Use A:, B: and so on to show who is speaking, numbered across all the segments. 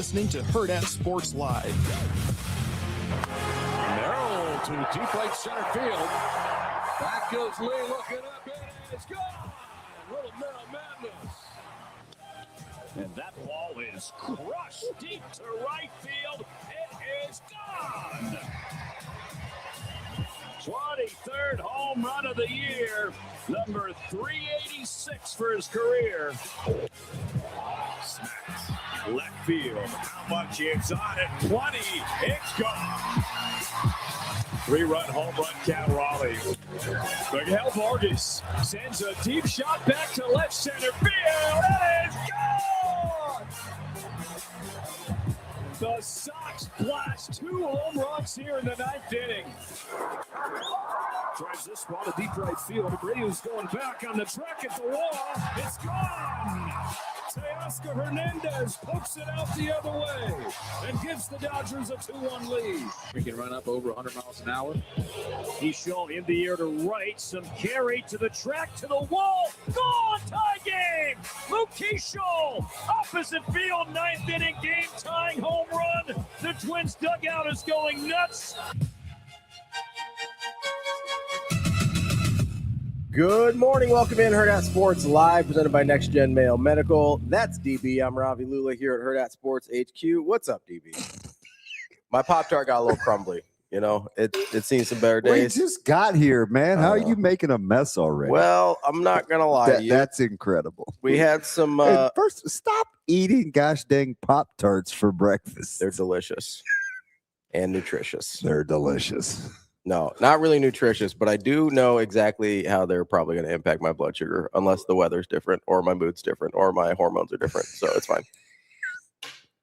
A: listening to Hurrdat Sports Live.
B: Merrill to deep right center field. Back goes Lee looking up, and it's gone. Little Merrill madness. And that ball is crushed deep to right field. It is gone. 23rd home run of the year. Number 386 for his career. Smacks left field. How much is on it? 20. It's gone. 3-run home run, Cal Raleigh. Miguel Vargas sends a deep shot back to left center field. It is gone! The Sox blast 2 home runs here in the 9th inning. Drives this ball to deep right field. Abreu's going back on the track at the wall. It's gone! Teoscar Hernandez pokes it out the other way and gives the Dodgers a 2-1 lead.
C: He can run up over 100 miles an hour.
B: He's shown in the air to right. Some carry to the track, to the wall. Gone! Tie game! Luke Keeschel! Opposite field, 9th inning game tying home run. The Twins dugout is going nuts.
D: Good morning. Welcome in Hurrdat Sports Live, presented by Next Gen Mayo Medical. That's DB. I'm Ravi Lulla here at Hurrdat Sports HQ. What's up, DB? My Pop-Tart got a little crumbly. You know, it's seen some better days.
E: We just got here, man. How are you making a mess already?
D: Well, I'm not going to lie to you.
E: That's incredible.
D: We had some...
E: Hey, first, stop eating gosh dang Pop-Tarts for breakfast.
D: They're delicious and nutritious.
E: They're delicious.
D: No, not really nutritious, but I do know exactly how they're probably going to impact my blood sugar unless the weather's different or my mood's different or my hormones are different. So it's fine.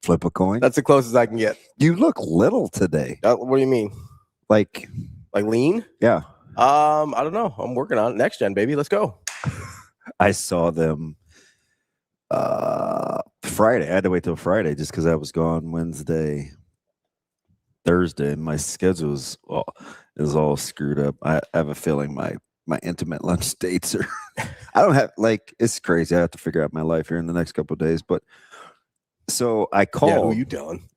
E: Flip a coin.
D: That's the closest I can get.
E: You look little today.
D: What do you mean?
E: Like
D: lean?
E: Yeah.
D: I don't know. I'm working on it. Next gen, baby. Let's go.
E: I saw them Friday. I had to wait till Friday just because I was gone Wednesday, Thursday. My schedule is all screwed up. I have a feeling my intimate lunch dates are I don't have it's crazy. I have to figure out my life here in the next couple of days. But so I called.
D: Yeah, who you telling?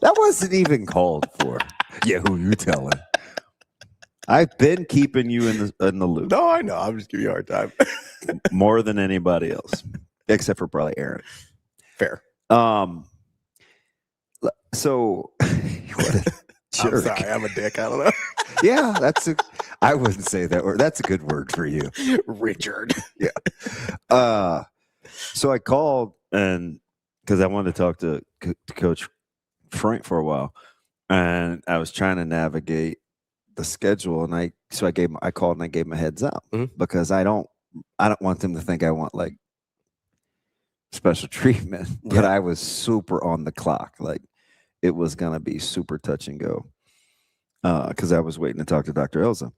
E: That wasn't even called for. Yeah, who you telling? I've been keeping you in the loop.
D: No, I know. I'm just giving you a hard time.
E: More than anybody else, except for probably Aaron.
D: Fair.
E: So what a jerk.
D: I'm sorry, I'm a dick. I don't know.
E: Yeah, I wouldn't say that word. That's a good word for you.
D: Richard.
E: Yeah. So I called and because I wanted to talk to Coach Frank for a while, and I was trying to navigate the schedule, and I called and I gave him a heads up because I don't want them to think I want special treatment, but I was super on the clock. It was going to be super touch and go because I was waiting to talk to Dr. Elza.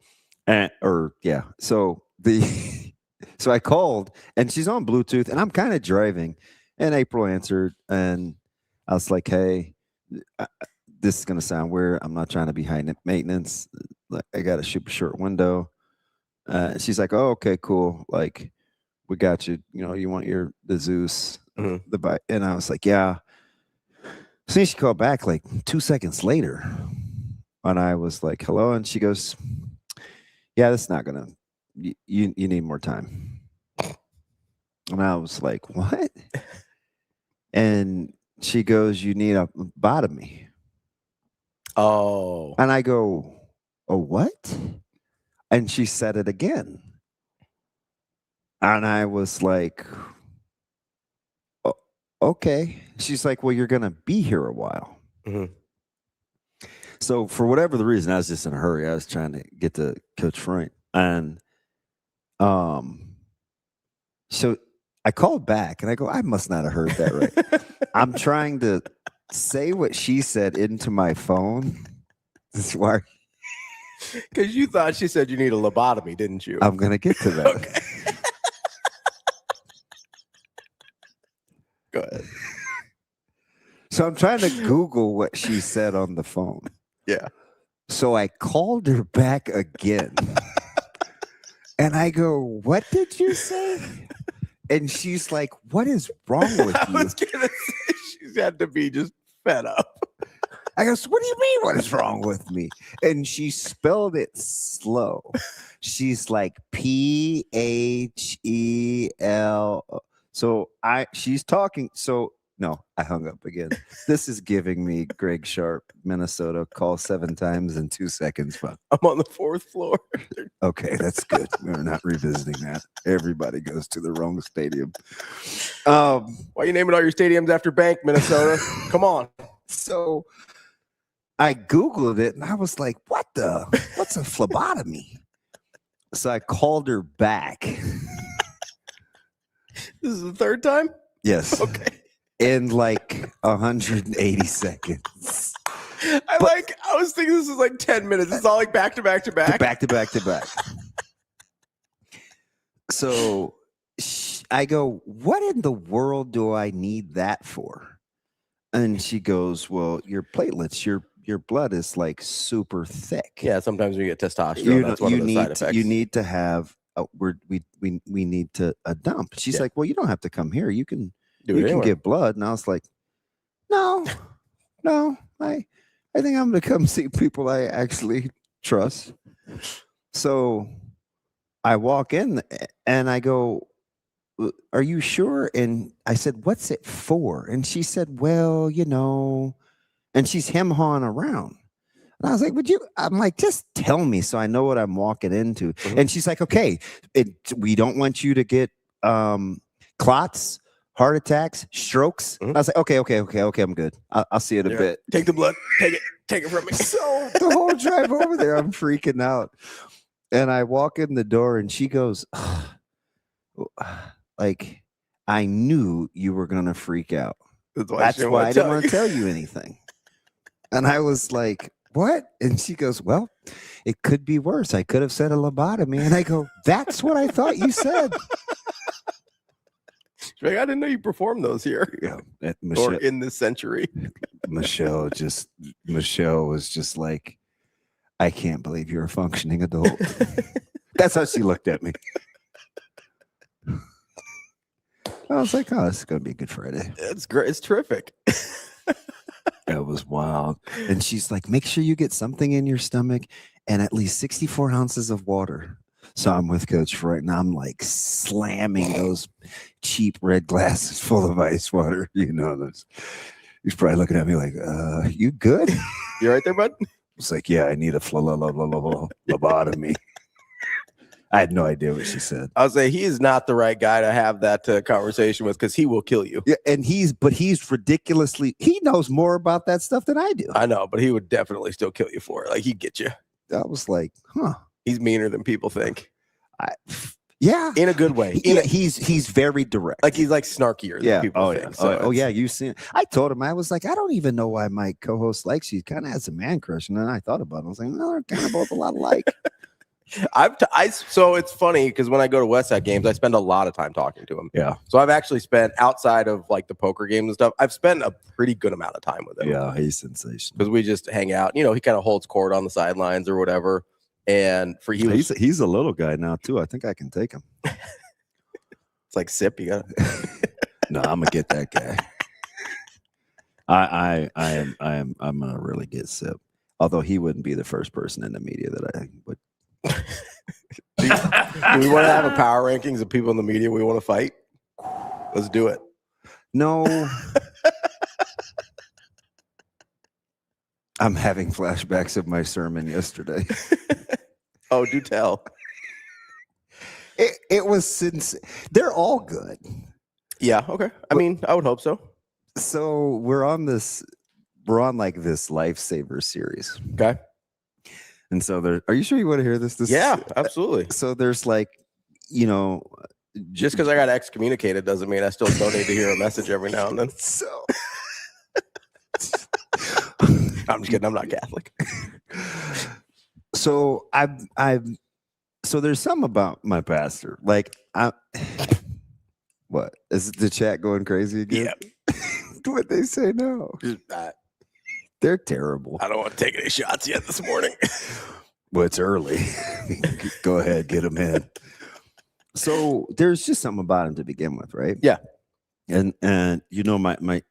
E: So I called and she's on Bluetooth and I'm kind of driving and April answered and I was like, hey, this is going to sound weird. I'm not trying to be high maintenance. I got a super short window. She's like, oh, okay, cool. We got you. You know, you want the Zeus, the bike. And I was like, yeah. So she called back 2 seconds later. And I was like, hello. And she goes, yeah, that's not going to, you need more time. And I was like, what? And she goes, you need a lobotomy.
D: Oh.
E: And I go, oh, what? And she said it again. And I was like, oh, okay. She's like, well, you're going to be here a while.
D: Mm-hmm.
E: So for whatever the reason, I was just in a hurry. I was trying to get to Coach Frank. And so I called back and I go, I must not have heard that right. I'm trying to say what she said into my phone. This is why.
D: Because you thought she said you need a lobotomy, didn't you?
E: I'm going to get to that.
D: Okay. Go ahead.
E: So I'm trying to Google what she said on the phone.
D: Yeah.
E: So I called her back again. And I go, what did you say? And she's like, what is wrong with
D: I
E: you?
D: was gonna say she's had to be just fed up.
E: I goes, what do you mean? What is wrong with me? And she spelled it slow. She's like PHEL. So she's talking. So no, I hung up again. This is giving me Greg Sharp, Minnesota, call 7 times in 2 seconds. Fun.
D: I'm on the 4th floor.
E: Okay, that's good. We're not revisiting that. Everybody goes to the wrong stadium. Why
D: are you naming all your stadiums after Bank, Minnesota? Come on.
E: So I Googled it and I was like, what's a phlebotomy? So I called her back.
D: This is the 3rd time?
E: Yes.
D: Okay.
E: In like 180 seconds.
D: I was thinking this was like 10 minutes. It's all like back to back to back.
E: Back to back to back. So I go, what in the world do I need that for? And she goes, well, your platelets, your blood is like super thick.
D: Yeah, sometimes we get testosterone. That's one of the side effects.
E: You need to have we need to a dump. She's like, well, you don't have to come here. You can get blood. And I was like, no, I think I'm gonna come see people I actually trust. So I walk in and I go, are you sure? And I said, what's it for? And she said, well, and she's hem-hawing around. And I was like, I'm like, just tell me so I know what I'm walking into. Mm-hmm. And she's like, okay, we don't want you to get clots, heart attacks, strokes. Mm-hmm. I was like, okay, I'm good. I'll see it a bit.
D: Take the blood. Take it from me.
E: So the whole drive over there, I'm freaking out. And I walk in the door and she goes, like, I knew you were going to freak out. That's why I didn't want to tell you anything. And I was like, what? And she goes, well, it could be worse. I could have said a lobotomy. And I go, that's what I thought you said.
D: She's like, I didn't know you performed those here.
E: Yeah,
D: or in this century.
E: Michelle was just like, I can't believe you're a functioning adult. That's how she looked at me. I was like, oh, this is going to be a good Friday.
D: It's great. It's terrific.
E: It was wild. And she's like, make sure you get something in your stomach and at least 64 ounces of water. So I'm with Coach Freud and I'm like slamming those cheap red glasses full of ice water. He's probably looking at me like, you good?
D: You right there, bud?
E: It's like, yeah, I need a lobotomy. I had no idea what she said.
D: I was saying he is not the right guy to have that conversation with because he will kill you.
E: Yeah, and he's ridiculously, he knows more about that stuff than I do.
D: I know, but he would definitely still kill you for it. Like he'd get you.
E: I was like, huh.
D: He's meaner than people think.
E: Yeah,
D: in a good way.
E: He's very direct.
D: Like he's like snarkier than people think.
E: So yeah, you've seen it. I told him, I was like, I don't even know why my co-host likes you. He kind of has a man crush. And then I thought about it. I was like, no, they're kind of both a lot alike.
D: So it's funny because when I go to Westside games, I spend a lot of time talking to him.
E: Yeah.
D: So I've actually spent outside of like the poker games and stuff, I've spent a pretty good amount of time with him.
E: Yeah, he's sensational.
D: Because we just hang out. He kind of holds court on the sidelines or whatever. And
E: he's a little guy now too. I think I can take him.
D: It's like Sip. You got
E: No, I'm gonna get that guy. I'm gonna really get Sip. Although he wouldn't be the first person in the media that I would.
D: Do we want to have a power rankings of people in the media we want to fight? Let's do it.
E: No. I'm having flashbacks of my sermon yesterday.
D: Oh, do tell.
E: It was since they're all good.
D: Yeah, okay. I mean, I would hope so.
E: So we're on like this lifesaver series.
D: Okay.
E: And so are you sure you want to hear this?
D: Yeah, absolutely.
E: So there's like,
D: just because I got excommunicated doesn't mean I still don't need to hear a message every now and then.
E: So
D: I'm just kidding. I'm not Catholic.
E: So so there's some about my pastor. Like what? Is the chat going crazy again?
D: Yeah.
E: What they say no. They're terrible.
D: I don't want to take any shots yet this morning.
E: Well, it's early. Go ahead, get them in. So there's just something about him to begin with, right?
D: Yeah.
E: And my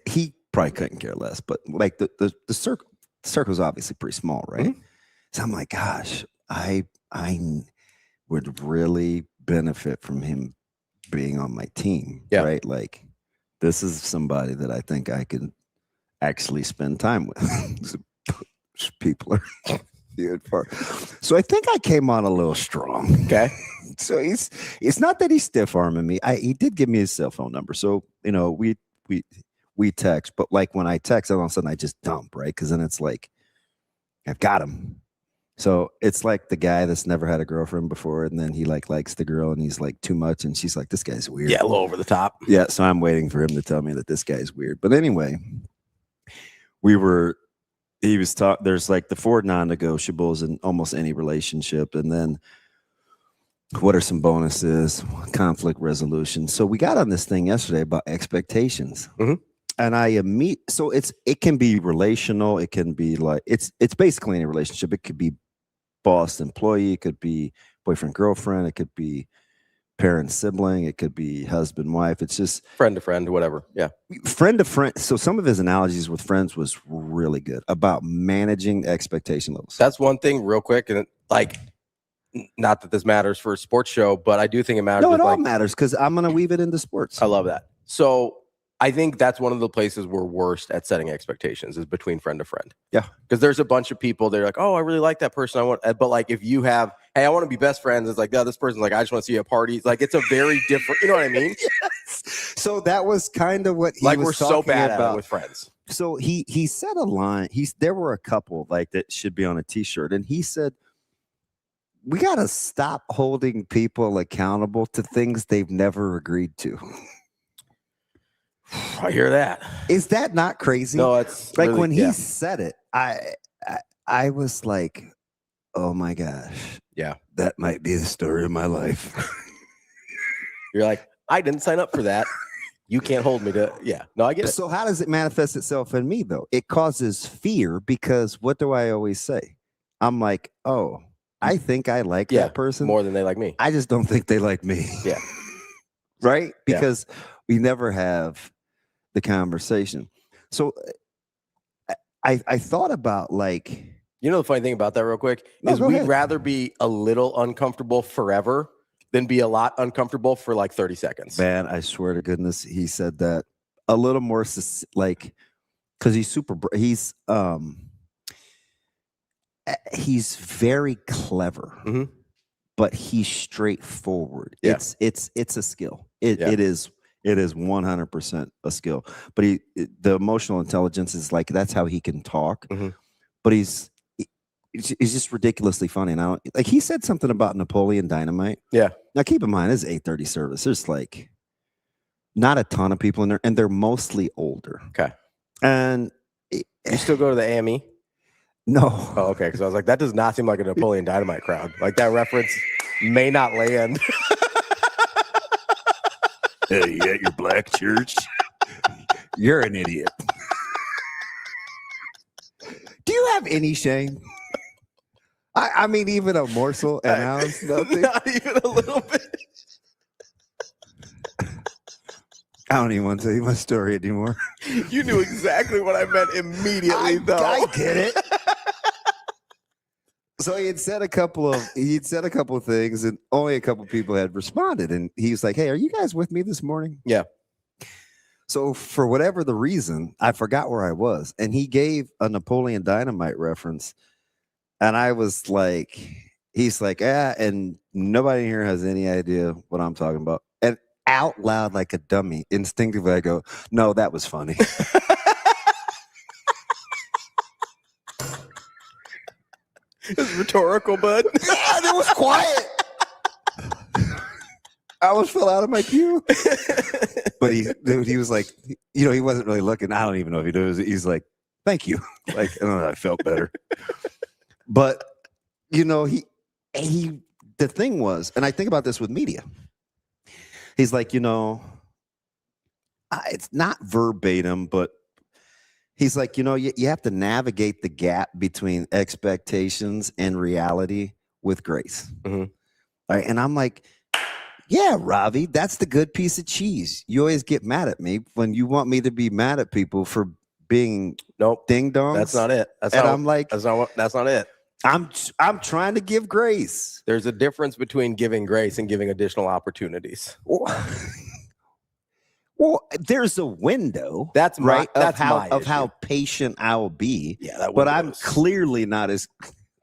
E: he probably couldn't care less, but like the circle's obviously pretty small, right?
D: Mm-hmm.
E: So I'm like, gosh, I would really benefit from him being on my team, right? Like, this is somebody that I think I could actually spend time with. People are good for. So I think I came on a little strong.
D: Okay.
E: So it's not that he's stiff arming me. He did give me his cell phone number. So, we text, but like when I text, all of a sudden I just dump, right? Because then it's like, I've got him. So it's like the guy that's never had a girlfriend before, and then he likes the girl, and he's like too much, and she's like, this guy's weird.
D: Yeah, a little over the top.
E: Yeah, so I'm waiting for him to tell me that this guy's weird. But anyway, there's like the 4 non-negotiables in almost any relationship, and then what are some bonuses? Conflict resolution. So we got on this thing yesterday about expectations.
D: Mm-hmm.
E: And so it can be relational. It can be like, it's basically any relationship. It could be boss employee. It could be boyfriend girlfriend. It could be parent sibling. It could be husband wife. It's just
D: friend to friend, whatever. Yeah,
E: friend to friend. So some of his analogies with friends was really good about managing expectation levels.
D: That's one thing, real quick, and like, not that this matters for a sports show, but I do think it matters.
E: No, it all matters because I'm going to weave it into sports.
D: I love that. So I think that's one of the places we're worst at setting expectations is between friend to friend.
E: Yeah.
D: Because there's a bunch of people, they're like, oh, I really like that person. But like, if you have, hey, I want to be best friends. It's like, no, this person's like, I just want to see you at parties. Like, it's a very different, you know what I mean?
E: Yes. So that was kind of what he
D: like,
E: was
D: we're so bad
E: about
D: at it with friends.
E: So he said a line. There were a couple like that should be on a t-shirt. And he said, we got to stop holding people accountable to things they've never agreed to.
D: I hear that.
E: Is that not crazy?
D: No, it's
E: like
D: really,
E: when he said it, I was like, oh my gosh.
D: Yeah.
E: That might be the story of my life.
D: You're like, I didn't sign up for that. You can't hold me to, no, I get it.
E: So how does it manifest itself in me though? It causes fear because what do I always say? I'm like, oh, I think I like that person
D: more than they like me.
E: I just don't think they like me.
D: Yeah.
E: Right? Because we never have the conversation. So I thought about like,
D: you know, the funny thing about that real quick is we'd rather be a little uncomfortable forever than be a lot uncomfortable for like 30 seconds.
E: Man, I swear to goodness, he said that a little more like, because he's very clever, but he's straightforward.
D: Yeah.
E: It's a skill. It is 100% a skill. But the emotional intelligence is like, that's how he can talk. But he's just ridiculously funny. And like he said something about Napoleon Dynamite.
D: Yeah.
E: Now keep in mind, this is 8:30 service. There's like not a ton of people in there, and they're mostly older.
D: Okay.
E: And
D: you still go to the AME?
E: No.
D: Oh, okay. Because I was like, that does not seem like a Napoleon Dynamite crowd. Like that reference may not land.
E: Hey, you at your black church? You're an idiot. Do you have any shame? I mean, even a morsel, an ounce, nothing?
D: Not even a little bit.
E: I don't even want to tell you my story anymore.
D: You knew exactly what I meant immediately, though.
E: I get it. So he'd said a couple of things, and only a couple of people had responded. And he was like, "Hey, are you guys with me this morning?"
D: Yeah.
E: So for whatever the reason, I forgot where I was, and he gave a Napoleon Dynamite reference, and I was like, he's like, and nobody here has any idea what I'm talking about. And out loud, like a dummy, instinctively, I go, "No, that was funny."
D: It's rhetorical, bud.
E: Yeah, it was quiet. I almost fell out of my pew. But he was like, he wasn't really looking. I don't even know if he does. He's like, thank you. Like, I don't know, I felt better. But, the thing was, and I think about this with media. He's like, it's not verbatim, but he's like, you have to navigate the gap between expectations and reality with grace.
D: Mm-hmm.
E: All right. And I'm like, Yeah, Ravi, that's the good piece of cheese. You always get mad at me when you want me to be mad at people for being ding dongs.
D: That's not it. That's not it.
E: I'm trying to give grace.
D: There's a difference between giving grace and giving additional opportunities.
E: Well, there's a window.
D: That's
E: right.
D: That's
E: how patient I'll be.
D: Yeah,
E: but I'm clearly not as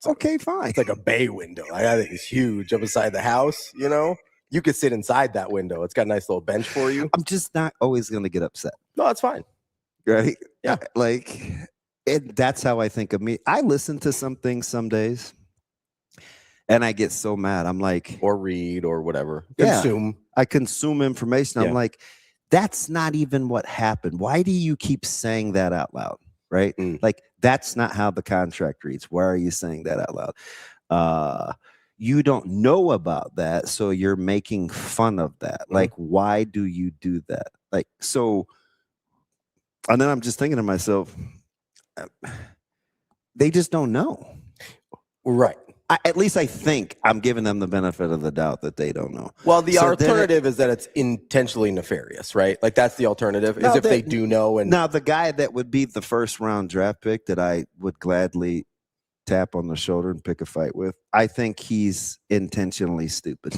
E: okay. Fine.
D: It's like a bay window. I think it's huge up beside the house. You know, you could sit inside that window. It's got a nice little bench for you.
E: I'm just not always going to get upset.
D: No, that's fine.
E: Right?
D: Yeah.
E: That's how I think of me. I listen to some things some days, and I get so mad. I'm like,
D: or read or whatever.
E: Consume. I consume information. I'm like, that's not even what happened. Why do you keep saying that out loud? Right? Like, that's not how the contract reads. Why are you saying that out loud? You don't know about that, so you're making fun of that. Like, why do you do that? Like, so, and then I'm just thinking to myself, they just don't know.
D: Right.
E: At least I think I'm giving them the benefit of the doubt that they don't know.
D: Well, the alternative is that it's intentionally nefarious, right? Like, that's the alternative, is if they do know. And
E: now the guy that would be the first round draft pick that I would gladly tap on the shoulder and pick a fight with, I think he's intentionally stupid.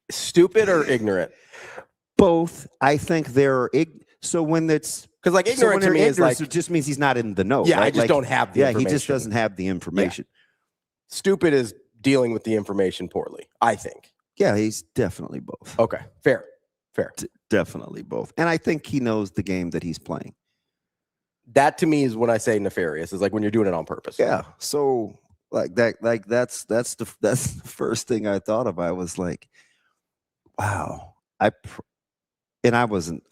D: Stupid or ignorant?
E: Both. I think they're so when it's
D: because like ignorant to me is like,
E: it just means he's not in the know.
D: Yeah,
E: right?
D: I just don't have the information.
E: He just doesn't have the information.
D: Yeah. Stupid is dealing with the information poorly, I think.
E: Yeah, he's definitely both.
D: Okay, fair.
E: Definitely both. And I think he knows the game that he's playing.
D: That to me is when I say nefarious, is like when you're doing it on purpose.
E: Yeah. So that's the first thing I thought of. I was like, wow. I'm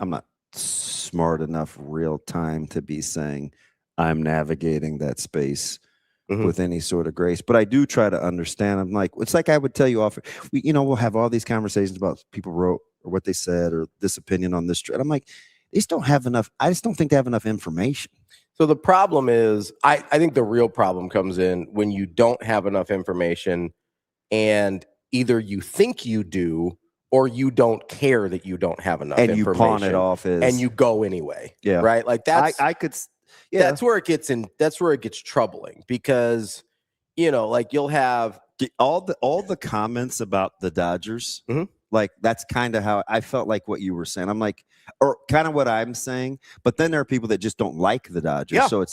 E: not smart enough real time to be saying I'm navigating that space with any sort of grace, but I do try to understand. I'm like, it's like I would tell you often, we'll have all these conversations about people wrote or what they said or this opinion on this. I'm like, they just don't have enough. I just don't think they have enough information.
D: So the problem is, I think the real problem comes in when you don't have enough information and either you think you do or you don't care that you don't have enough
E: and
D: information.
E: You pawn it off as,
D: and you go anyway.
E: Yeah.
D: Right? Like that's that's where it gets troubling because like you'll have
E: all the comments about the Dodgers. Like that's kind of how I felt like what you were saying. I'm like, or kind of what I'm saying, but then there are people that just don't like the Dodgers.
D: Yeah.
E: So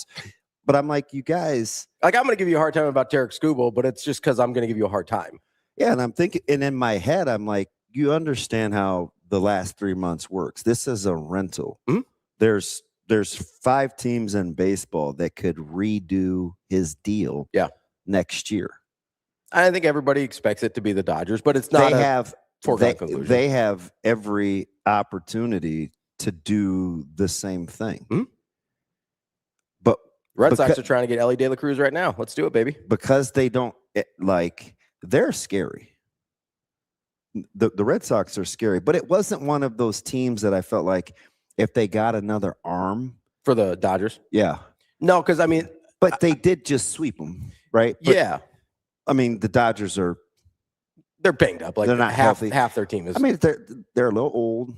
E: but I'm like, you guys,
D: like, I'm going to give you a hard time about Tarek Skubal, but it's just because I'm going to give you a hard time.
E: Yeah. And I'm thinking, and in my head, I'm like, you understand how the last 3 months works. This is a rental. There's 5 teams in baseball that could redo his deal next year.
D: I think everybody expects it to be the Dodgers, but it's not
E: they have every opportunity to do the same thing. But
D: Red Sox are trying to get Ellie De La Cruz right now. Let's do it, baby.
E: Because they don't they're scary. The Red Sox are scary, but it wasn't one of those teams that I felt like if they got another arm
D: for the Dodgers.
E: Yeah.
D: No, because
E: but they did just sweep them, right? But,
D: yeah.
E: I mean, the Dodgers
D: they're banged up. Like
E: they're not healthy.
D: Half their team is.
E: I mean, they're a little old.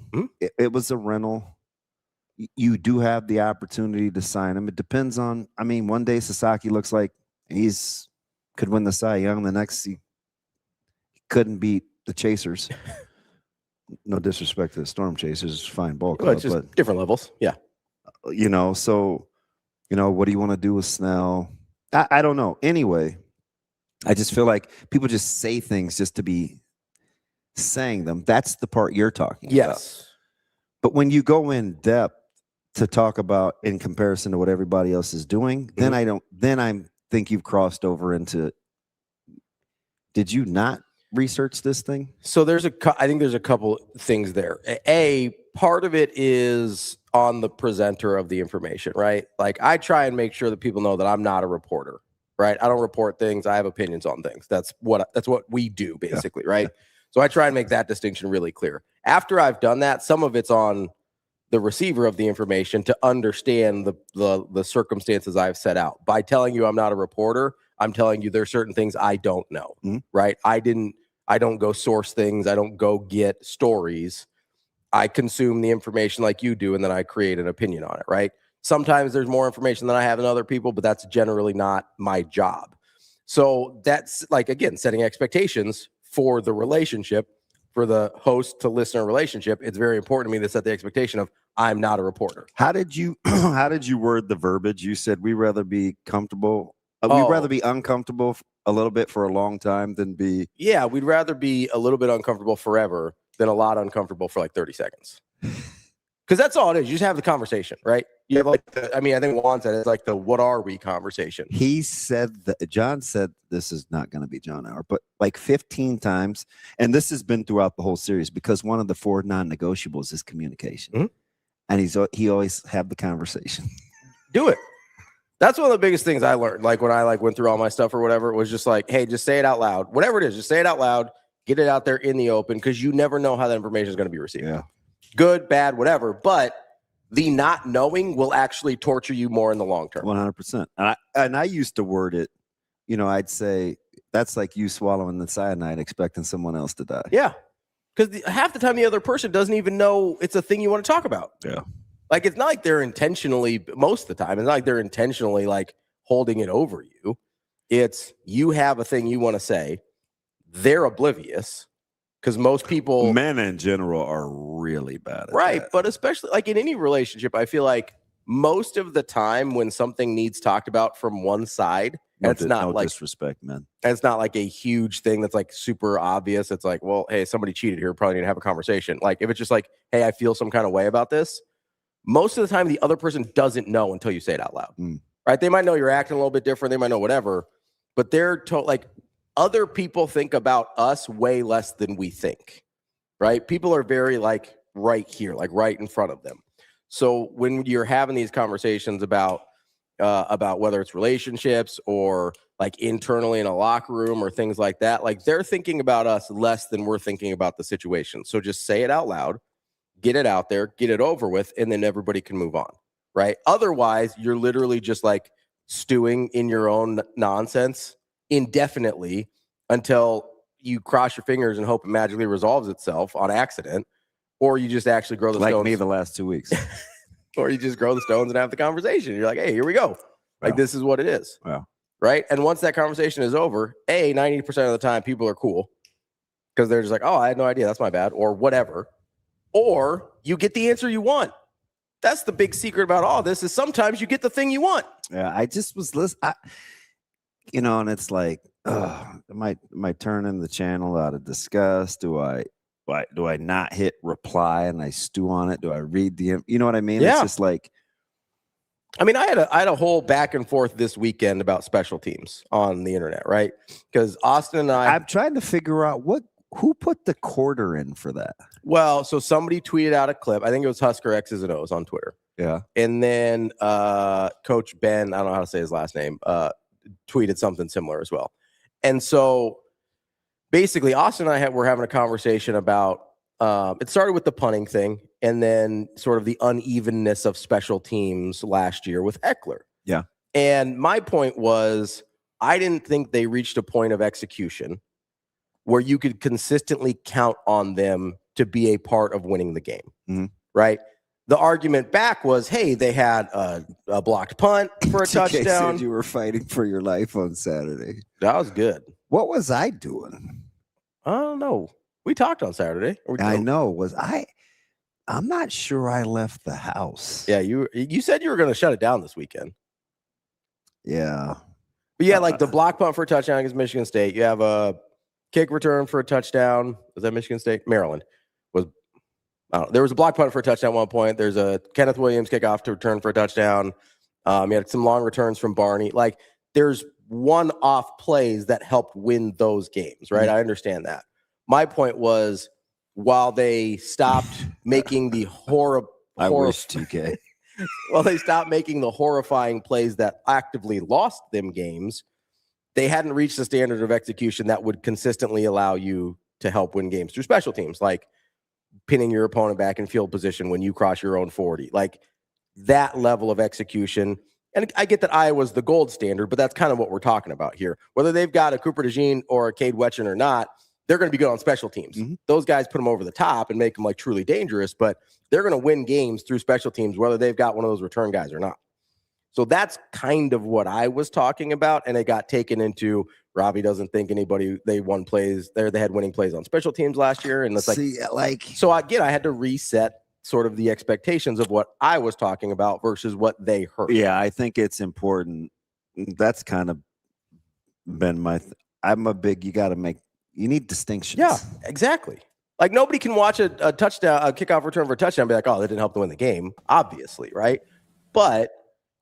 E: It was a rental. You do have the opportunity to sign him. It depends on. I mean, one day Sasaki looks like could win the Cy Young. The next he couldn't beat the Chasers. No disrespect to the Storm Chasers, fine ball club,
D: it's just but different levels. Yeah.
E: So, what do you want to do with Snell? I don't know. Anyway, I just feel like people just say things just to be saying them. That's the part you're talking about. But when you go in depth to talk about in comparison to what everybody else is doing, then I think you've crossed over into, did you not research this thing?
D: So I think there's a couple things there. Part of it is on the presenter of the information, right? Like I try and make sure that people know that I'm not a reporter, right? I don't report things. I have opinions on things. That's what we do basically, right? Yeah. So I try and make that distinction really clear. After I've done that, some of it's on the receiver of the information to understand the circumstances I've set out. By telling you I'm not a reporter, I'm telling you there's certain things I don't know, right? I I don't go source things. I don't go get stories. I consume the information like you do, and then I create an opinion on it, right? Sometimes there's more information than I have than other people, but that's generally not my job. So that's like, again, setting expectations for the relationship, for the host to listener relationship. It's very important to me to set the expectation of I'm not a reporter.
E: How did you word the verbiage? You said we'd rather be comfortable. We'd rather be uncomfortable a little bit for a long time than be.
D: Yeah, we'd rather be a little bit uncomfortable forever than a lot uncomfortable for like 30 seconds. Because that's all it is. You just have the conversation, right? You have like, I think Juan said it's like the "what are we" conversation.
E: He said that John said this is not going to be John Hour, but like 15 times, and this has been throughout the whole series because one of the 4 non-negotiables is communication, and he always have the conversation.
D: Do it. That's one of the biggest things I learned. Like when I went through all my stuff or whatever, it was just like, hey, just say it out loud. Whatever it is, just say it out loud. Get it out there in the open because you never know how that information is going to be received.
E: Yeah.
D: Good, bad, whatever. But the not knowing will actually torture you more in the long term.
E: 100%. And I used to word it, I'd say that's like you swallowing the cyanide expecting someone else to die.
D: Yeah. Because half the time the other person doesn't even know it's a thing you want to talk about.
E: Yeah.
D: Like, it's not like they're intentionally, most of the time, it's not like they're intentionally like holding it over you. It's you have a thing you want to say. They're oblivious. Because most people,
E: men in general, are really bad at
D: right?
E: that.
D: But especially like in any relationship, I feel like most of the time when something needs talked about from one side, it's not like
E: disrespect, man.
D: And it's not like a huge thing that's like super obvious. It's like, well, hey, somebody cheated here. Probably need to have a conversation. Like if it's just like, hey, I feel some kind of way about this. Most of the time, the other person doesn't know until you say it out loud, right? They might know you're acting a little bit different. They might know whatever, but they're like. Other people think about us way less than we think, right? People are very like right here, like right in front of them. So when you're having these conversations about whether it's relationships or like internally in a locker room or things like that, like they're thinking about us less than we're thinking about the situation. So just say it out loud, get it out there, get it over with, and then everybody can move on, right? Otherwise, you're literally just like stewing in your own nonsense indefinitely until you cross your fingers and hope it magically resolves itself on accident, or you just actually grow the stones.
E: Like me the last 2 weeks.
D: Or you just grow the stones and have the conversation. You're like, hey, here we go. Like, this is what it is.
E: Wow.
D: Right? And once that conversation is over, 90% of the time people are cool because they're just like, oh, I had no idea. That's my bad. Or whatever. Or you get the answer you want. That's the big secret about all this is sometimes you get the thing you want.
E: Yeah, I just was listening. And it's like, am I turning the channel out of disgust? Do I not hit reply and I stew on it? Do I read the, you know what I mean?
D: Yeah.
E: It's just like,
D: I mean, I had a whole back and forth this weekend about special teams on the internet, right? Because Austin and I'm
E: trying to figure out who put the quarter in for that.
D: Well, so somebody tweeted out a clip. I think it was Husker X's and O's on Twitter.
E: Yeah.
D: And then Coach Ben, I don't know how to say his last name, tweeted something similar as well. And so basically Austin and I were having a conversation about it started with the punting thing and then sort of the unevenness of special teams last year with Eckler.
E: Yeah.
D: And my point was I didn't think they reached a point of execution where you could consistently count on them to be a part of winning the game, right? The argument back was, hey, they had a blocked punt for a touchdown.
E: Said you were fighting for your life on Saturday.
D: That was good.
E: What was I doing?
D: I don't know. We talked on Saturday.
E: I know. I'm not sure I left the house.
D: Yeah, you said you were going to shut it down this weekend.
E: Yeah.
D: But yeah, like the block punt for a touchdown against Michigan State. You have a kick return for a touchdown. Was that Michigan State? Maryland. There was a block punt for a touchdown at one point. There's a Kenneth Williams kickoff to return for a touchdown. You had some long returns from Barney. Like, there's one-off plays that helped win those games, right? I understand that. My point was, while they stopped making the
E: I wish, TK.
D: While they stopped making the horrifying plays that actively lost them games, they hadn't reached the standard of execution that would consistently allow you to help win games through special teams, like pinning your opponent back in field position when you cross your own 40. Like that level of execution. And I get that Iowa's the gold standard, but that's kind of what we're talking about here. Whether they've got a Cooper DeJean or a Cade Wetchen or not, they're going to be good on special teams.
E: Mm-hmm.
D: Those guys put them over the top and make them like truly dangerous, but they're going to win games through special teams, whether they've got one of those return guys or not. So that's kind of what I was talking about. And it got taken into Ravi doesn't think they won plays. They had winning plays on special teams last year. And it's so again, I had to reset sort of the expectations of what I was talking about versus what they heard.
E: Yeah, I think it's important. That's kind of been you need distinctions.
D: Yeah, exactly. Like nobody can watch a touchdown, a kickoff return for a touchdown and be like, oh, that didn't help them win the game, obviously, right? But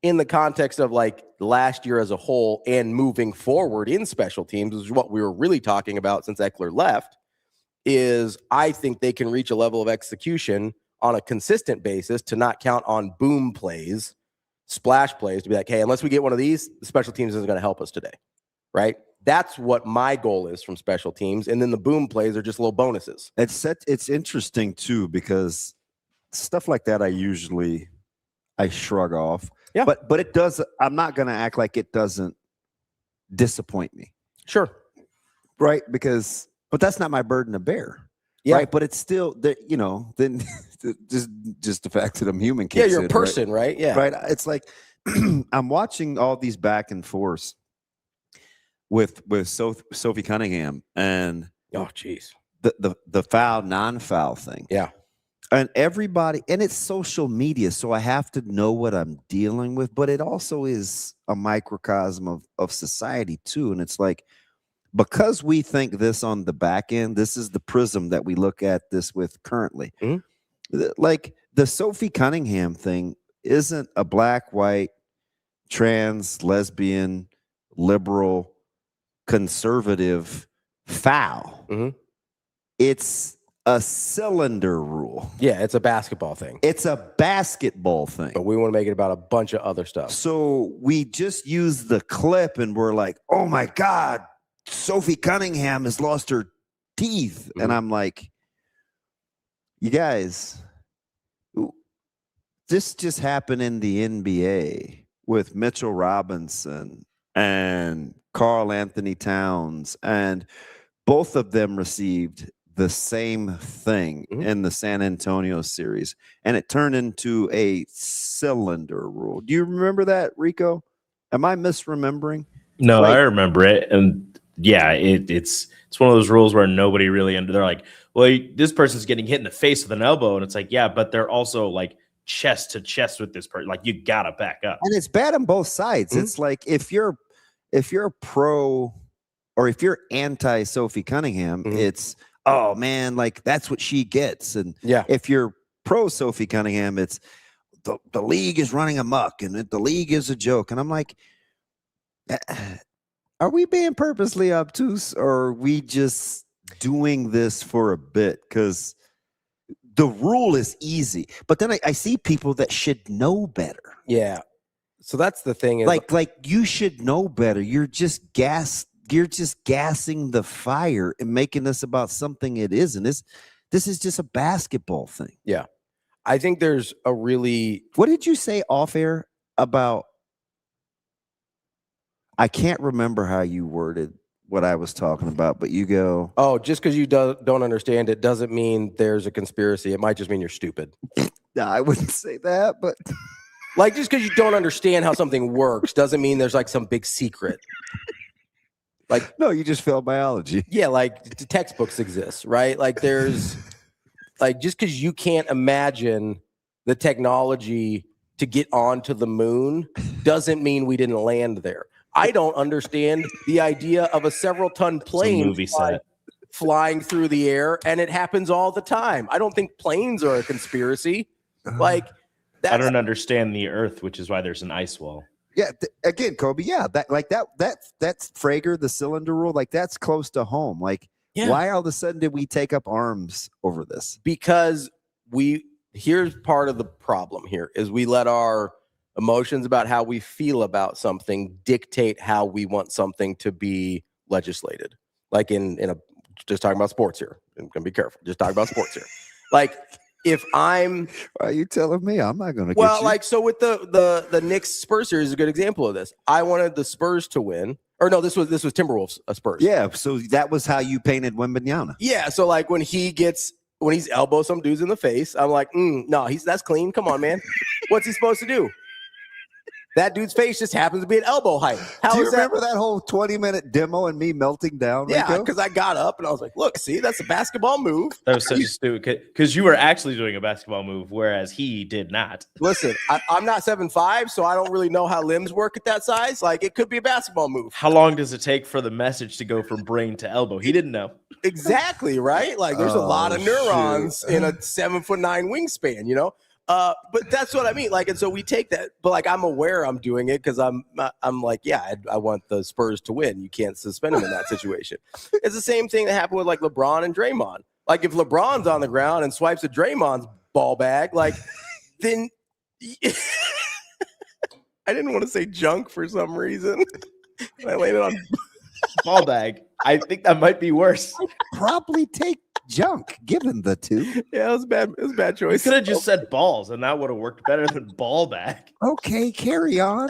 D: in the context of like last year as a whole and moving forward in special teams, which is what we were really talking about since Eckler left, is I think they can reach a level of execution on a consistent basis to not count on boom plays, splash plays, to be like, hey, unless we get one of these, the special teams isn't going to help us today, right? That's what my goal is from special teams. And then the boom plays are just little bonuses.
E: It's interesting, too, because stuff like that I shrug off.
D: Yeah.
E: But it does. I'm not going to act like it doesn't disappoint me.
D: Sure.
E: Right? But that's not my burden to bear.
D: Yeah.
E: Right. But it's still, then just the fact that I'm human.
D: Yeah, you're a person, right? Yeah.
E: Right. It's like I'm watching all these back and forths with Sophie Cunningham and the foul, non-foul thing.
D: Yeah.
E: And everybody, and it's social media, so I have to know what I'm dealing with, but it also is a microcosm of society too. And it's like, because we think this on the back end, this is the prism that we look at this with currently. Mm-hmm. Like the Sophie Cunningham thing isn't a black, white, trans, lesbian, liberal, conservative foul.
D: Mm-hmm.
E: It's a cylinder rule.
D: Yeah, it's a basketball thing.
E: It's a basketball thing.
D: But we want to make it about a bunch of other stuff.
E: So we just use the clip and we're like, oh my God, Sophie Cunningham has lost her teeth. Mm-hmm. And I'm like, you guys, this just happened in the NBA with Mitchell Robinson and Karl Anthony Towns. And both of them received the same thing in the San Antonio series, and it turned into a cylinder rule. Do you remember that, Rico? Am I misremembering?
F: No, I remember it, and yeah, it's one of those rules where nobody really they're like, well, this person's getting hit in the face with an elbow, and it's like, yeah, but they're also like chest to chest with this person. Like you gotta back up,
E: and it's bad on both sides. Mm-hmm. It's like if you're pro or if you're anti Sophie Cunningham, it's oh man, like that's what she gets. And if you're pro Sophie Cunningham, it's the league is running amok and the league is a joke. And I'm like, are we being purposely obtuse or are we just doing this for a bit? Because the rule is easy, but then I see people that should know better.
D: Yeah. So that's the thing. Is
E: like you should know better. You're just gassing the fire and making this about something it isn't. This is just a basketball thing.
D: Yeah. I think there's a really...
E: What did you say off air about... I can't remember how you worded what I was talking about, but you go...
D: Oh, just because you don't understand it doesn't mean there's a conspiracy. It might just mean you're stupid.
E: No, I wouldn't say that, but...
D: Like, just because you don't understand how something works doesn't mean there's like some big secret. Like,
E: no, you just failed biology.
D: Yeah, like textbooks exist, right? Like there's like just because you can't imagine the technology to get onto the moon doesn't mean we didn't land there. I don't understand the idea of a several ton plane flying through the air, and it happens all the time. I don't think planes are a conspiracy. Like
F: I don't understand the Earth, which is why there's an ice wall.
E: Yeah, again, Kobe. Yeah, that's Frager, the cylinder rule. Like that's close to home. Like, why all of a sudden did we take up arms over this?
D: Because here's part of the problem. Here is we let our emotions about how we feel about something dictate how we want something to be legislated. Like just talking about sports here. I'm gonna be careful. Just talking about sports here. Like. If I'm,
E: are you telling me I'm not going to?
D: Well, like so with the Knicks Spurs series is a good example of this. I wanted the Spurs to win. Or no, this was Timberwolves Spurs.
E: Yeah, so that was how you painted Wembanyama.
D: Yeah, so like when he's elbow some dudes in the face, I'm like, no, that's clean. Come on, man. What's he supposed to do? That dude's face just happens to be at elbow height.
E: Do you remember that whole 20-minute demo and me melting down?
D: Yeah,
E: Rico?
D: because I got up and I was like, look, see, that's a basketball move.
F: That was such a stupid, because you were actually doing a basketball move, whereas he did not.
D: Listen, I'm not 7'5", so I don't really know how limbs work at that size. Like, it could be a basketball move.
F: How long does it take for the message to go from brain to elbow? He didn't know.
D: Exactly, right? Like, there's a lot of neurons in a 7'9" wingspan, you know? But that's what I mean. Like, and so we take that, but like, I'm aware I'm doing it because I'm like, yeah, I want the Spurs to win. You can't suspend them in that situation. It's the same thing that happened with like LeBron and Draymond. Like, if LeBron's on the ground and swipes a Draymond's ball bag, like, then I didn't want to say junk for some reason. I landed on
F: Ball bag. I think that might be worse.
E: Probably take junk, given the two.
D: Yeah, it was bad. It was a bad choice.
F: You could have just said balls, and that would have worked better than ball bag.
E: Okay, carry on.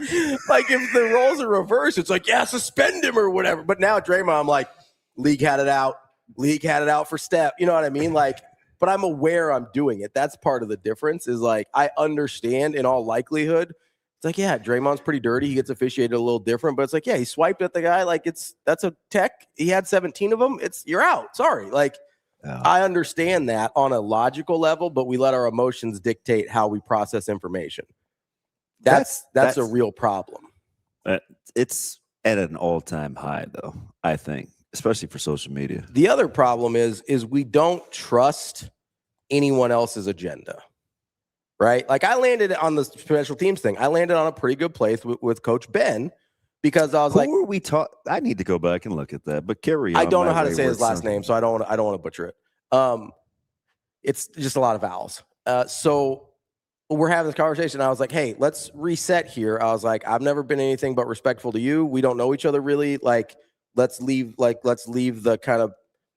D: Like, if the roles are reversed, it's like, yeah, suspend him or whatever. But now Draymond, I'm like, league had it out. League had it out for Steph. You know what I mean? Like, but I'm aware I'm doing it. That's part of the difference is like, I understand in all likelihood. It's like, yeah, Draymond's pretty dirty. He gets officiated a little different, but it's like, yeah, he swiped at the guy. Like, that's a tech. He had 17 of them. You're out. Sorry. Like, I understand that on a logical level, but we let our emotions dictate how we process information. That's a real problem.
E: It's at an all-time high, though, I think, especially for social media.
D: The other problem is we don't trust anyone else's agenda, right? Like, I landed on the special teams thing. I landed on a pretty good place with Coach Ben because I was like,
E: who are we talking? I need to go back and look at that, but carry on.
D: I don't know how to say his last name, so I don't want to butcher it. It's just a lot of vowels. So we're having this conversation. I was like, hey, let's reset here. I was like, I've never been anything but respectful to you. We don't know each other really. Like, let's leave the kind of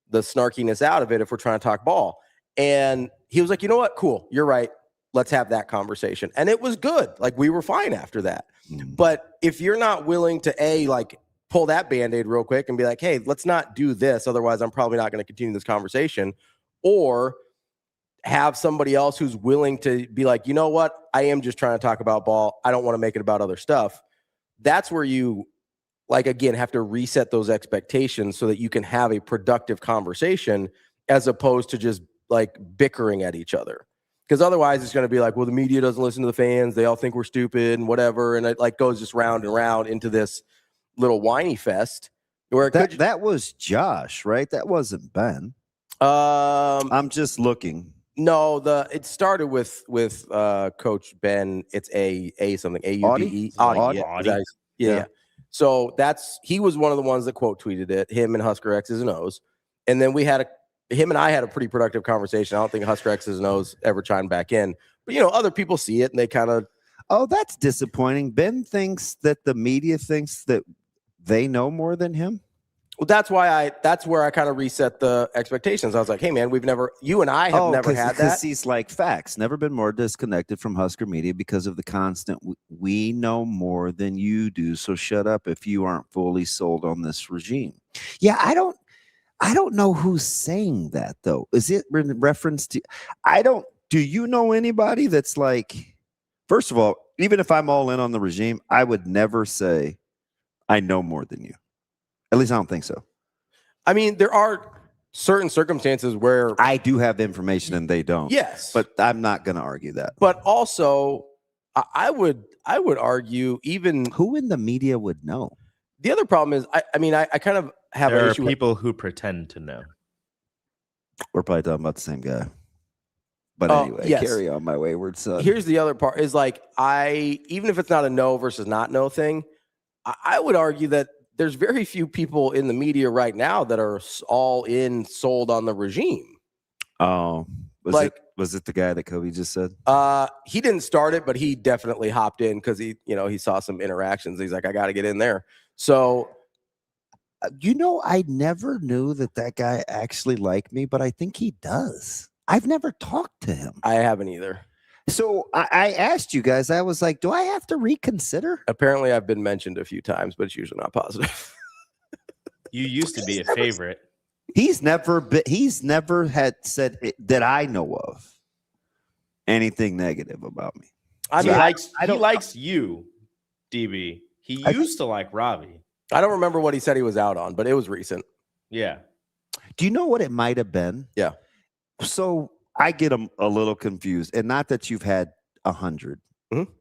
D: the snarkiness out of it if we're trying to talk ball. And he was like, you know what? Cool. You're right. Let's have that conversation. And it was good. Like, we were fine after that. But if you're not willing to pull that Band-Aid real quick and be like, hey, let's not do this. Otherwise, I'm probably not going to continue this conversation. Or have somebody else who's willing to be like, you know what? I am just trying to talk about ball. I don't want to make it about other stuff. That's where you, like, again, have to reset those expectations so that you can have a productive conversation as opposed to just like bickering at each other. Because otherwise it's going to be like, well, the media doesn't listen to the fans. They all think we're stupid and whatever. And it like goes just round and round into this little whiny fest. Where
E: that was Josh, right? That wasn't Ben. I'm just looking.
D: No, it started with Coach Ben. It's a something Audi. Yeah. So he was one of the ones that quote tweeted it. Him and Husker X's and O's, and then him and I had a pretty productive conversation. I don't think Husker X's and O's ever chimed back in, but other people see it and they kind of.
E: Oh, that's disappointing. Ben thinks that the media thinks that they know more than him.
D: Well, that's where I kind of reset the expectations. I was like, hey man, you and I have never had that.
E: Because he's like, facts, never been more disconnected from Husker media because of the constant, we know more than you do. So shut up if you aren't fully sold on this regime. Yeah, I don't know who's saying that though. Is it in reference to, do you know anybody that's like, first of all, even if I'm all in on the regime, I would never say I know more than you. At least I don't think so.
D: I mean, there are certain circumstances where
E: I do have information and they don't.
D: Yes.
E: But I'm not going to argue that.
D: But also, I would argue even
E: who in the media would know.
D: The other problem is, I kind of have an issue.
F: There are people who pretend to know.
E: We're probably talking about the same guy. But anyway, yes. Carry on, my wayward son.
D: Here's the other part is like, even if it's not a no versus not no thing, I would argue that there's very few people in the media right now that are all in sold on the regime.
E: Oh, was it the guy that Kobe just said?
D: He didn't start it, but he definitely hopped in because he saw some interactions. He's like, I got to get in there. So,
E: I never knew that guy actually liked me, but I think he does. I've never talked to him.
D: I haven't either.
E: So I asked you guys, I was like, do I have to reconsider?
D: Apparently I've been mentioned a few times, but it's usually not positive.
F: You used to be a favorite.
E: He's never had said that I know of anything negative about me.
F: He likes you, DB. He used to like Ravi.
D: I don't remember what he said he was out on, but it was recent.
F: Yeah.
E: Do you know what it might have been?
D: Yeah.
E: So I get a little confused, and not that you've had 100,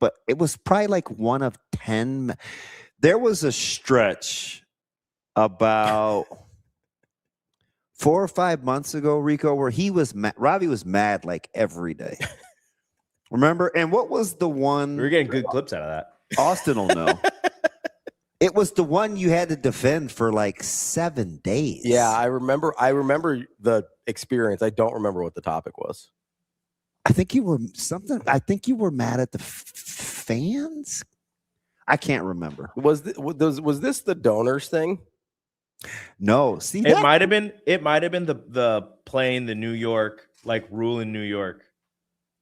E: but it was probably like one of 10. There was a stretch about 4 or 5 months ago, Rico, where Ravi was mad like every day. Remember? And what was the one?
F: We were getting good clips out of that.
E: Austin will know. It was the one you had to defend for like 7 days.
D: Yeah, I remember the experience. I don't remember what the topic was.
E: I think you were mad at the fans. I can't remember.
D: Was this the donors thing?
E: No, see,
F: It might have been the playing the New York, like rule in New York.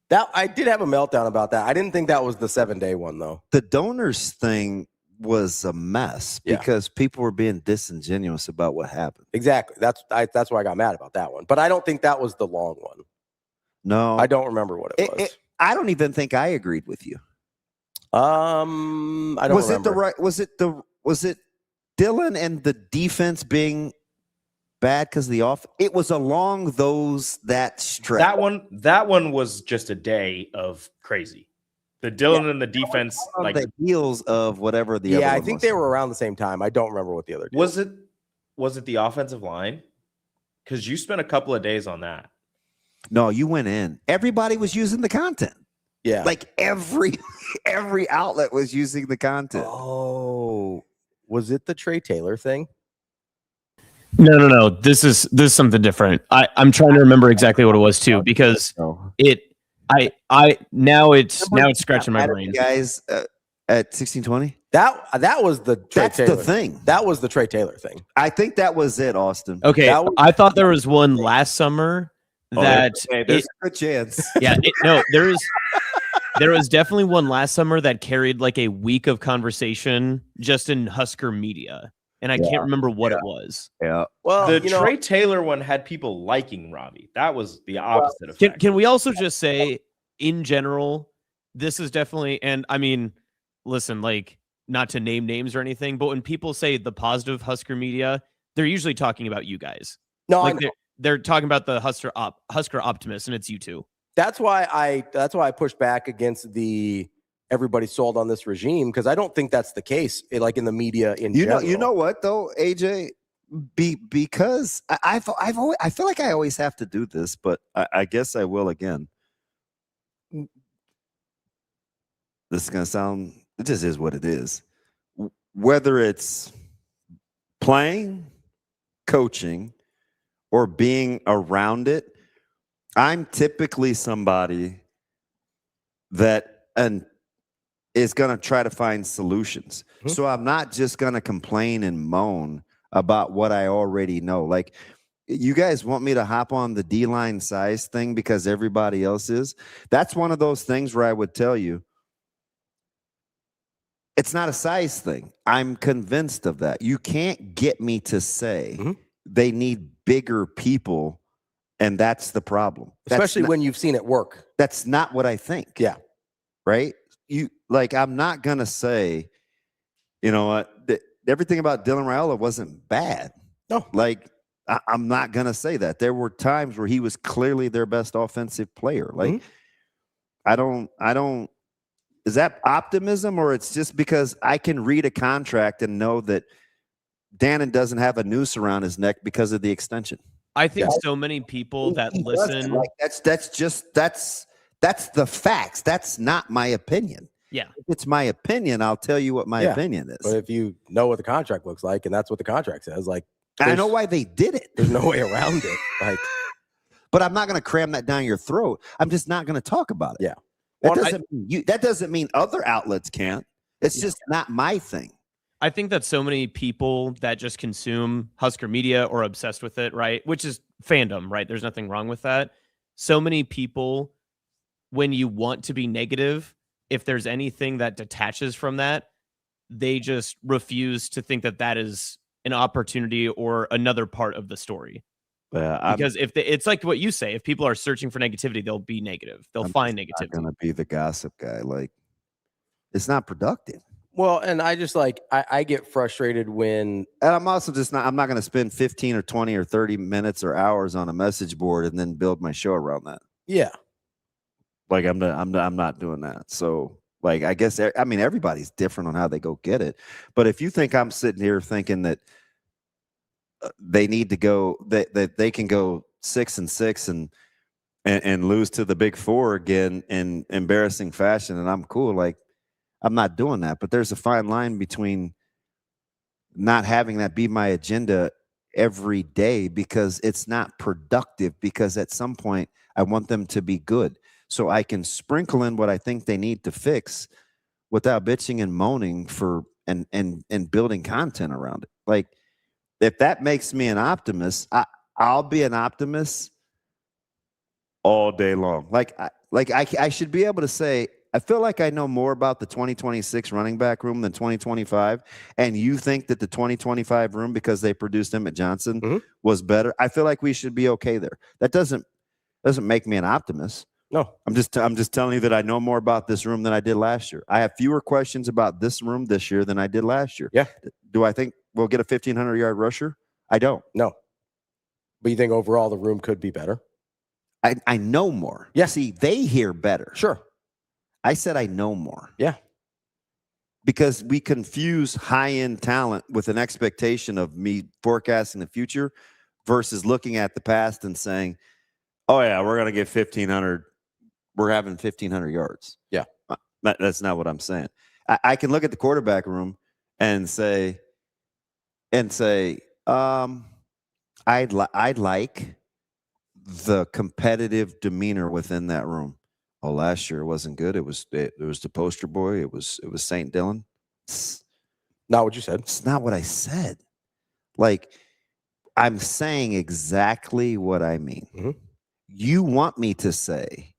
D: That I did have a meltdown about that. I didn't think that was the 7-day one though.
E: The donors thing was a mess because people were being disingenuous about what happened.
D: Exactly. That's why I got mad about that one. But I don't think that was the long one.
E: No,
D: I don't remember what it was.
E: I don't even think I agreed with you.
D: I don't remember.
E: Was it Dylan and the defense being bad because of the off? It was along that stretch.
F: That one was just a day of crazy. The Dylan and the defense, like
E: the heels of whatever the other one
D: I think they were around the same time. I don't remember what the other
F: was. Was it the offensive line? Because you spent a couple of days on that.
E: No, you went in. Everybody was using the content.
D: Yeah,
E: like every outlet was using the content.
D: Oh, was it the Trey Taylor thing?
G: No. This is something different. I'm trying to remember exactly what it was too, because now it's scratching my brain.
E: Guys, at 1620.
D: That was the Trey Taylor
E: thing.
D: That was the Trey Taylor thing.
E: I think that was it, Austin.
G: Okay, I thought there was one last summer that
E: there's a good chance.
G: Yeah, there was definitely one last summer that carried like a week of conversation just in Husker media, and I can't remember what it was.
E: Yeah.
D: Well,
F: the Trey Taylor one had people liking Ravi. That was the opposite effect.
G: Can we also just say, in general, this is definitely, and I mean, listen, like, not to name names or anything, but when people say the positive Husker media, they're usually talking about you guys.
D: No,
G: like they're talking about the Husker optimists, and it's you two.
D: That's why I pushed back against the everybody sold on this regime, because I don't think that's the case. Like in the media in general.
E: You know what though, AJ? Because I feel like I always have to do this, but I guess I will again. This is gonna sound. It just is what it is. Whether it's playing, coaching, or being around it, I'm typically somebody that is going to try to find solutions. Mm-hmm. So I'm not just going to complain and moan about what I already know. Like, you guys want me to hop on the D-line size thing because everybody else is? That's one of those things where I would tell you, it's not a size thing. I'm convinced of that. You can't get me to say they need bigger people, and that's the problem.
D: Especially when you've seen it work.
E: That's not what I think.
D: Yeah.
E: Right? I'm not going to say, you know what, everything about Dylan Raiola wasn't bad.
D: No.
E: Like, I'm not going to say that. There were times where he was clearly their best offensive player. Like, I don't. Is that optimism, or it's just because I can read a contract and know that Dannon doesn't have a noose around his neck because of the extension?
G: I think so many people that listen,
E: like that's the facts. That's not my opinion.
G: Yeah,
E: if it's my opinion, I'll tell you what my opinion is.
D: But if you know what the contract looks like, and that's what the contract says, like,
E: I know why they did it.
D: There's no way around it. Like,
E: but I'm not going to cram that down your throat. I'm just not going to talk about it.
D: Yeah.
E: That doesn't mean other outlets can't. It's just not my thing.
G: I think that so many people that just consume Husker media or obsessed with it, right? Which is fandom, right? There's nothing wrong with that. So many people, when you want to be negative, if there's anything that detaches from that, they just refuse to think that that is an opportunity or another part of the story. Because it's like what you say, if people are searching for negativity, they'll be negative. They'll find negativity.
E: I'm going to be the gossip guy. Like, it's not productive.
D: Well, and I just I get frustrated when,
E: and I'm also just not, I'm not going to spend 15 or 20 or 30 minutes or hours on a message board and then build my show around that.
D: Yeah.
E: Like I'm not doing that. So like, I guess, I mean, everybody's different on how they go get it. But if you think I'm sitting here thinking that they need to go, that they can go 6-6 and lose to the Big Four again in embarrassing fashion, and I'm cool, like, I'm not doing that. But there's a fine line between not having that be my agenda every day because it's not productive, because at some point I want them to be good. So I can sprinkle in what I think they need to fix without bitching and moaning for and building content around it. Like, if that makes me an optimist, I'll be an optimist all day long. I should be able to say, I feel like I know more about the 2026 running back room than 2025. And you think that the 2025 room, because they produced Emmett Johnson, was better. I feel like we should be okay there. That doesn't make me an optimist.
D: No,
E: I'm just telling you that I know more about this room than I did last year. I have fewer questions about this room this year than I did last year.
D: Yeah.
E: Do I think we'll get a 1,500-yard rusher? I don't.
D: No. But you think overall the room could be better?
E: I know more.
D: Yeah.
E: See, they hear better.
D: Sure.
E: I said I know more.
D: Yeah.
E: Because we confuse high-end talent with an expectation of me forecasting the future versus looking at the past and saying, oh, yeah, we're going to get 1,500. We're having 1,500 yards.
D: Yeah.
E: That's not what I'm saying. I can look at the quarterback room and say, I'd like the competitive demeanor within that room. Oh, last year it wasn't good. It was the poster boy. It was St. Dylan. It's
D: not what you said.
E: It's not what I said. Like, I'm saying exactly what I mean.
D: Mm-hmm.
E: You want me to say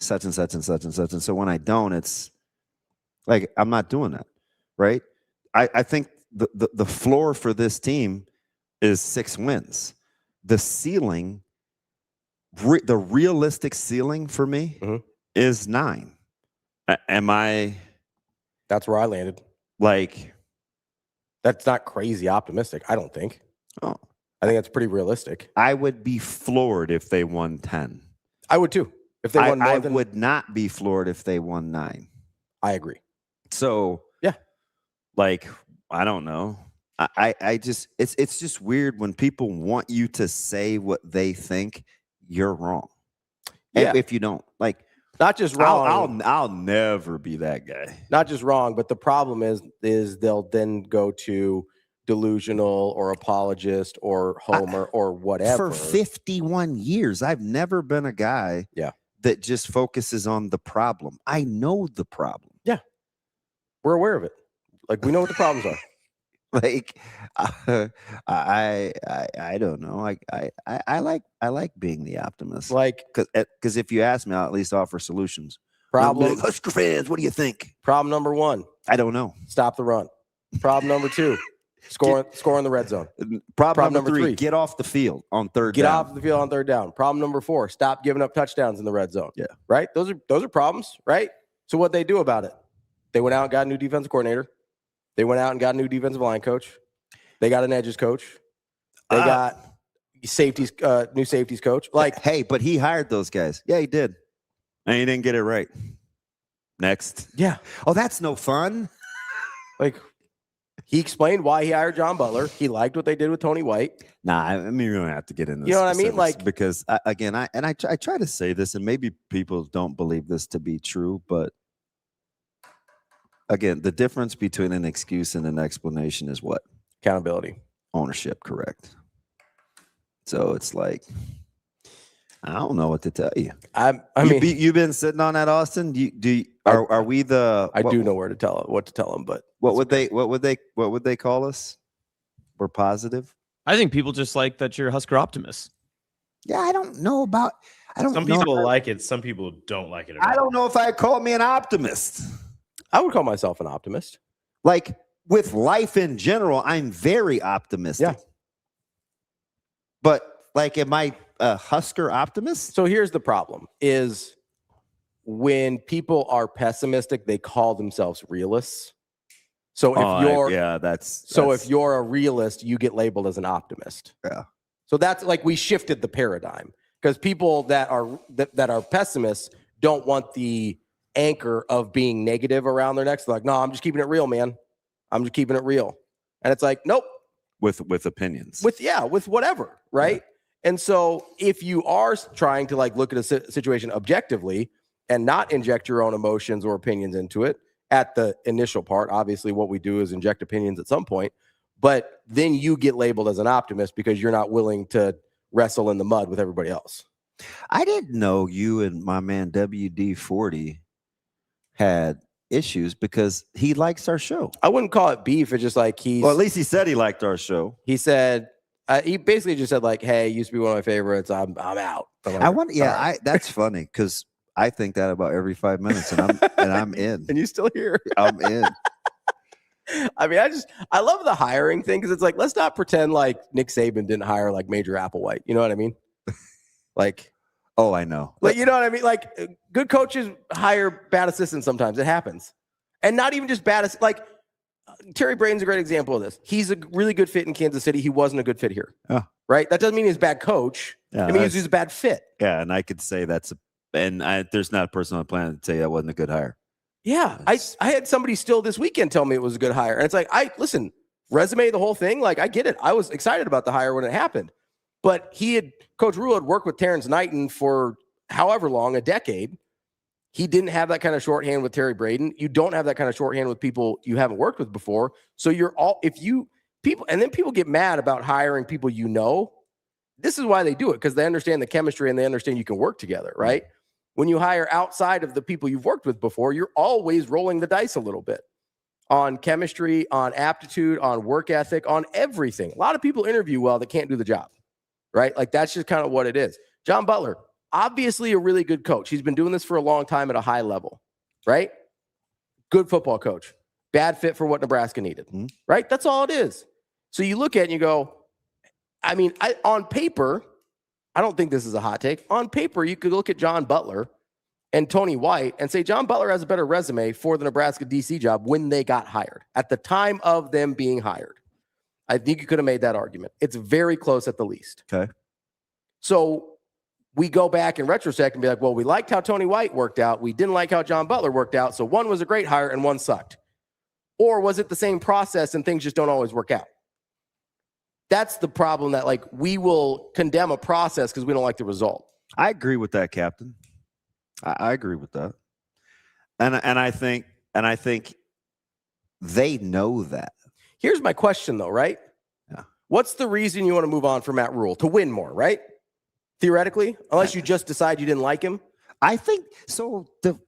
E: such and such and such and such. And so when I don't, it's like, I'm not doing that. Right. I think the floor for this team is 6 wins. The ceiling, the realistic ceiling for me is 9. Am I?
D: That's where I landed.
E: Like,
D: that's not crazy optimistic, I don't think.
E: Oh,
D: I think that's pretty realistic.
E: I would be floored if they won 10.
D: I would too. If they won more
E: I
D: than...
E: would not be floored if they won 9.
D: I agree.
E: So
D: yeah,
E: like, I don't know. I just, it's just weird when people want you to say what they think. You're wrong.
D: Yeah.
E: If you don't, like,
D: not just wrong.
E: I'll never be that guy.
D: Not just wrong, but the problem is they'll then go to delusional or apologist or homer or whatever.
E: For 51 years, I've never been a guy that just focuses on the problem. I know the problem.
D: Yeah. We're aware of it. Like, we know what the problems are.
E: Like, I don't know. I like being the optimist.
D: Like,
E: because if you ask me, I'll at least offer solutions.
D: Problem,
E: Husker fans, what do you think?
D: Problem number 1.
E: I don't know.
D: Stop the run. Problem number 2. Score in the red zone.
E: Problem number 3. Get off the field on third down.
D: Get off the field on third down. Problem number 4. Stop giving up touchdowns in the red zone.
E: Yeah.
D: Right? Those are problems, right? So what they do about it? They went out and got a new defensive coordinator. They went out and got a new defensive line coach. They got an edges coach. They got safeties, new safeties coach. Like,
E: hey, but he hired those guys. Yeah, he did. And he didn't get it right. Next.
D: Yeah.
E: Oh, that's no fun.
D: Like, he explained why he hired John Butler. He liked what they did with Tony White.
E: Nah, I mean, you're gonna have to get into this.
D: You know what I mean? Like,
E: because again, I try to say this, and maybe people don't believe this to be true, but again, the difference between an excuse and an explanation is what?
D: Accountability.
E: Ownership, correct. So it's like, I don't know what to tell you. I mean, you've been sitting on that, Austin. Are we the?
D: I do know what to tell them, but
E: what would they call us? We're positive.
G: I think people just like that you're Husker optimists.
E: Yeah, I don't know about.
F: Some people like it. Some people don't like it at all.
E: I don't know if I call me an optimist.
D: I would call myself an optimist.
E: Like, with life in general, I'm very optimistic.
D: Yeah.
E: But like, am I a Husker optimist?
D: So here's the problem is when people are pessimistic, they call themselves realists. So if you're a realist, you get labeled as an optimist.
E: Yeah.
D: So that's like we shifted the paradigm because people that are pessimists don't want the anchor of being negative around their necks. They're like, no, I'm just keeping it real, man. I'm just keeping it real. And it's like, nope.
E: With opinions.
D: With whatever, right? Yeah. And so if you are trying to like look at a situation objectively and not inject your own emotions or opinions into it at the initial part, obviously what we do is inject opinions at some point, but then you get labeled as an optimist because you're not willing to wrestle in the mud with everybody else.
E: I didn't know you and my man WD-40 had issues because he likes our show.
D: I wouldn't call it beef. It's just like
E: well, at least he said he liked our show.
D: He said, he basically just said like, hey, used to be one of my favorites. I'm out. Like,
E: I wonder, that's funny because I think that about every 5 minutes and I'm in.
D: And you still here.
E: I'm in.
D: I mean, I love the hiring thing because it's like, let's not pretend like Nick Saban didn't hire like Major Applewhite. You know what I mean? Like,
E: oh, I know.
D: Like, you know what I mean? Like, good coaches hire bad assistants sometimes. It happens. And not even just bad. Like, Terry Braden's a great example of this. He's a really good fit in Kansas City. He wasn't a good fit here.
E: Oh.
D: Right? That doesn't mean he's a bad coach.
E: Yeah,
D: it means he's a bad fit.
E: Yeah, and I could say there's not a person on the planet to tell you that wasn't a good hire.
D: Yeah. I had somebody still this weekend tell me it was a good hire. And it's like, listen, resume the whole thing. Like, I get it. I was excited about the hire when it happened. But Coach Rule had worked with Terrence Knighton for however long, a decade. He didn't have that kind of shorthand with Terry Braden. You don't have that kind of shorthand with people you haven't worked with before. So people get mad about hiring people you know. This is why they do it, because they understand the chemistry and they understand you can work together, right? When you hire outside of the people you've worked with before, you're always rolling the dice a little bit on chemistry, on aptitude, on work ethic, on everything. A lot of people interview well that can't do the job. Right? Like, that's just kind of what it is. John Butler, obviously a really good coach. He's been doing this for a long time at a high level, right? Good football coach. Bad fit for what Nebraska needed, right? That's all it is. So you look at it and you go, I mean, on paper, I don't think this is a hot take. On paper, you could look at John Butler and Tony White and say John Butler has a better resume for the Nebraska DC job when they got hired, at the time of them being hired. I think you could have made that argument. It's very close at the least.
E: Okay.
D: So we go back in retrospect and be like, well, we liked how Tony White worked out. We didn't like how John Butler worked out. So one was a great hire and one sucked. Or was it the same process and things just don't always work out? That's the problem, that like we will condemn a process because we don't like the result.
E: I agree with that, Captain. I agree with that. And I think they know that.
D: Here's my question, though, right?
E: Yeah.
D: What's the reason you want to move on from Matt Rule? To win more, right? Theoretically, unless you just decide you didn't like him.
E: I think so. And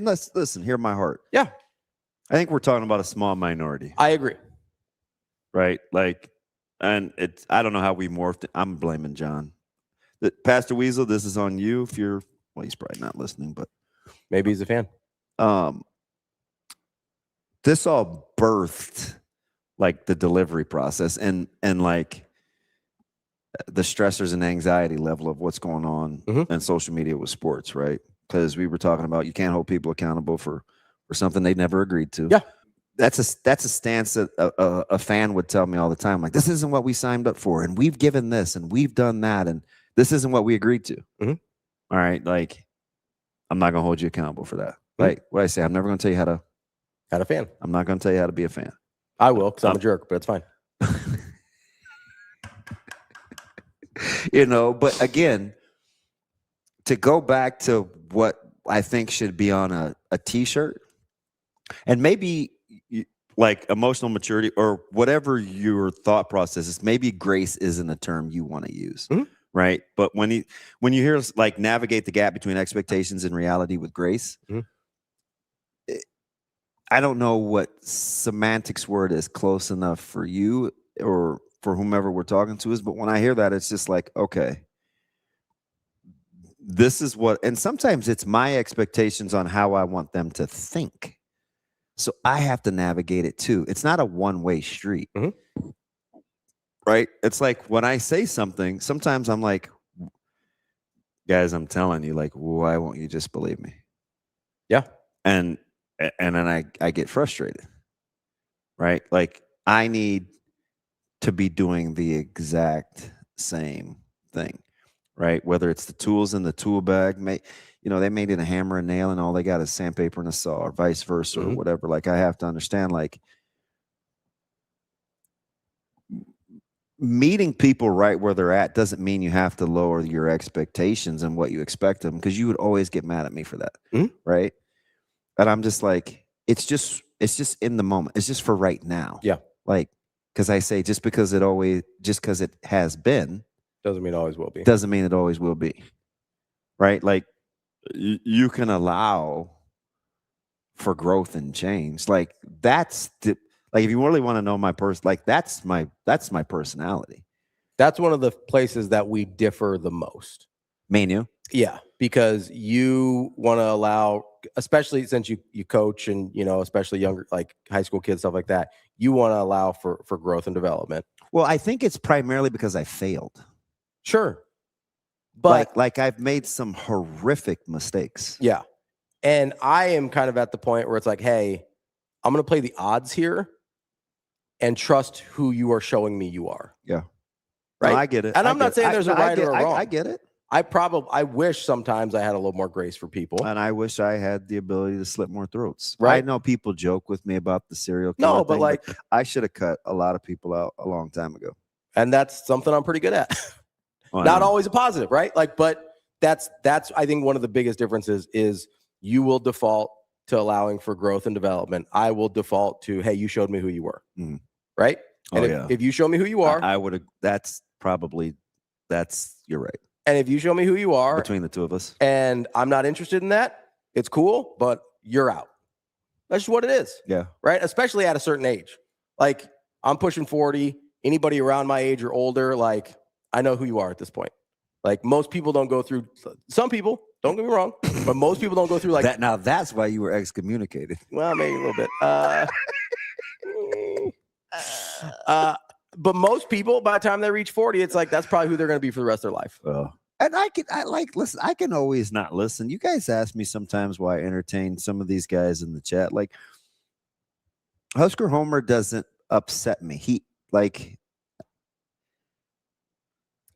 E: let's listen, hear my heart.
D: Yeah.
E: I think we're talking about a small minority.
D: I agree.
E: Right? Like, and I don't know how we morphed it. I'm blaming John. Pastor Weasel, this is on you. He's probably not listening, but
D: maybe he's a fan.
E: This all birthed like the delivery process and like the stressors and anxiety level of what's going on in social media with sports, right? Because we were talking about you can't hold people accountable for something they never agreed to.
D: Yeah.
E: That's a stance that a fan would tell me all the time. Like, this isn't what we signed up for, and we've given this, and we've done that, and this isn't what we agreed to. All right, like, I'm not gonna hold you accountable for that. Like what I say, I'm never gonna tell you how to
D: a fan.
E: I'm not gonna tell you how to be a fan.
D: I will, because I'm a jerk, but it's fine.
E: But again, to go back to what I think should be on a t-shirt, and maybe like emotional maturity or whatever your thought process is, maybe grace isn't a term you want to use, right? But when you hear like navigate the gap between expectations and reality with grace, I don't know what semantics word is close enough for you or for whomever we're talking to is, but when I hear that, it's just like, okay, this is what, and sometimes it's my expectations on how I want them to think, So I have to navigate it too. It's not a one-way street.
D: Mm-hmm.
E: Right? It's like when I say something, sometimes I'm like, guys, I'm telling you, like, why won't you just believe me?
D: Yeah.
E: And then I get frustrated. Right? Like I need to be doing the exact same thing. Right? Whether it's the tools in the tool bag, they made it a hammer and nail and all they got is sandpaper and a saw or vice versa or whatever. Like I have to understand, like, meeting people right where they're at doesn't mean you have to lower your expectations and what you expect them, because you would always get mad at me for that. Right? And I'm just like, it's just in the moment. It's just for right now.
D: Yeah.
E: Like, because I say just because it has been
D: doesn't mean it always will be.
E: Doesn't mean it always will be. Right? Like you can allow for growth and change. Like that's like if you really want to know my person, like that's my personality.
D: That's one of the places that we differ the most.
E: Me and you?
D: Yeah, because you want to allow, especially since you coach and especially younger, like high school kids, stuff like that, you want to allow for growth and development.
E: Well, I think it's primarily because I failed.
D: Sure. But
E: like I've made some horrific mistakes.
D: Yeah. And I am kind of at the point where it's like, hey, I'm going to play the odds here and trust who you are showing me you are.
E: Yeah.
D: Right.
E: No, I get it.
D: And I'm not saying there's a right or a wrong.
E: I get it.
D: I wish sometimes I had a little more grace for people.
E: And I wish I had the ability to slit more throats.
D: Right.
E: I know people joke with me about the serial killer.
D: No, but
E: thing, but I should have cut a lot of people out a long time ago.
D: And that's something I'm pretty good at. Not always a positive, right? Like, but that's I think one of the biggest differences is you will default to allowing for growth and development. I will default to, hey, you showed me who you were. Right? And if you show me who you are,
E: I would have. You're right.
D: And if you show me who you are,
E: between the two of us,
D: and I'm not interested in that, it's cool, but you're out. That's just what it is.
E: Yeah.
D: Right? Especially at a certain age. Like I'm pushing 40. Anybody around my age or older, like I know who you are at this point. Like most people don't go through. Some people, don't get me wrong, but most people don't go through like
E: that. Now that's why you were excommunicated.
D: Well, maybe a little bit. But most people, by the time they reach 40, it's like that's probably who they're going to be for the rest of their life.
E: And listen, I can always not listen. You guys ask me sometimes why I entertain some of these guys in the chat. Like Husker Homer doesn't upset me.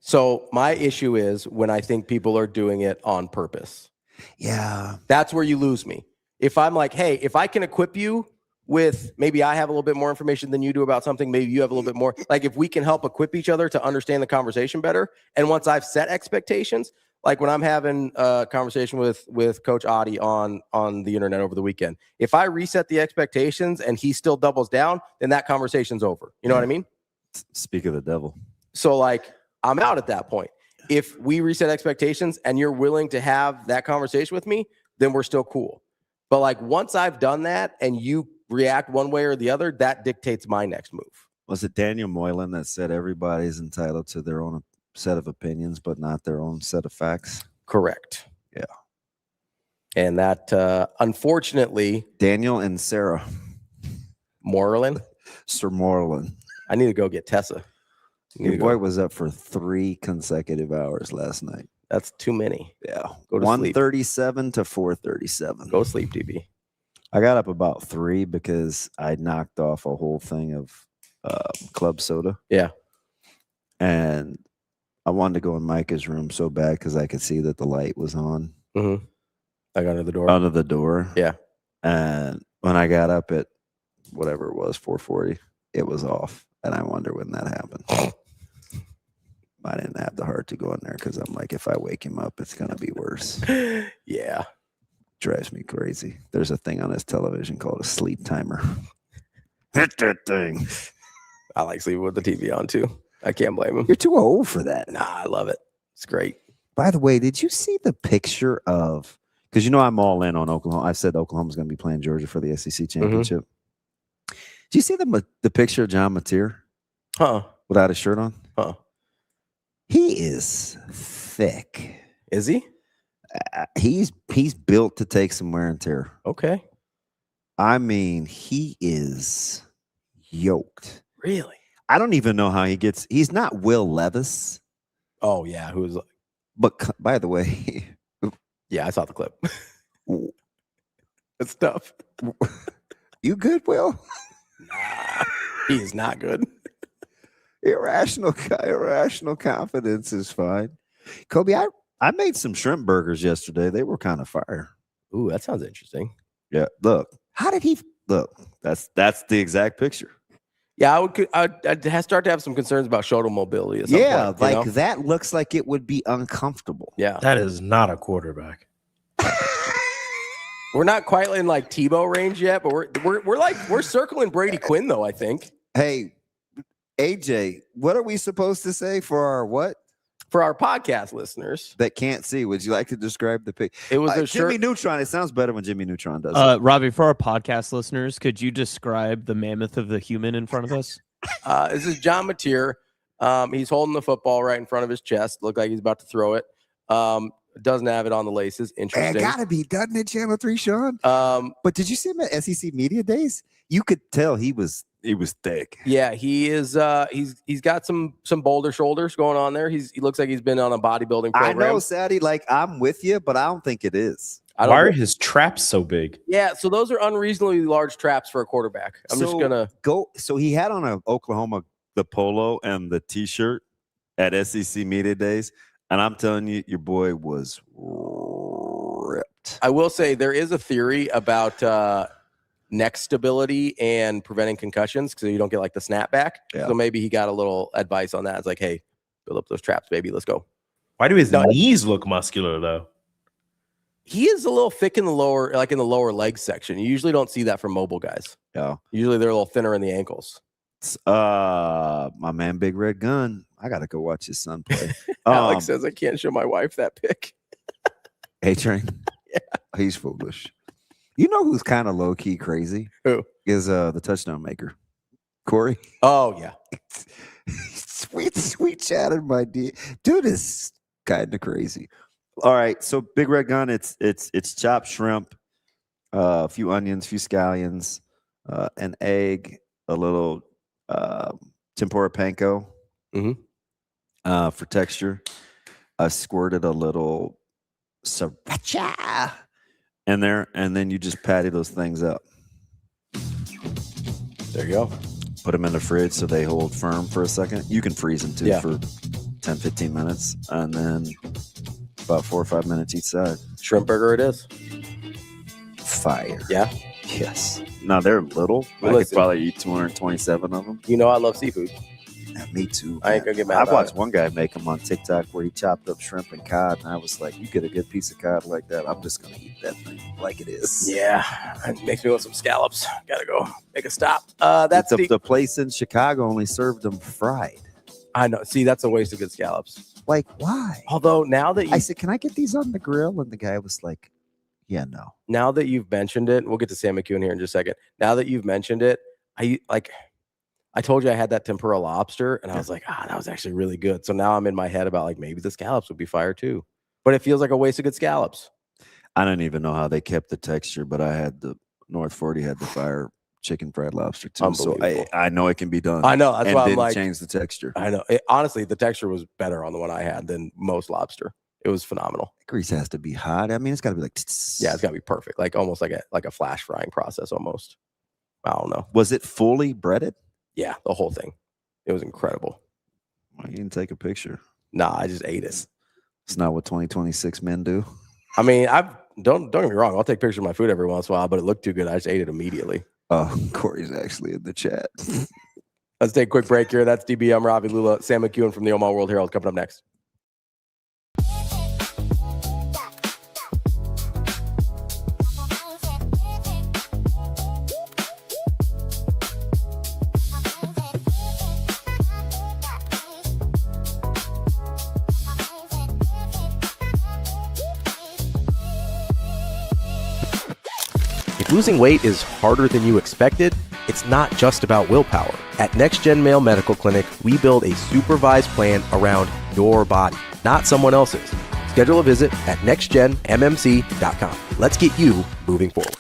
D: So my issue is when I think people are doing it on purpose.
E: Yeah.
D: That's where you lose me. If I'm like, hey, if I can equip you with maybe I have a little bit more information than you do about something, maybe you have a little bit more, like if we can help equip each other to understand the conversation better. And once I've set expectations, like when I'm having a conversation with Coach Adi on the internet over the weekend, if I reset the expectations and he still doubles down, then that conversation's over. You know what I mean?
E: Speak of the devil.
D: So like I'm out at that point. If we reset expectations and you're willing to have that conversation with me, then we're still cool. But like once I've done that and you react one way or the other, that dictates my next move.
E: Was it Daniel Moylan that said everybody's entitled to their own set of opinions, but not their own set of facts?
D: Correct.
E: Yeah.
D: And that, unfortunately,
E: Daniel and Sarah
D: Moreland,
E: Sir Moreland.
D: I need to go get Tessa.
E: Your boy was up for 3 consecutive hours last night.
D: That's too many.
E: Yeah.
D: Go to
E: 1:37 to 4:37.
D: Go sleep, DB.
E: I got up about 3 because I knocked off a whole thing of club soda.
D: Yeah.
E: And I wanted to go in Micah's room so bad because I could see that the light was on.
D: Mm-hmm. Like under the door?
E: Under the door.
D: Yeah.
E: And when I got up at whatever it was, 4:40, it was off. And I wonder when that happened. I didn't have the heart to go in there because I'm like, if I wake him up, it's going to be worse.
D: Yeah.
E: Drives me crazy. There's a thing on his television called a sleep timer. Hit that thing.
D: I like sleeping with the TV on too. I can't blame him.
E: You're too old for that.
D: Nah, I love it. It's great.
E: By the way, did you see the picture of, because you know I'm all in on Oklahoma. I said Oklahoma's going to be playing Georgia for the SEC championship. Mm-hmm. Did you see the picture of John Mateer? Without his shirt on? He is thick.
D: Is he?
E: He's built to take some wear and tear.
D: Okay.
E: I mean, he is yoked.
D: Really?
E: I don't even know how he's not Will Levis.
D: Oh, yeah. Who was,
E: but by the way,
D: yeah, I saw the clip. It's tough.
E: You good, Will?
D: Nah, he is not good.
E: Irrational confidence is fine. Kobe, I made some shrimp burgers yesterday. They were kind of fire.
D: Ooh, that sounds interesting.
E: Yeah, look. How did he look? That's the exact picture.
D: Yeah, I'd start to have some concerns about shoulder mobility. At some point,
E: like that looks like it would be uncomfortable.
D: Yeah,
F: That is not a quarterback.
D: we're not quite in like Tebow range yet, but we're circling Brady Quinn though. I think.
E: Hey, AJ, what are we supposed to say for our what?
D: For our podcast listeners
E: that can't see, would you like to describe the pic?
D: It was
E: Jimmy Neutron. It sounds better when Jimmy Neutron does it.
G: Ravi, for our podcast listeners, could you describe the mammoth of the human in front of us?
D: This is John Mateer. He's holding the football right in front of his chest. Looked like he's about to throw it. Doesn't have it on the laces. Interesting.
E: It gotta be, doesn't it, Channel 3, Sean? But did you see him at SEC Media Days? You could tell he was thick.
D: Yeah, he is. He's got some boulder shoulders going on there. He looks like he's been on a bodybuilding program.
E: I know, Sadie. Like, I'm with you, but I don't think it is.
F: Why are his traps so big?
D: Yeah, so those are unreasonably large traps for a quarterback. I'm just gonna
E: go. So he had on a Oklahoma the polo and the T-shirt at SEC Media Days, and I'm telling you, your boy was ripped.
D: I will say there is a theory about neck stability and preventing concussions because you don't get like the snapback. Yeah. So maybe he got a little advice on that. It's like, hey, build up those traps, baby. Let's go.
F: Why do his knees look muscular though?
D: He is a little thick in the lower leg section. You usually don't see that from mobile guys.
E: Yeah.
D: Usually they're a little thinner in the ankles.
E: My man, Big Red Gun. I gotta go watch his son play.
D: Alex says I can't show my wife that pic.
E: A-Train.
D: Yeah.
E: He's foolish. You know who's kind of low key crazy?
D: Who
E: is the touchdown maker? Corey.
D: Oh yeah,
E: sweet chatter, my dude is kind of crazy. All right, so Big Red Gun. It's chopped shrimp, a few onions, a few scallions, an egg, a little tempura panko for texture. I squirted a little sriracha in there, and then you just patty those things up.
D: There you go.
E: Put them in the fridge so they hold firm for a second. You can freeze them too for 10-15 minutes, and then about 4 or 5 minutes each side.
D: Shrimp burger it is.
E: Fire.
D: Yeah.
E: Yes. Now they're little. I could probably eat 227 of them.
D: You know I love seafood.
E: Yeah, me too.
D: I ain't gonna get mad.
E: I watched one guy make them on TikTok where he chopped up shrimp and cod, and I was like, you get a good piece of cod like that, I'm just gonna eat that thing like it is.
D: Yeah, it makes me want some scallops. Gotta go make a stop. That's
E: the place in Chicago only served them fried.
D: I know. See, that's a waste of good scallops.
E: Like, why?
D: Although now that
E: I said, can I get these on the grill? And the guy was like, yeah, no.
D: Now that you've mentioned it, we'll get to Sam McKEWON here in just a second. Now that you've mentioned it, I told you I had that tempura lobster, and I was like, that was actually really good. So now I'm in my head about like maybe the scallops would be fire too, but it feels like a waste of good scallops.
E: I don't even know how they kept the texture, but I had the North 40 had the fire chicken fried lobster too. So I know it can be done.
D: I know that's why I'm like
E: change the texture.
D: I know. Honestly, the texture was better on the one I had than most lobster. It was phenomenal.
E: Grease has to be hot. I mean, it's got to be like
D: yeah, it's got to be perfect, like almost like a flash frying process almost. I don't know.
E: Was it fully breaded?
D: Yeah, the whole thing. It was incredible.
E: Why you didn't take a picture?
D: Nah, I just ate it.
E: It's not what 2026 men do.
D: I mean, don't get me wrong. I'll take pictures of my food every once in a while, but it looked too good. I just ate it immediately.
E: Oh, Corey's actually in the chat.
D: Let's take a quick break here. That's DB. I'm Ravi, Lulla, Sam McKEWON from the Omaha World Herald coming up next. If losing weight is harder than you expected, it's not just about willpower. At Next Gen Male Medical Clinic, we build a supervised plan around your body, not someone else's. Schedule a visit at nextgenmmc.com. Let's get you moving forward.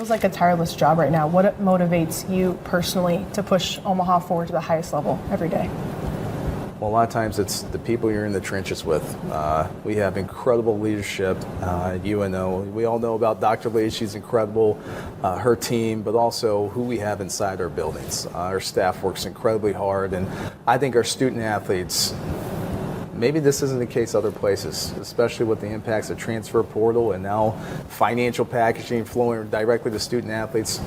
H: Feels like a tireless job right now. What motivates you personally to push Omaha forward to the highest level every day?
I: Well, a lot of times it's the people you're in the trenches with. We have incredible leadership at UNO. We all know about Dr. Lee. She's incredible, her team, but also who we have inside our buildings. Our staff works incredibly hard, and I think our student athletes, maybe this isn't the case other places, especially with the impacts of transfer portal and now financial packaging flowing directly to student athletes.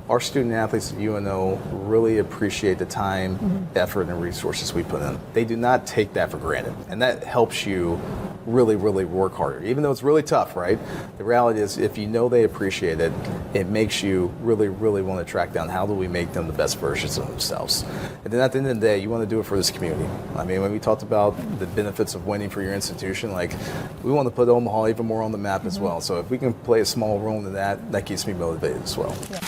I: Our student athletes at UNO really appreciate the time, effort, and resources we put in. They do not take that for granted, and that helps you really, really work harder. Even though it's really tough, right? The reality is, if you know they appreciate it, it makes you really, really want to track down how do we make them the best versions of themselves. And then at the end of the day, you want to do it for this community. I mean, when we talked about the benefits of winning for your institution, like, we want to put Omaha even more on the map as well. So if we can play a small role in that, that keeps me motivated as well.
H: Yeah.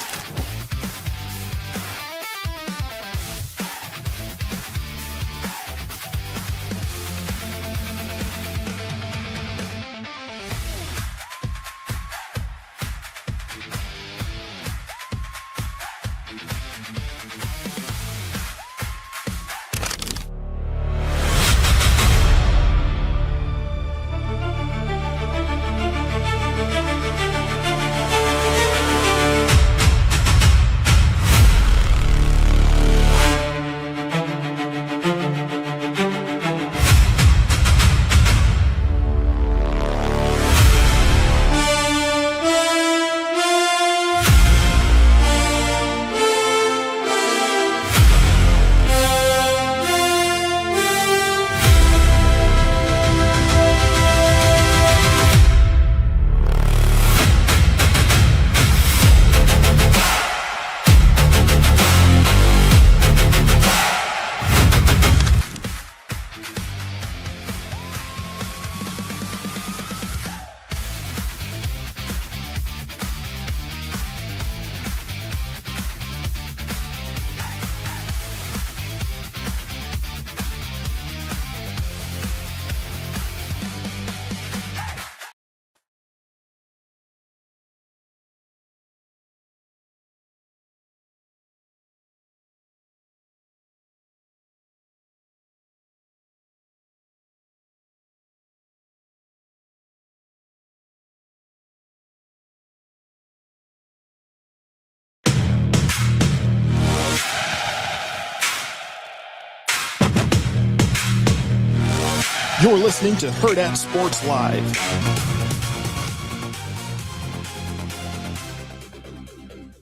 A: You're listening to Hurrdat Sports Live.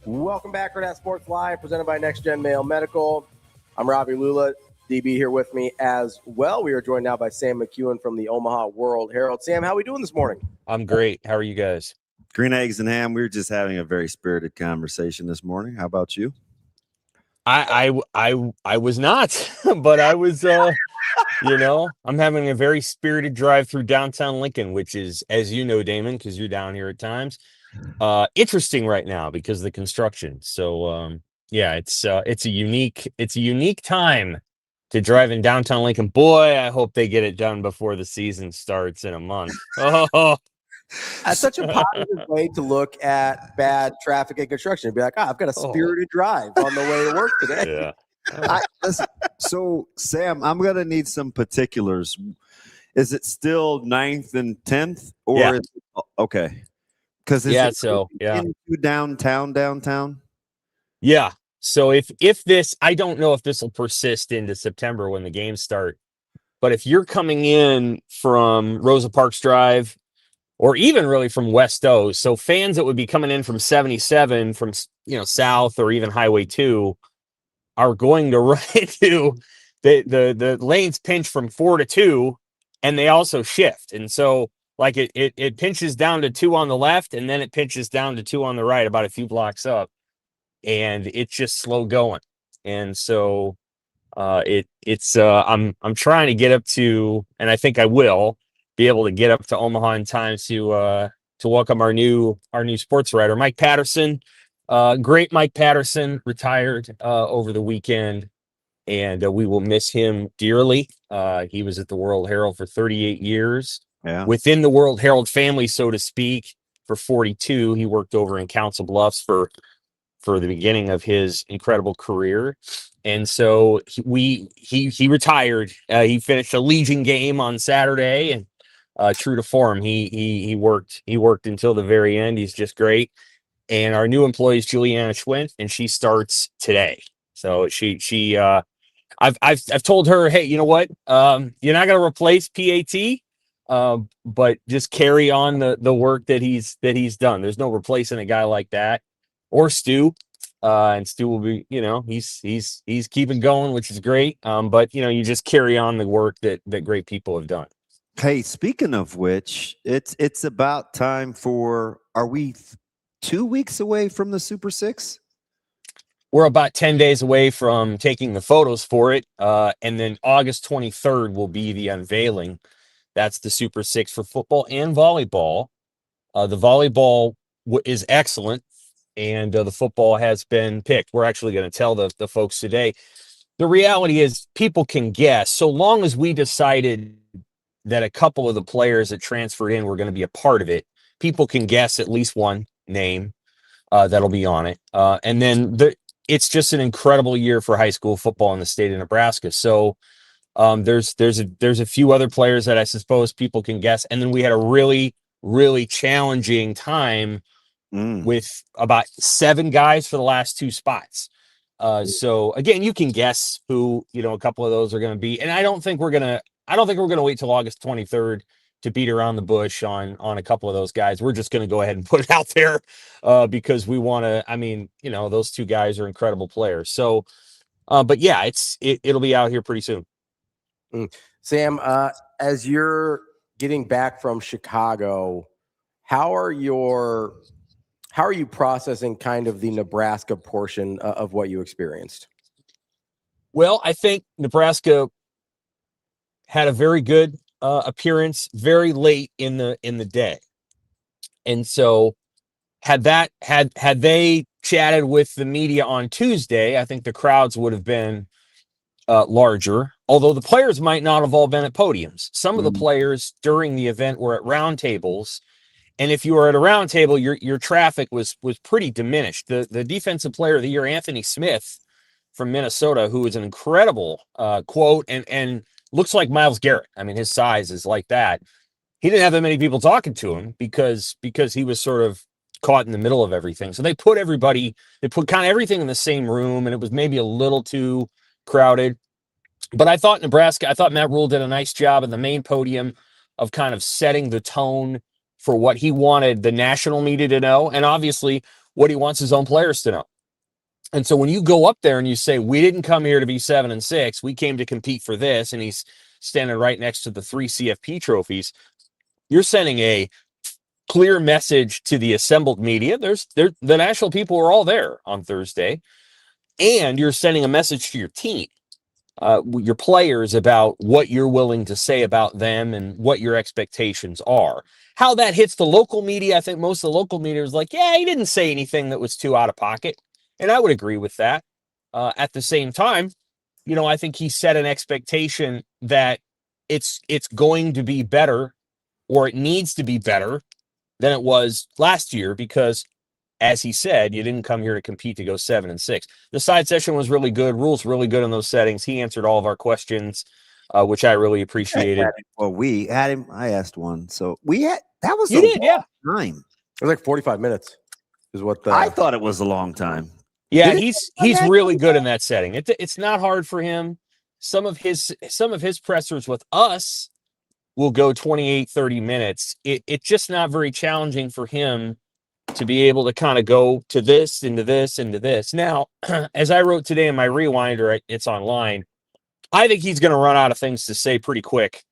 D: Welcome back, Hurrdat Sports Live, presented by Next Gen Mail Medical. I'm Ravi, Lulla, DB here with me as well. We are joined now by Sam McKEWON from the Omaha World Herald. Sam, how are we doing this morning?
J: I'm great. How are you guys?
E: Green eggs and ham. We were just having a very spirited conversation this morning. How about you?
J: I was not, but I was, I'm having a very spirited drive through downtown Lincoln, which is, as you know, Damon, because you're down here at times, interesting right now because of the construction. So, it's a unique time to drive in downtown Lincoln. Boy, I hope they get it done before the season starts in a month. Oh.
D: That's such a positive way to look at bad traffic and construction. Be like, I've got a spirited drive on the way to work today.
J: Yeah.
E: So, Sam, I'm going to need some particulars. Is it still 9th and 10th? Or
J: Yeah.
E: Okay. Because into downtown?
J: Yeah. So if this, I don't know if this will persist into September when the games start, but if you're coming in from Rosa Parks Drive, or even really from West O. So fans that would be coming in from 77 from, south or even Highway 2 are going to run into the lanes pinch from 4 to 2, and they also shift. And so like it pinches down to 2 on the left, and then it pinches down to 2 on the right, about a few blocks up, and it's just slow going. And so I'm trying to get up to, and I think I will be able to get up to Omaha in time to welcome our new sports writer, Mike Patterson. Great Mike Patterson retired over the weekend, and we will miss him dearly. He was at the World Herald for 38 years, within the World Herald family, so to speak. for 42. He worked over in Council Bluffs for the beginning of his incredible career. And so he retired. He finished a Legion game on Saturday, and true to form, he worked until the very end. He's just great. And our new employee is Juliana Schwint, and she starts today. So I've told her, hey, you know what? You're not going to replace PAT, but just carry on the work that he's done. There's no replacing a guy like that, or Stu. And Stu will be, he's keeping going, which is great. But you just carry on the work that great people have done.
E: Hey, speaking of which, it's about time for. Are we 2 weeks away from the Super Six?
J: We're about 10 days away from taking the photos for it. And then August 23rd will be the unveiling. That's the Super Six for football and volleyball. The volleyball is excellent, and the football has been picked. We're actually going to tell the folks today. The reality is people can guess, so long as we decided that a couple of the players that transferred in were going to be a part of it, people can guess at least one name that'll be on it. And then it's just an incredible year for high school football in the state of Nebraska. So there's a few other players that I suppose people can guess. And then we had a really, really challenging time with about 7 guys for the last 2 spots. So again, you can guess who, a couple of those are going to be. And I don't think we're going to wait till August 23rd to beat around the bush on a couple of those guys. We're just going to go ahead and put it out there because we want to, those 2 guys are incredible players. So, but yeah, it'll be out here pretty soon.
D: Sam, as you're getting back from Chicago, how are you processing kind of the Nebraska portion of what you experienced?
J: Well, I think Nebraska had a very good appearance very late in the day. And so had they chatted with the media on Tuesday, I think the crowds would have been larger, although the players might not have all been at podiums. Some of the players during the event were at round tables. And if you were at a round table, your traffic was pretty diminished. The defensive player of the year, Anthony Smith from Minnesota, who is an incredible quote and looks like Myles Garrett. I mean, his size is like that. He didn't have that many people talking to him because he was sort of caught in the middle of everything. So they put kind of everything in the same room, and it was maybe a little too crowded. But I thought Matt Rule did a nice job in the main podium of kind of setting the tone for what he wanted the national media to know, and obviously what he wants his own players to know. And so when you go up there and you say, we didn't come here to be 7-6, we came to compete for this, and he's standing right next to the 3 CFP trophies, you're sending a clear message to the assembled media. The national people were all there on Thursday, and you're sending a message to your team, your players, about what you're willing to say about them and what your expectations are. How that hits the local media, I think most of the local media is like, yeah, he didn't say anything that was too out of pocket. And I would agree with that. At the same time, I think he set an expectation that it's going to be better, or it needs to be better than it was last year, because, as he said, you didn't come here to compete to go 7-6. The side session was really good. Rule's really good in those settings. He answered all of our questions, which I really appreciated.
E: Well, we had him. I asked one, so that was time.
D: It was like 45 minutes. Is what
E: I thought it was a long time.
J: Yeah, he's really good in that setting. It's not hard for him. Some of his pressers with us will go 28, 30 minutes. It's just not very challenging for him to be able to kind of go to this, into this, into this. Now, as I wrote today in my rewinder, it's online, I think he's going to run out of things to say pretty quick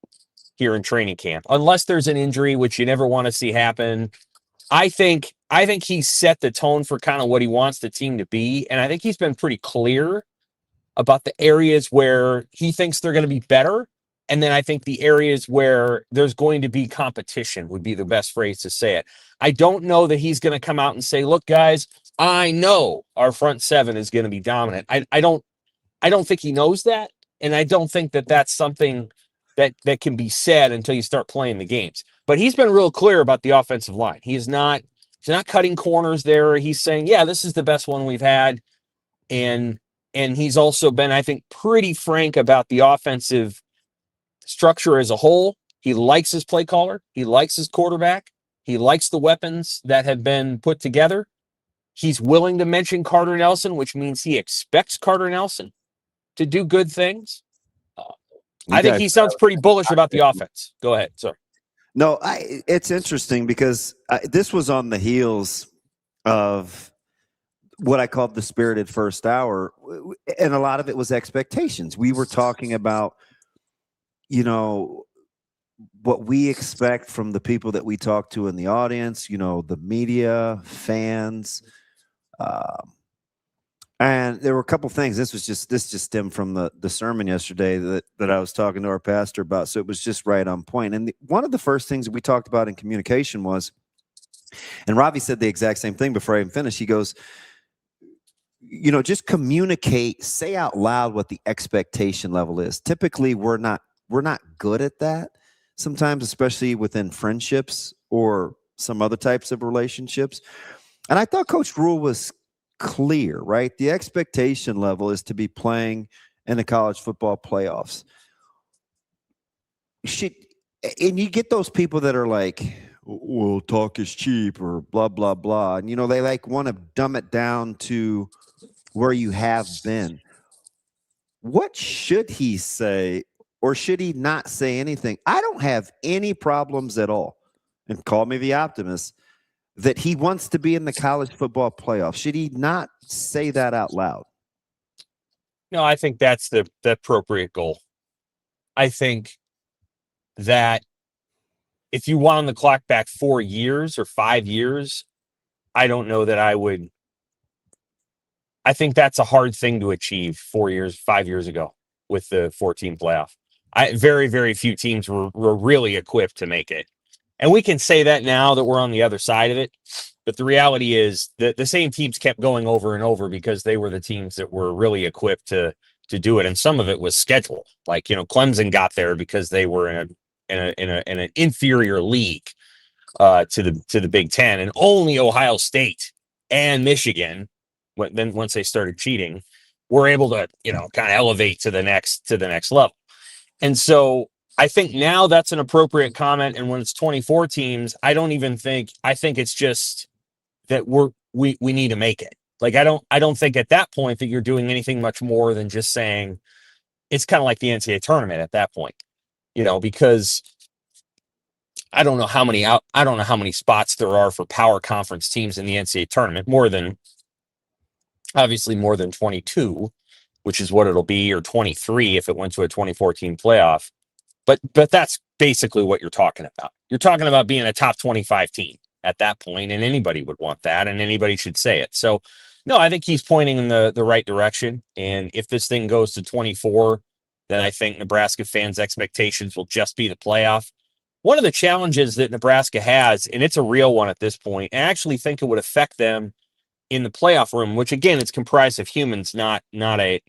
J: here in training camp, unless there's an injury, which you never want to see happen. I think he set the tone for kind of what he wants the team to be, and I think he's been pretty clear about the areas where he thinks they're going to be better, and then I think the areas where there's going to be competition would be the best phrase to say it. I don't know that he's going to come out and say, look, guys, I know our front 7 is going to be dominant. I don't think he knows that, and I don't think that that's something that can be said until you start playing the games. But he's been real clear about the offensive line. He's not cutting corners there. He's saying, yeah, this is the best one we've had. And he's also been, I think, pretty frank about the offensive structure as a whole. He likes his play caller. He likes his quarterback. He likes the weapons that have been put together. He's willing to mention Carter Nelson, which means he expects Carter Nelson to do good things. I think he sounds pretty bullish about the offense. Go ahead. Sorry.
E: No, it's interesting because this was on the heels of what I called the spirited first hour, and a lot of it was expectations. We were talking about, what we expect from the people that we talk to in the audience, the media, fans. And there were a couple things. This just stemmed from the sermon yesterday that I was talking to our pastor about. So it was just right on point. And one of the first things that we talked about in communication was, and Ravi said the exact same thing before I even finished. He goes, just communicate, say out loud what the expectation level is. Typically, we're not good at that sometimes, especially within friendships or some other types of relationships. And I thought Coach Rule was clear, right? The expectation level is to be playing in the college football playoffs. And you get those people that are like, well, talk is cheap or blah, blah, blah. And, they want to dumb it down to where you have been. What should he say, or should he not say anything? I don't have any problems at all. And call me the optimist, that he wants to be in the college football playoff. Should he not say that out loud?
J: No, I think that's the appropriate goal. I think that if you wound the clock back 4 years or 5 years, I don't know that I would. I think that's a hard thing to achieve 5 years ago with the 14 playoff. Very, very few teams were really equipped to make it. And we can say that now that we're on the other side of it. But the reality is that the same teams kept going over and over because they were the teams that were really equipped to do it. And some of it was schedule. Like, Clemson got there because they were in an inferior league to the Big Ten, and only Ohio State and Michigan, once they started cheating, were able to, kind of elevate to the next level. And so I think now that's an appropriate comment. And when it's 24 teams, I think it's just that we need to make it. Like, I don't think at that point that you're doing anything much more than just saying it's kind of like the NCAA tournament at that point, because I don't know how many spots there are for power conference teams in the NCAA tournament, obviously more than 22, which is what it'll be, or 23 if it went to a 2014 playoff. But that's basically what you're talking about. You're talking about being a top 25 team at that point, and anybody would want that, and anybody should say it. So, no, I think he's pointing in the right direction. And if this thing goes to 24, then I think Nebraska fans' expectations will just be the playoff. One of the challenges that Nebraska has, and it's a real one at this point, and I actually think it would affect them in the playoff room, which again, it's comprised of humans, not analytics.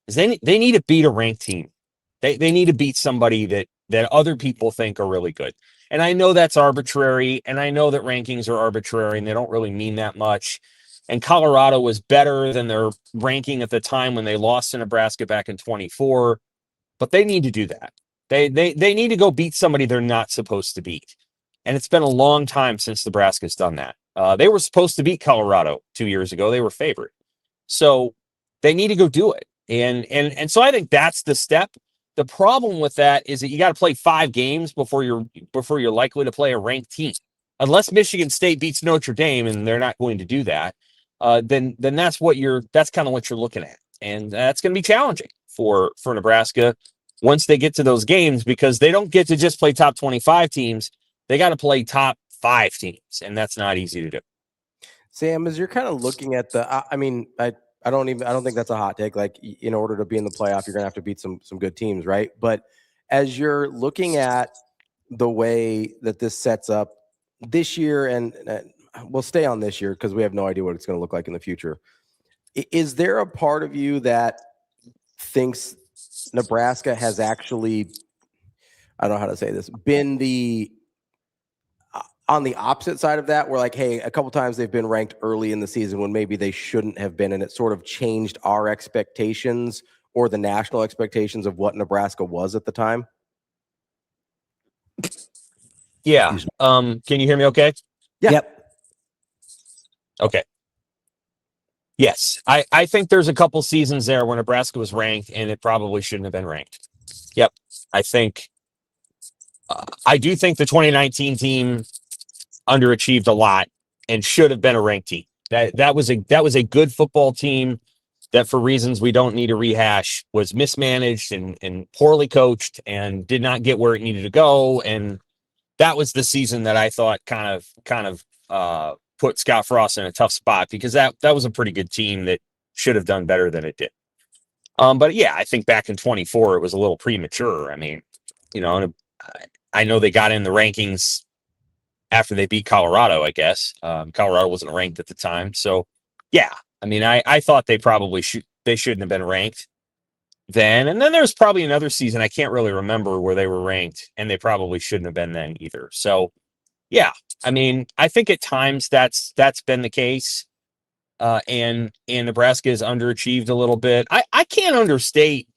J: Is they need to beat a ranked team. They need to beat somebody that other people think are really good. And I know that's arbitrary, and I know that rankings are arbitrary, and they don't really mean that much. And Colorado was better than their ranking at the time when they lost to Nebraska back in 24, but they need to do that. They need to go beat somebody they're not supposed to beat. And it's been a long time since Nebraska's done that. They were supposed to beat Colorado 2 years ago. They were favored. So they need to go do it. And so I think that's the step. The problem with that is that you got to play 5 games before you're likely to play a ranked team. Unless Michigan State beats Notre Dame, and they're not going to do that, then that's kind of what you're looking at. And that's going to be challenging for Nebraska once they get to those games, because they don't get to just play top 25 teams. They got to play top 5 teams, and that's not easy to do.
D: Sam, as you're kind of looking at I don't think that's a hot take. Like, in order to be in the playoff, you're going to have to beat some good teams, right? But as you're looking at the way that this sets up this year, and we'll stay on this year because we have no idea what it's going to look like in the future. Is there a part of you that thinks Nebraska has actually, I don't know how to say this, been the on the opposite side of that, where like, hey, a couple times they've been ranked early in the season when maybe they shouldn't have been, and it sort of changed our expectations or the national expectations of what Nebraska was at the time?
J: Yeah. Can you hear me okay?
D: Yeah.
E: Yep.
J: Okay. Yes. I think there's a couple seasons there where Nebraska was ranked and it probably shouldn't have been ranked. Yep. I do think the 2019 team underachieved a lot and should have been a ranked team. That was a good football team that, for reasons we don't need to rehash, was mismanaged and poorly coached and did not get where it needed to go. And that was the season that I thought kind of put Scott Frost in a tough spot, because that was a pretty good team that should have done better than it did. But yeah, I think back in 24, it was a little premature. I mean, I know they got in the rankings after they beat Colorado, I guess. Colorado wasn't ranked at the time. So yeah, I mean, I thought they probably shouldn't have been ranked then. And then there's probably another season, I can't really remember, where they were ranked and they probably shouldn't have been then either. So yeah, I mean, I think at times that's been the case. And Nebraska has underachieved a little bit. I can't understate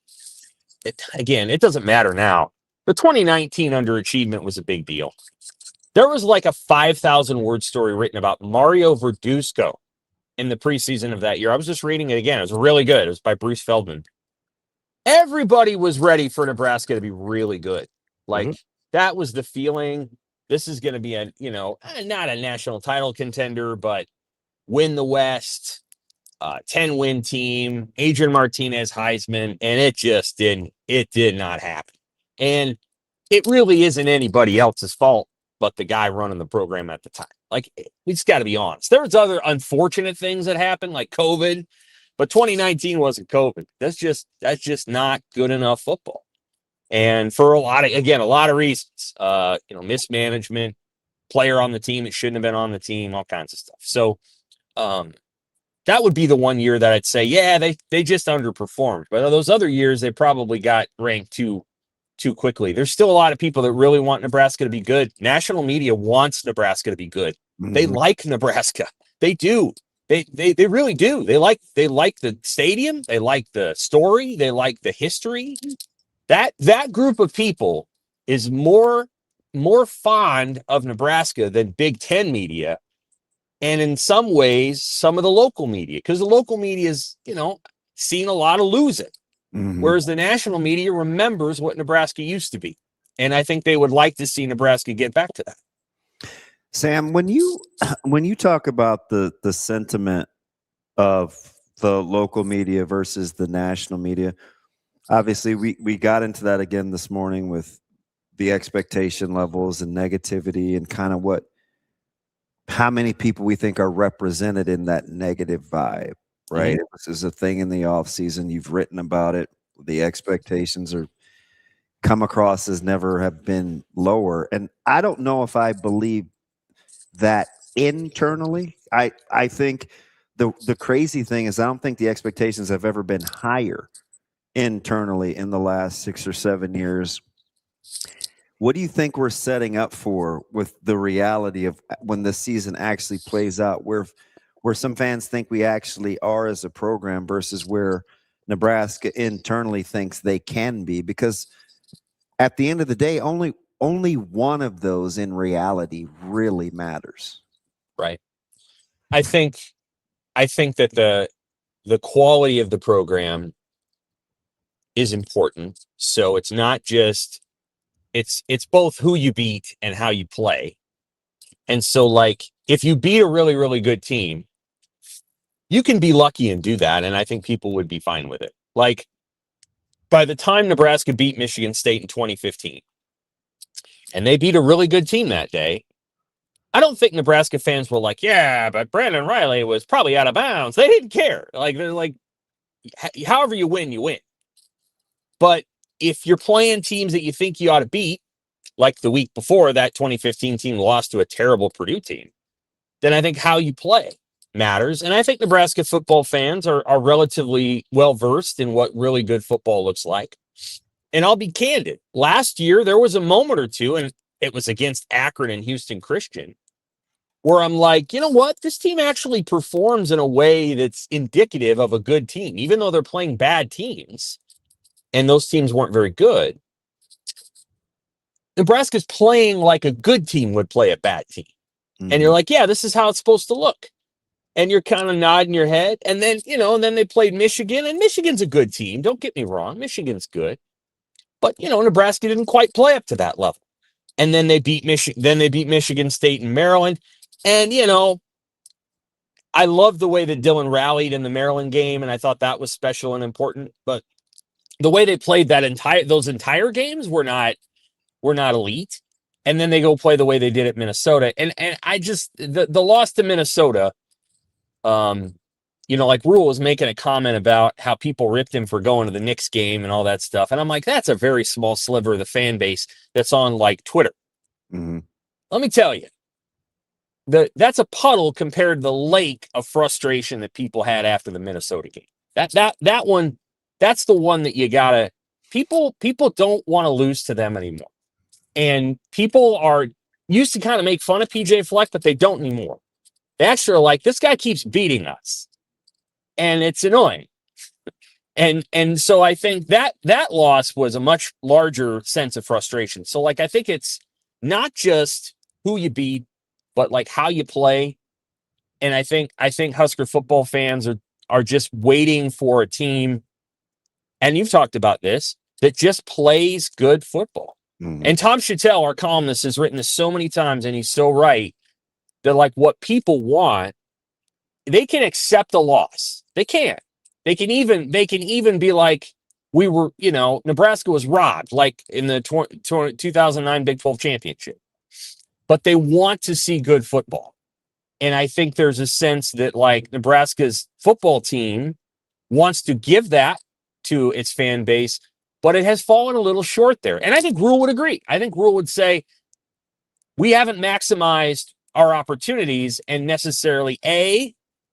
J: it. Again, it doesn't matter now. The 2019 underachievement was a big deal. There was like a 5,000 word story written about Mario Verduzco in the preseason of that year. I was just reading it again. It was really good. It was by Bruce Feldman. Everybody was ready for Nebraska to be really good. Like, that was the feeling. This is going to be not a national title contender, but win the West, 10-win team, Adrian Martinez, Heisman, and it did not happen. And it really isn't anybody else's fault but the guy running the program at the time. Like, we just got to be honest. There was other unfortunate things that happened, like COVID, but 2019 wasn't COVID. That's just not good enough football. And for a lot of reasons, mismanagement, player on the team that shouldn't have been on the team, all kinds of stuff. So that would be the one year that I'd say, yeah, they just underperformed. But those other years, they probably got ranked too quickly. There's still a lot of people that really want Nebraska to be good. National media wants Nebraska to be good. Mm-hmm. They like Nebraska. They do. They really do. They like the stadium. They like the story. They like the history. That group of people is more fond of Nebraska than Big Ten media, and in some ways, some of the local media, because the local media is, seen a lot of losing. Mm-hmm. Whereas the national media remembers what Nebraska used to be. And I think they would like to see Nebraska get back to that.
E: Sam, when you talk about the sentiment of the local media versus the national media, obviously we got into that again this morning with the expectation levels and negativity and kind of how many people we think are represented in that negative vibe. Right. Mm-hmm. This is a thing in the off season. You've written about it. The expectations are come across as never have been lower. And I don't know if I believe that internally. I think the crazy thing is I don't think the expectations have ever been higher internally in the last 6 or 7 years. What do you think we're setting up for with the reality of when this season actually plays out, where some fans think we actually are as a program versus where Nebraska internally thinks they can be? Because at the end of the day, only one of those in reality really matters.
J: Right. I think that the quality of the program is important. So it's not just it's both who you beat and how you play. And so, like, if you beat a really, really good team, you can be lucky and do that, and I think people would be fine with it. Like, by the time Nebraska beat Michigan State in 2015, and they beat a really good team that day, I don't think Nebraska fans were like, yeah, but Brandon Riley was probably out of bounds. They didn't care. Like, they're like, however you win, you win. But if you're playing teams that you think you ought to beat, like the week before that 2015 team lost to a terrible Purdue team, then I think how you play matters. And I think Nebraska football fans are relatively well-versed in what really good football looks like. And I'll be candid. Last year, there was a moment or two, and it was against Akron and Houston Christian, where I'm like, you know what? This team actually performs in a way that's indicative of a good team, even though they're playing bad teams, and those teams weren't very good. Nebraska's playing like a good team would play a bad team. Mm-hmm. And you're like, yeah, this is how it's supposed to look. And you're kind of nodding your head. And then, and then they played Michigan, and Michigan's a good team. Don't get me wrong. Michigan's good. But, Nebraska didn't quite play up to that level. And then they beat Michigan State and Maryland. And, I love the way that Dylan rallied in the Maryland game, and I thought that was special and important. But the way they played those entire games were not elite. And then they go play the way they did at Minnesota. And I just, the loss to Minnesota, like Rule was making a comment about how people ripped him for going to the Knicks game and all that stuff. And I'm like, that's a very small sliver of the fan base that's on like Twitter. Mm-hmm. Let me tell you, that's a puddle compared to the lake of frustration that people had after the Minnesota game. That one, that's the one that you gotta, people don't want to lose to them anymore. And people are used to kind of make fun of PJ Fleck, but they don't anymore. They actually are like, this guy keeps beating us. And it's annoying. And so I think that loss was a much larger sense of frustration. So like, I think it's not just who you beat, but like how you play. And I think Husker football fans are just waiting for a team, and you've talked about this, that just plays good football. Mm-hmm. And Tom Chattel, our columnist, has written this so many times, and he's so right, that like what people want, they can accept a loss. They can. They can even be like, we were, Nebraska was robbed, like in the 2009 Big 12 championship. But they want to see good football. And I think there's a sense that like Nebraska's football team wants to give that to its fan base, but it has fallen a little short there. And I think Rule would agree. I think Rule would say, we haven't maximized our opportunities and necessarily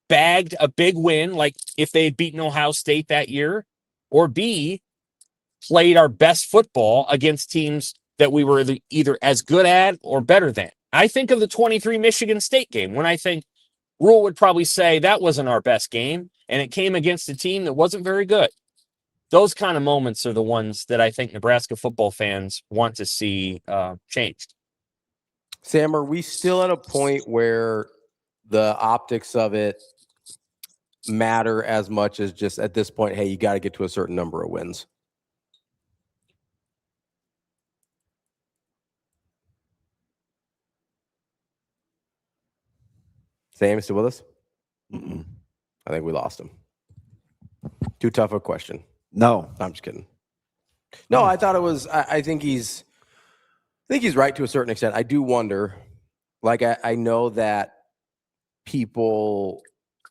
J: bagged a big win, like if they had beaten Ohio State that year, or B, played our best football against teams that we were either as good at or better than. I think of the 23 Michigan State game, when I think Rule would probably say that wasn't our best game, and it came against a team that wasn't very good. Those kind of moments are the ones that I think Nebraska football fans want to see changed.
D: Sam, are we still at a point where the optics of it matter as much as just at this point, hey, you got to get to a certain number of wins? Sam, still with us? Mm-mm. I think we lost him. Too tough a question.
E: No,
D: I'm just kidding. No, I thought it was. I think he's right to a certain extent. I do wonder. Like I know that people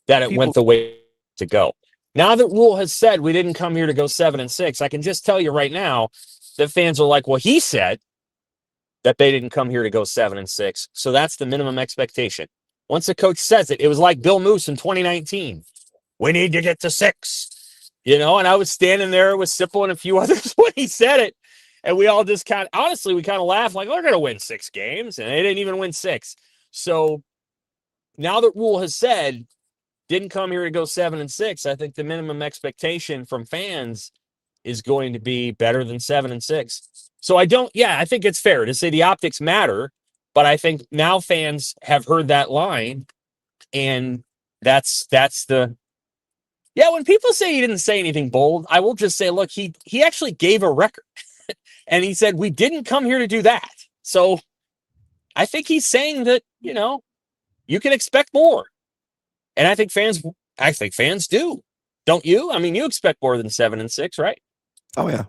J: went the way to go. Now that Rule has said we didn't come here to go 7-6, I can just tell you right now that fans are like, well, he said that they didn't come here to go 7-6, so that's the minimum expectation. Once the coach says it, it was like Bill Moose in 2019. We need to get to 6, and I was standing there with Sipple and a few others when he said it. And we all just honestly, we kind of laughed like, they're going to win 6 games. And they didn't even win 6. So now that Rule has said, didn't come here to go 7-6, I think the minimum expectation from fans is going to be better than 7-6. So I think it's fair to say the optics matter. But I think now fans have heard that line. And that's the, when people say he didn't say anything bold, I will just say, look, he actually gave a record. And he said, we didn't come here to do that. So I think he's saying that, you can expect more. And I think fans do. Don't you? I mean, you expect more than 7-6, right?
E: Oh yeah.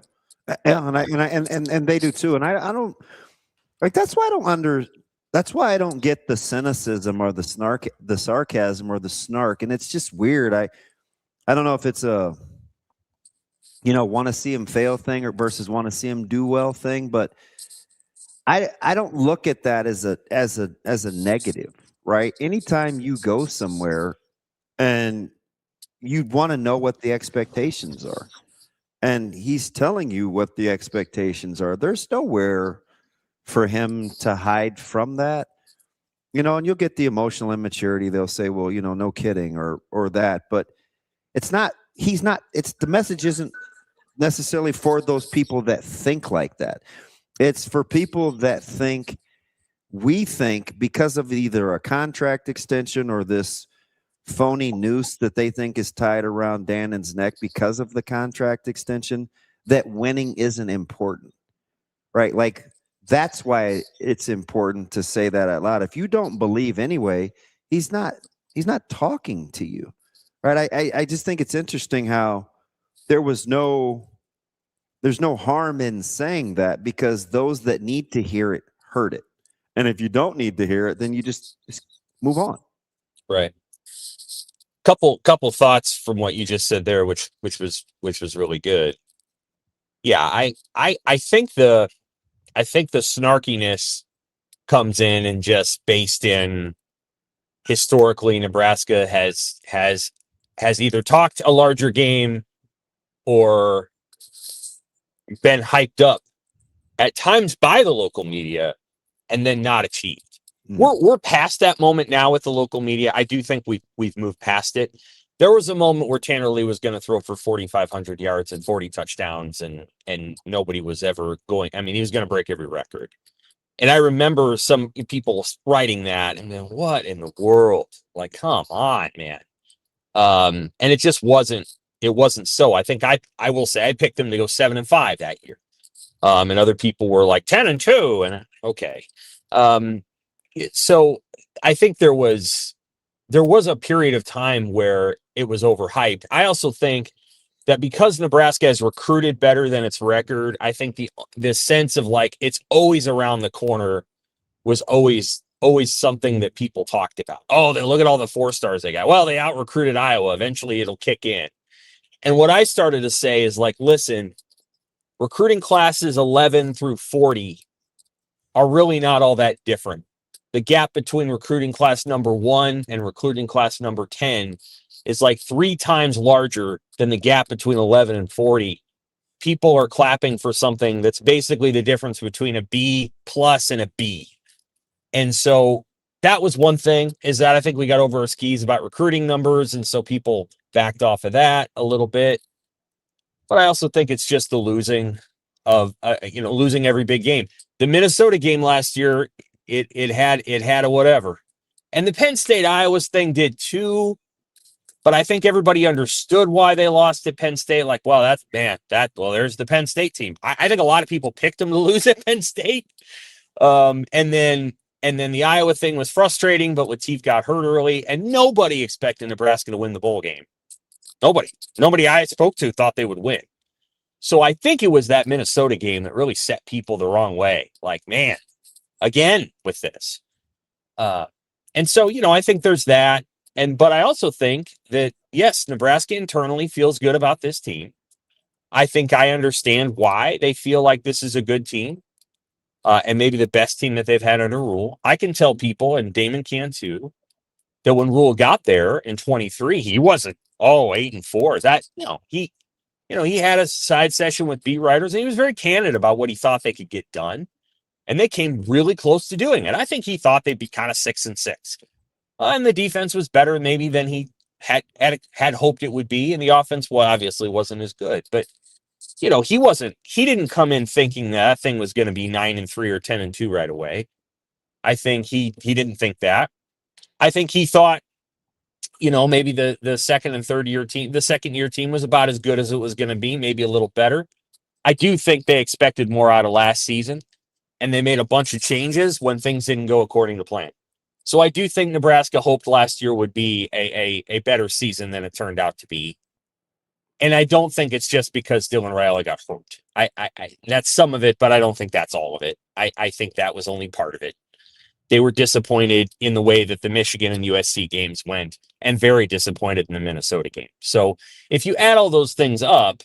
E: And they do too. And I don't like, that's why I don't get the cynicism or the sarcasm or the snark. And it's just weird. I don't know if it's a, want to see him fail thing or versus want to see him do well thing, but I don't look at that as a negative, right? Anytime you go somewhere and you want to know what the expectations are. and he's telling you what the expectations are. There's nowhere for him to hide from that. And you'll get the emotional immaturity. They'll say, well, no kidding or that, but it's not, the message isn't necessarily for those people that think like that. It's for people that we think because of either a contract extension or this phony noose that they think is tied around Dannon's neck because of the contract extension, that winning isn't important, right? Like, that's why it's important to say that out loud. If you don't believe anyway, he's not talking to you, right? I just think it's interesting how there's no harm in saying that, because those that need to hear it heard it. And if you don't need to hear it, then you just move on.
J: Right. Couple thoughts from what you just said there, which was really good. Yeah, I think the snarkiness comes in and just based in historically Nebraska has either talked a larger game or been hyped up at times by the local media and then not achieved. We're past that moment now with the local media. I do think we've moved past it. There was a moment where Tanner Lee was going to throw for 4,500 yards and 40 touchdowns, and nobody was ever going. I mean, he was going to break every record. And I remember some people writing that and then, what in the world? Like, come on, man. And it just wasn't. It wasn't so. I think I will say I picked them to go 7-5 that year. And other people were like 10-2, and okay. So I think there was a period of time where it was overhyped. I also think that because Nebraska has recruited better than its record, I think the sense of like it's always around the corner was always something that people talked about. Oh, they look at all the 4-stars they got. Well, they out recruited Iowa. Eventually it'll kick in. And what I started to say is like, listen, recruiting classes 11 through 40 are really not all that different. The gap between recruiting class number 1 and recruiting class number 10 is like 3 times larger than the gap between 11 and 40. People are clapping for something that's basically the difference between a B plus and a B. And so that was one thing, is that I think we got over our skis about recruiting numbers. And so people backed off of that a little bit. But I also think it's just the losing of, losing every big game. The Minnesota game last year, it had a whatever. And the Penn State Iowa's thing did too. But I think everybody understood why they lost at Penn State. Like, well, there's the Penn State team. I think a lot of people picked them to lose at Penn State. And then the Iowa thing was frustrating, but Latif got hurt early, and nobody expected Nebraska to win the bowl game. Nobody I spoke to thought they would win. So I think it was that Minnesota game that really set people the wrong way. Like, man, again with this. And so, I think there's that. But I also think that, yes, Nebraska internally feels good about this team. I think I understand why they feel like this is a good team, and maybe the best team that they've had under Rule. I can tell people, and Damon can too, that when Rule got there in 23, he wasn't 8-4. He had a side session with beat writers, and he was very candid about what he thought they could get done, and they came really close to doing it. I think he thought they'd be kind of 6-6. And the defense was better maybe than he had hoped it would be. And the offense, obviously wasn't as good. But, he didn't come in thinking that thing was going to be 9-3 or 10-2 right away. I think he didn't think that. I think he thought, maybe the second and third year team, the second year team was about as good as it was going to be, maybe a little better. I do think they expected more out of last season, and they made a bunch of changes when things didn't go according to plan. So I do think Nebraska hoped last year would be a better season than it turned out to be. And I don't think it's just because Dylan Raiola got hurt. I that's some of it, but I don't think that's all of it. I think that was only part of it. They were disappointed in the way that the Michigan and USC games went, and very disappointed in the Minnesota game. So if you add all those things up,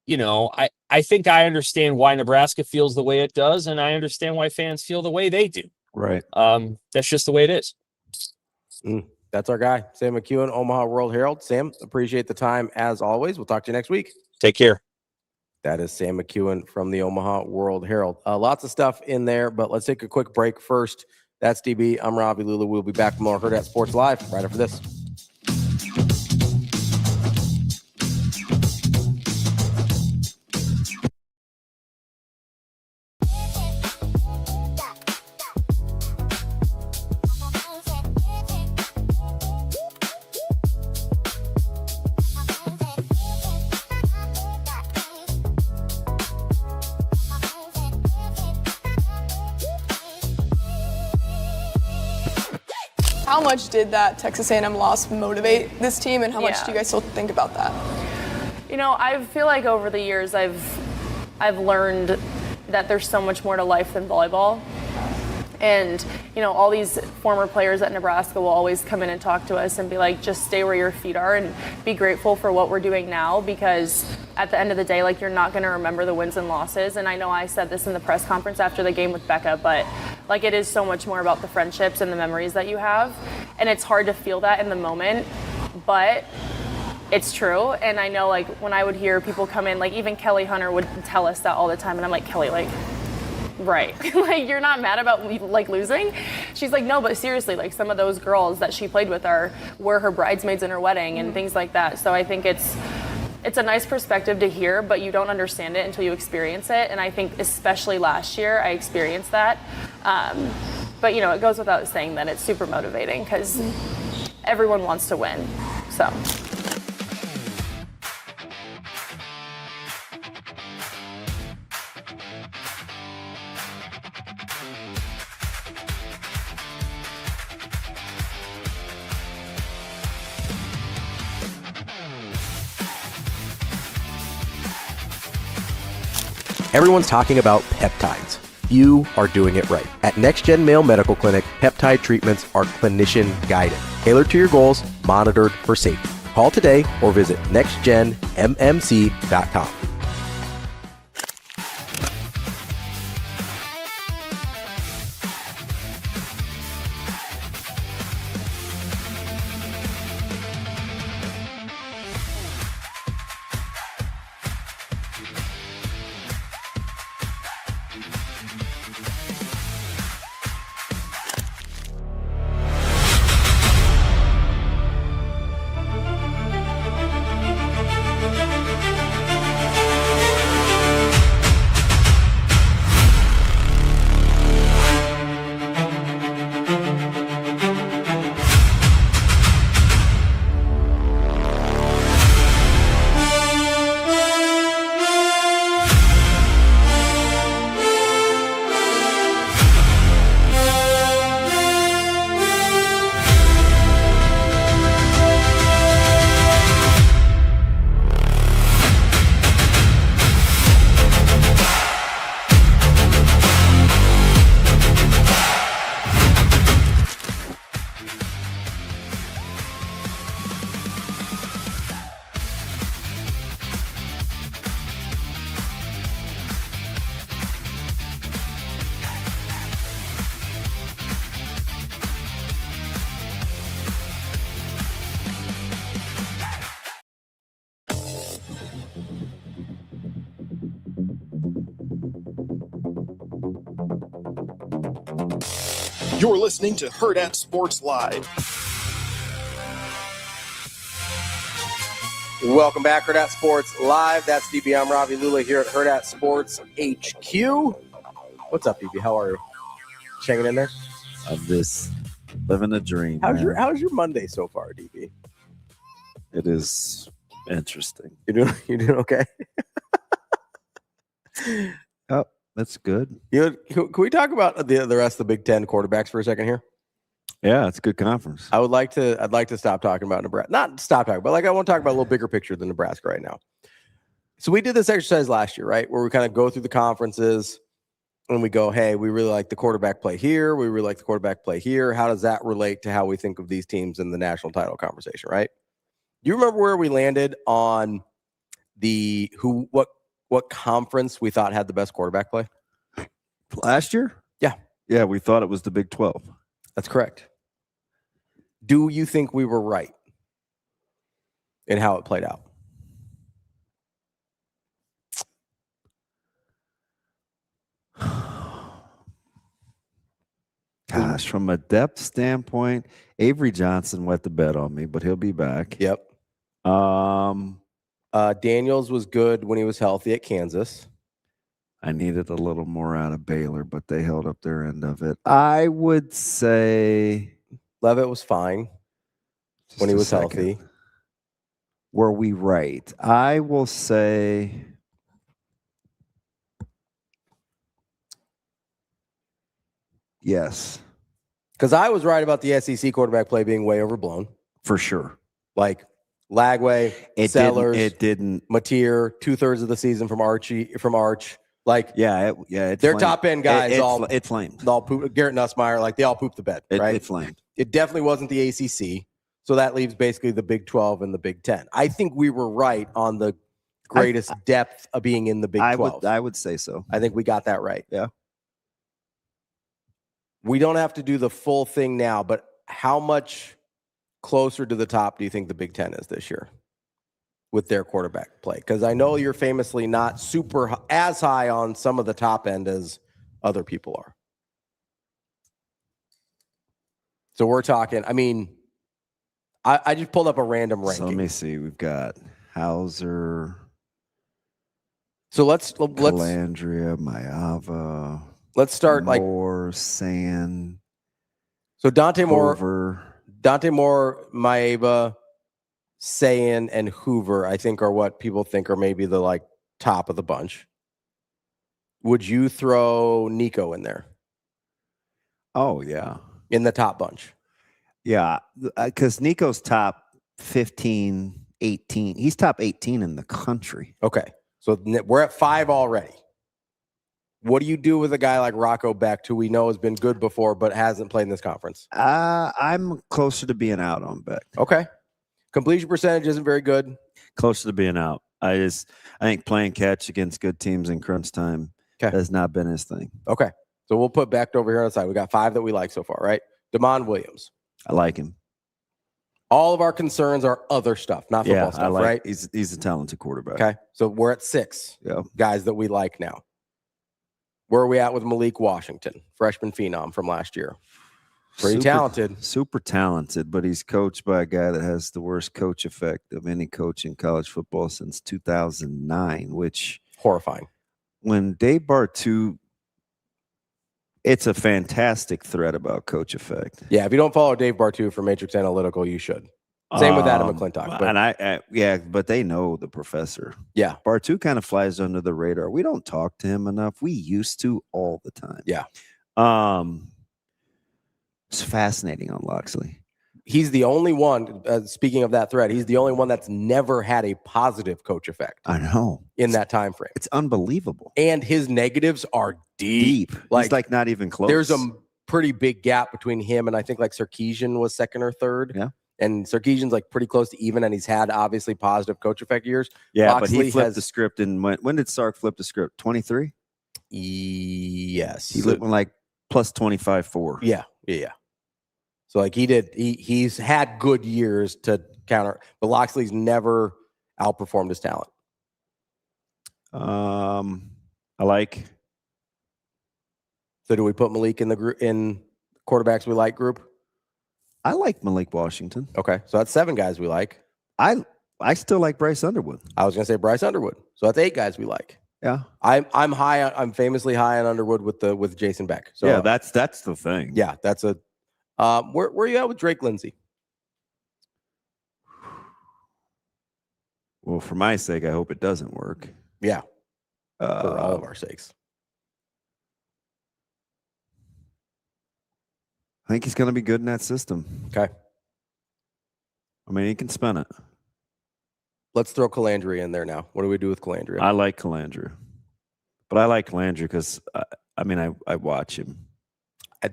J: I think I understand why Nebraska feels the way it does, and I understand why fans feel the way they do.
E: Right.
J: That's just the way it is.
D: That's our guy, Sam McKEWON, Omaha World Herald. Sam, appreciate the time as always. We'll talk to you next week.
J: Take care.
D: That is Sam McKEWON from the Omaha World Herald. Lots of stuff in there, but let's take a quick break first. That's DB. I'm Ravi. Lulla. We'll be back with more Hurrdat Sports Live right after this.
K: How much did that Texas A&M loss motivate this team, and how much do you guys still think about that?
L: You know, I feel like over the years I've learned that there's so much more to life than volleyball. And, you know, all these former players at Nebraska will always come in and talk to us and be like, just stay where your feet are and be grateful for what we're doing now, because at the end of the day, like, you're not going to remember the wins and losses. And I know I said this in the press conference after the game with Becca, but like, it is so much more about the friendships and the memories that you have. And it's hard to feel that in the moment, but it's true. And I know, like, when I would hear people come in, like even Kelly Hunter would tell us that all the time. And I'm like, Kelly, like, right. Like, you're not mad about like losing? She's like, no, but seriously, like, some of those girls that she played with were her bridesmaids in her wedding and things like that. So I think it's a nice perspective to hear, but you don't understand it until you experience it. And I think especially last year, I experienced that. But you know, it goes without saying that it's super motivating because everyone wants to win. So.
D: Everyone's talking about peptides. You are doing it right. At NextGen Male Medical Clinic, peptide treatments are clinician guided, tailored to your goals, monitored for safety. Call today or visit nextgenmmc.com.
A: You're listening to Hurrdat Sports Live.
D: Welcome back, Hurrdat Sports Live. That's DB. I'm Ravi. Lulla here at Hurrdat Sports HQ. What's up, DB? How are you? Hanging in there?
E: I'm just living a dream.
D: How's your Monday so far, DB?
E: It is interesting.
D: You doing okay?
E: Oh, that's good.
D: Can we talk about the rest of the Big Ten quarterbacks for a second here?
E: Yeah, it's a good conference.
D: I'd like to stop talking about Nebraska. Not stop talking, but like I want to talk about a little bigger picture than Nebraska right now. So we did this exercise last year, right? Where we kind of go through the conferences and we go, hey, we really like the quarterback play here. We really like the quarterback play here. How does that relate to how we think of these teams in the national title conversation, right? Do you remember where we landed on what conference we thought had the best quarterback play?
E: Last year?
D: Yeah.
E: Yeah, we thought it was the Big 12.
D: That's correct. Do you think we were right in how it played out?
E: Gosh, from a depth standpoint, Avery Johnson wet the bed on me, but he'll be back.
D: Yep. Daniels was good when he was healthy at Kansas.
E: I needed a little more out of Baylor, but they held up their end of it. I would say
D: Levitt was fine when he was healthy.
E: Were we right? I will say yes.
D: Because I was right about the SEC quarterback play being way overblown.
E: For sure.
D: Like Lagway, Sellers,
E: it didn't.
D: Mateer, 2/3 of the season from Arch. Like,
E: it's
D: their top end guys
E: it flamed.
D: All poop, Garrett Nussmeier, like they all pooped the bed, right?
E: It flamed.
D: It definitely wasn't the ACC. So that leaves basically the Big 12 and the Big 10. I think we were right on the greatest depth of being in the Big 12.
E: I would say so.
D: I think we got that right.
E: Yeah.
D: We don't have to do the full thing now, but how much closer to the top do you think the Big 10 is this year with their quarterback play? Because I know you're famously not super as high on some of the top end as other people are. So we're talking, I mean, I just pulled up a random ranking.
E: So let me see. We've got Hauser.
D: So let's
E: Calandria, Maava.
D: Let's start
E: Moore, Sand.
D: So Dante Moore,
E: Hoover.
D: Maeva, Sayin, and Hoover, I think, are what people think are maybe the top of the bunch. Would you throw Nico in there?
E: Oh yeah,
D: in the top bunch.
E: Yeah, because Nico's top 15, 18. He's top 18 in the country.
D: Okay, so we're at 5 already. What do you do with a guy like Rocco Becht, who we know has been good before but hasn't played in this conference?
E: I'm closer to being out on Becht.
D: Okay. Completion percentage isn't very good.
E: Closer to being out. I think playing catch against good teams in crunch time has not been his thing.
D: Okay. So we'll put Becht over here on the side. We got 5 that we like so far, right? Damon Williams.
E: I like him.
D: All of our concerns are other stuff, not football stuff, right?
E: He's a talented quarterback.
D: Okay. So we're at 6 guys that we like now. Where are we at with Malik Washington, freshman phenom from last year? Pretty talented.
E: Super talented, but he's coached by a guy that has the worst coach effect of any coach in college football since 2009, which
D: horrifying.
E: When Dave Bartu, it's a fantastic thread about coach effect.
D: Yeah, if you don't follow Dave Bartu from Matrix Analytical, you should. Same with Adam McClintock.
E: But but they know the professor.
D: Yeah.
E: Bartu kind of flies under the radar. We don't talk to him enough. We used to all the time.
D: Yeah.
E: It's fascinating on Loxley.
D: He's the only one, speaking of that thread, he's the only one that's never had a positive coach effect.
E: I know.
D: In that time frame.
E: It's unbelievable.
D: And his negatives are deep.
E: He's not even close.
D: There's a pretty big gap between him and I think Sarkisian was 2nd or 3rd.
E: Yeah.
D: And Sarkisian's pretty close to even, and he's had obviously positive coach effect years.
E: Yeah,
D: Loxley
E: but he flipped the script. And when did Sark flip the script? 23?
D: Yes.
E: He flipped plus 25-4.
D: Yeah. So he's had good years to counter, but Loxley's never outperformed his talent.
E: I like.
D: So do we put Malik in the group in quarterbacks we like group?
E: I like Malik Washington.
D: Okay, so that's 7 guys we like.
E: I still like Bryce Underwood.
D: I was gonna say Bryce Underwood. So that's 8 guys we like.
E: Yeah,
D: I'm high. I'm famously high on Underwood with Jason Beck. So
E: yeah, that's the thing.
D: Yeah, that's a. Where are you at with Drake Lindsay?
E: Well, for my sake, I hope it doesn't work.
D: Yeah, for all of our sakes.
E: I think he's going to be good in that system.
D: Okay.
E: I mean, he can spin it.
D: Let's throw Calandria in there now. What do we do with Calandria?
E: I like Calandria. But I like Calandria because, I watch him.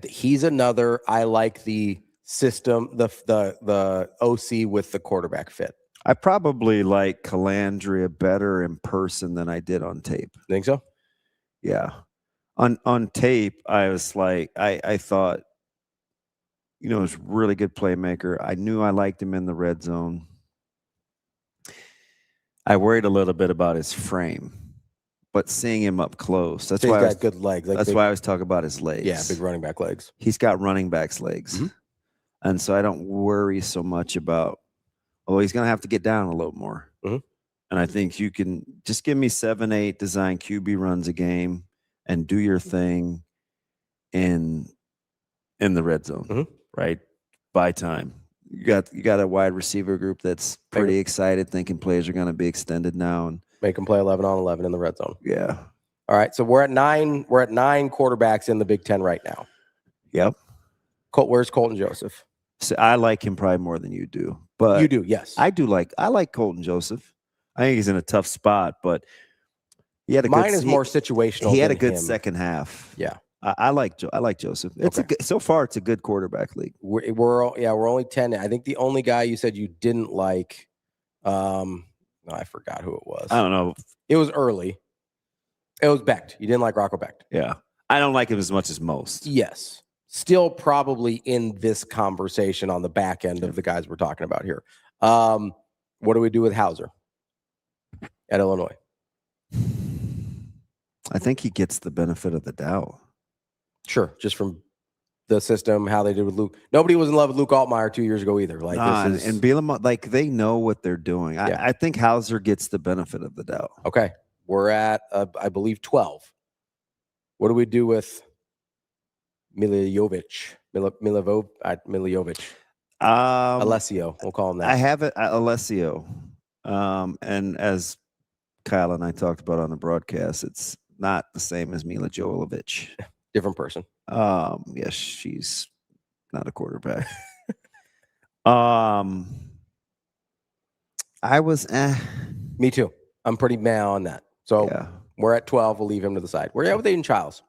D: He's another. I like the system, the OC with the quarterback fit.
E: I probably like Calandria better in person than I did on tape.
D: Think so?
E: Yeah. On tape, I was like, I thought, he was a really good playmaker. I knew I liked him in the red zone. I worried a little bit about his frame, but seeing him up close, that's
D: So
E: why
D: he's
E: I was,
D: got good legs. Like
E: that's
D: big,
E: why I was talking about his legs.
D: Yeah, big running back legs.
E: He's got running back's legs, and so I don't worry so much about. Oh, he's going to have to get down a little more. And I think you can just give me 7-8 design QB runs a game and do your thing in the red zone, right? By time. You got a wide receiver group that's pretty excited, thinking plays are going to be extended now, and
D: make them play 11 on 11 in the red zone.
E: Yeah.
D: All right. So we're at 9. We're at 9 quarterbacks in the Big Ten right now.
E: Yep.
D: Where's Colton Joseph?
E: So I like him probably more than you do, but
D: You do, yes.
E: I like Colton Joseph. I think he's in a tough spot, but he had a
D: Mine
E: good,
D: is more situational.
E: He had
D: than
E: a good
D: him.
E: second half.
D: Yeah.
E: I like Joseph. It's a good, so far it's a good quarterback league.
D: We're only 10. I think the only guy you said you didn't like, no, I forgot who it was.
E: I don't know.
D: It was early. It was Becht. You didn't like Rocco Becht.
E: Yeah. I don't like him as much as most.
D: Yes. Still probably in this conversation on the back end of the guys we're talking about here. What do we do with Hauser at Illinois?
E: I think he gets the benefit of the doubt.
D: Sure. Just from the system, how they did with Luke. Nobody was in love with Luke Altmaier 2 years ago either. Like this is,
E: and Bielema, like they know what they're doing.
D: Yeah.
E: I think Hauser gets the benefit of the doubt.
D: Okay. We're at, I believe, 12. What do we do with Milivojevic? Alessio. We'll call him that.
E: I have it, Alessio. And as Kyle and I talked about on the broadcast, it's not the same as Mila Jovovich.
D: Different person.
E: Yes, she's not a quarterback. I was
D: Me too. I'm pretty meh on that. So
E: yeah.
D: we're at 12. We'll leave him to the side. Where are you at with Aiden Childs?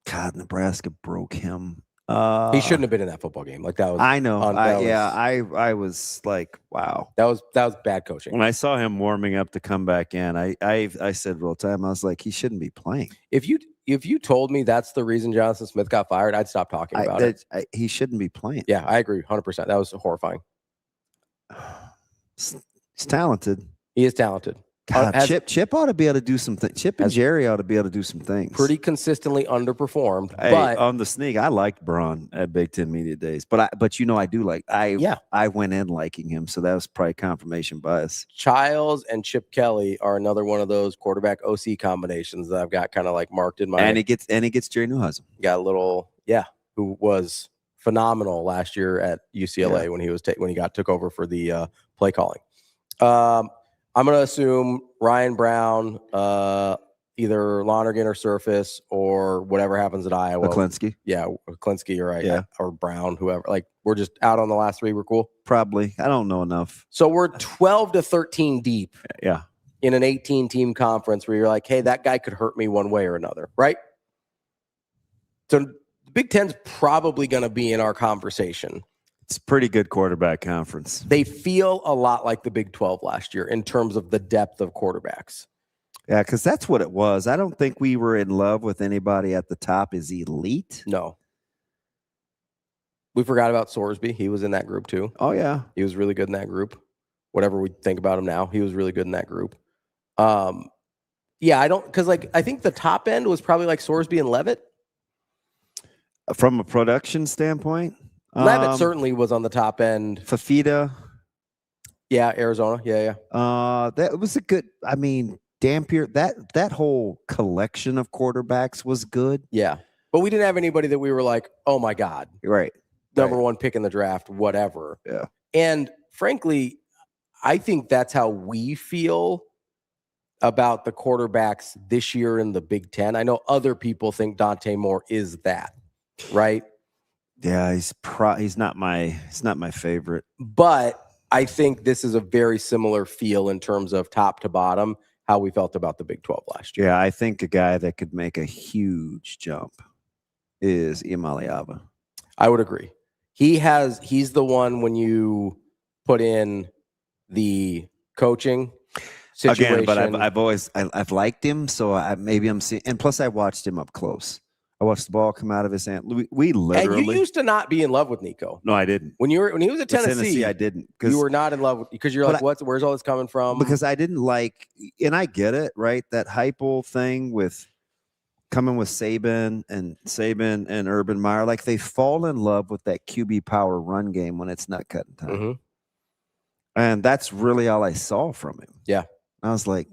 E: God, Nebraska broke him.
D: He shouldn't have been in that football game. Like that was.
E: I know.
D: I
E: was like, wow.
D: That was bad coaching.
E: When I saw him warming up to come back in, I said real time, I was like, he shouldn't be playing.
D: If you told me that's the reason Jonathan Smith got fired, I'd stop talking about it.
E: He shouldn't be playing.
D: Yeah, I agree 100%. That was horrifying.
E: He's talented.
D: He is talented.
E: God, Chip ought to be able to do some things. Chip and Jerry ought to be able to do some things.
D: Pretty consistently underperformed.
E: Hey,
D: but
E: on the sneak, I liked Braun at Big Ten Media Days. But I do like I went in liking him, so that was probably confirmation bias.
D: Childs and Chip Kelly are another one of those quarterback OC combinations that I've got kind of like marked in my.
E: And he gets Jerry Neuhausen.
D: Got a little who was phenomenal last year at UCLA when he was when he took over for the play calling. I'm going to assume Ryan Brown, either Lonergan or Surface or whatever happens at Iowa.
E: McClinsky.
D: Yeah, McClinsky or Brown, whoever. Like we're just out on the last 3. We're cool.
E: Probably. I don't know enough.
D: So we're 12 to 13 deep.
E: Yeah.
D: In an 18-team conference where you're like, hey, that guy could hurt me one way or another, right? So the Big Ten's probably going to be in our conversation.
E: It's a pretty good quarterback conference.
D: They feel a lot like the Big 12 last year in terms of the depth of quarterbacks.
E: Yeah, because that's what it was. I don't think we were in love with anybody at the top as elite.
D: No. We forgot about Sorsby. He was in that group too.
E: Oh, yeah.
D: He was really good in that group. Whatever we think about him now, he was really good in that group. I think the top end was probably like Sorsby and Levitt.
E: From a production standpoint?
D: Levitt certainly was on the top end.
E: Fafita.
D: Yeah, Arizona. Yeah.
E: That was a good, Dampier, that whole collection of quarterbacks was good.
D: Yeah. But we didn't have anybody that we were like, oh my God.
E: Right.
D: Number one pick in the draft, whatever.
E: Yeah.
D: And frankly, I think that's how we feel about the quarterbacks this year in the Big Ten. I know other people think Dante Moore is that, right?
E: Yeah, he's not my favorite.
D: But I think this is a very similar feel in terms of top to bottom, how we felt about the Big 12 last year.
E: Yeah, I think a guy that could make a huge jump is Imaliava.
D: I would agree. He's the one when you put in the coaching situation.
E: Again, but I've liked him, so maybe I'm seeing, and plus I watched him up close. I watched the ball come out of his hand. We literally.
D: And you used to not be in love with Nico.
E: No, I didn't.
D: When he was at Tennessee,
E: I didn't.
D: You were not in love with, because you're like, where's all this coming from?
E: Because I didn't like, and I get it, right? That Heupel thing with coming with Saban and Urban Meyer, like they fall in love with that QB power run game when it's not cutting time.
D: Mm-hmm.
E: And that's really all I saw from him.
D: Yeah.
E: I was like,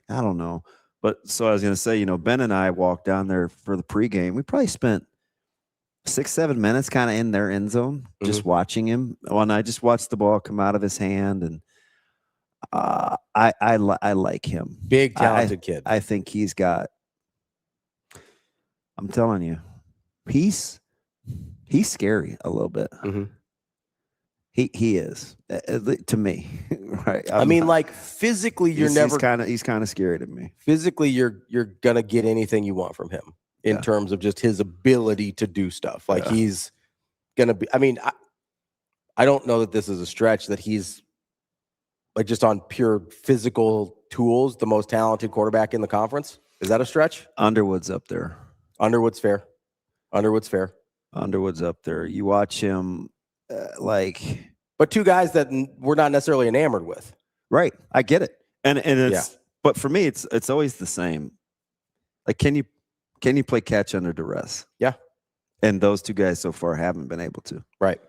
E: I don't know. But so I was going to say, Ben and I walked down there for the pregame. We probably spent 6-7 minutes kind of in their end zone, just watching him. And I just watched the ball come out of his hand, and I like him.
D: Big talented kid.
E: I think he's got. I'm telling you, he's scary a little bit.
D: Mm-hmm.
E: He is to me, right?
D: I mean, like physically, he's kind
E: of scary to me.
D: Physically, you're gonna get anything you want from him in terms of just his ability to do stuff. Like he's gonna be. I mean, I don't know that this is a stretch that he's like just on pure physical tools, the most talented quarterback in the conference. Is that a stretch?
E: Underwood's up there.
D: Underwood's fair. Underwood's
E: up there. You watch him.
D: But two guys that we're not necessarily enamored with,
E: right? I get it, and it's but for me, it's always the same. Like, can you play catch under duress?
D: Yeah,
E: and those two guys so far haven't been able to.
D: Right.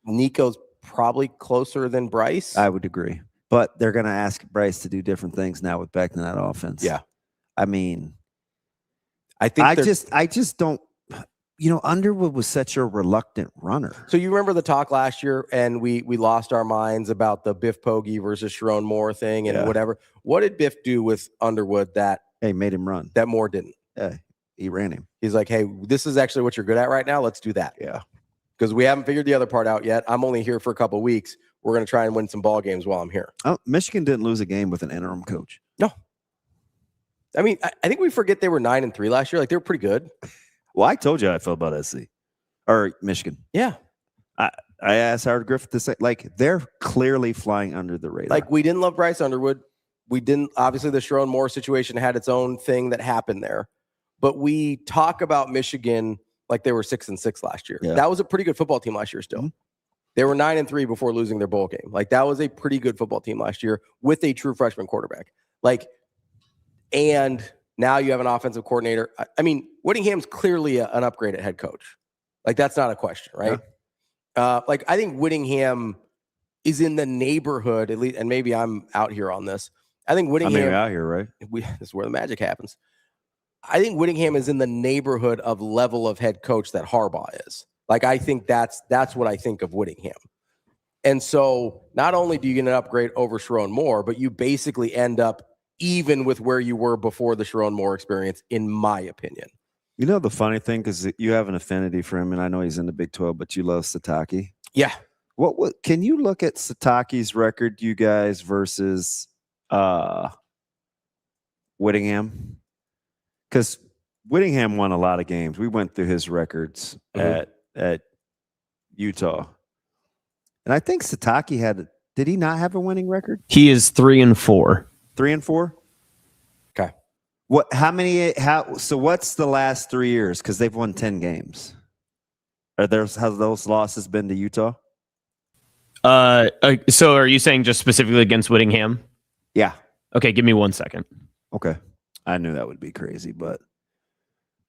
D: Nico's probably closer than Bryce.
E: I would agree, but they're going to ask Bryce to do different things now with back in that offense.
D: Yeah,
E: I mean,
D: I think
E: I just don't. Underwood was such a reluctant runner.
D: So you remember the talk last year, and we lost our minds about the Biff Poggi versus Sharon Moore thing and whatever. What did Biff do with Underwood that
E: made him run?
D: That Moore didn't.
E: He ran him.
D: He's like, hey, this is actually what you're good at right now. Let's do that.
E: Yeah.
D: Because we haven't figured the other part out yet. I'm only here for a couple of weeks. We're going to try and win some ball games while I'm here.
E: Oh, Michigan didn't lose a game with an interim coach.
D: No. I mean, I think we forget they were 9-3 last year. Like, they were pretty good.
E: Well, I told you how I felt about SC or Michigan.
D: Yeah.
E: I asked Howard Griffith to say, like, they're clearly flying under the radar.
D: Like, we didn't love Bryce Underwood. We didn't, obviously, the Sharon Moore situation had its own thing that happened there. But we talk about Michigan like they were 6-6 last year.
E: Yeah.
D: That was a pretty good football team last year still. Mm-hmm. They were 9-3 before losing their bowl game. Like, that was a pretty good football team last year with a true freshman quarterback. Like, and now you have an offensive coordinator. I mean, Whittingham's clearly an upgrade at head coach. Like, that's not a question, right? Yeah. I think Whittingham is in the neighborhood, at least, and maybe I'm out here on this. I think Whittingham.
E: I'm out here, right?
D: This is where the magic happens. I think Whittingham is in the neighborhood of level of head coach that Harbaugh is. Like, I think that's what I think of Whittingham. And so not only do you get an upgrade over Sharon Moore, but you basically end up even with where you were before the Sharon Moore experience, in my opinion.
E: You know, the funny thing, because you have an affinity for him, and I know he's in the Big 12, but you love Sataki.
D: Yeah.
E: What can you look at Sataki's record, you guys, versus Whittingham? Because Whittingham won a lot of games. We went through his records at Utah. And I think Sataki did he not have a winning record?
G: He is 3-4.
E: 3-4?
D: Okay.
E: So what's the last 3 years? Because they've won 10 games. Have those losses been to Utah?
G: So are you saying just specifically against Whittingham?
E: Yeah.
G: Okay, give me 1 second.
E: Okay. I knew that would be crazy, but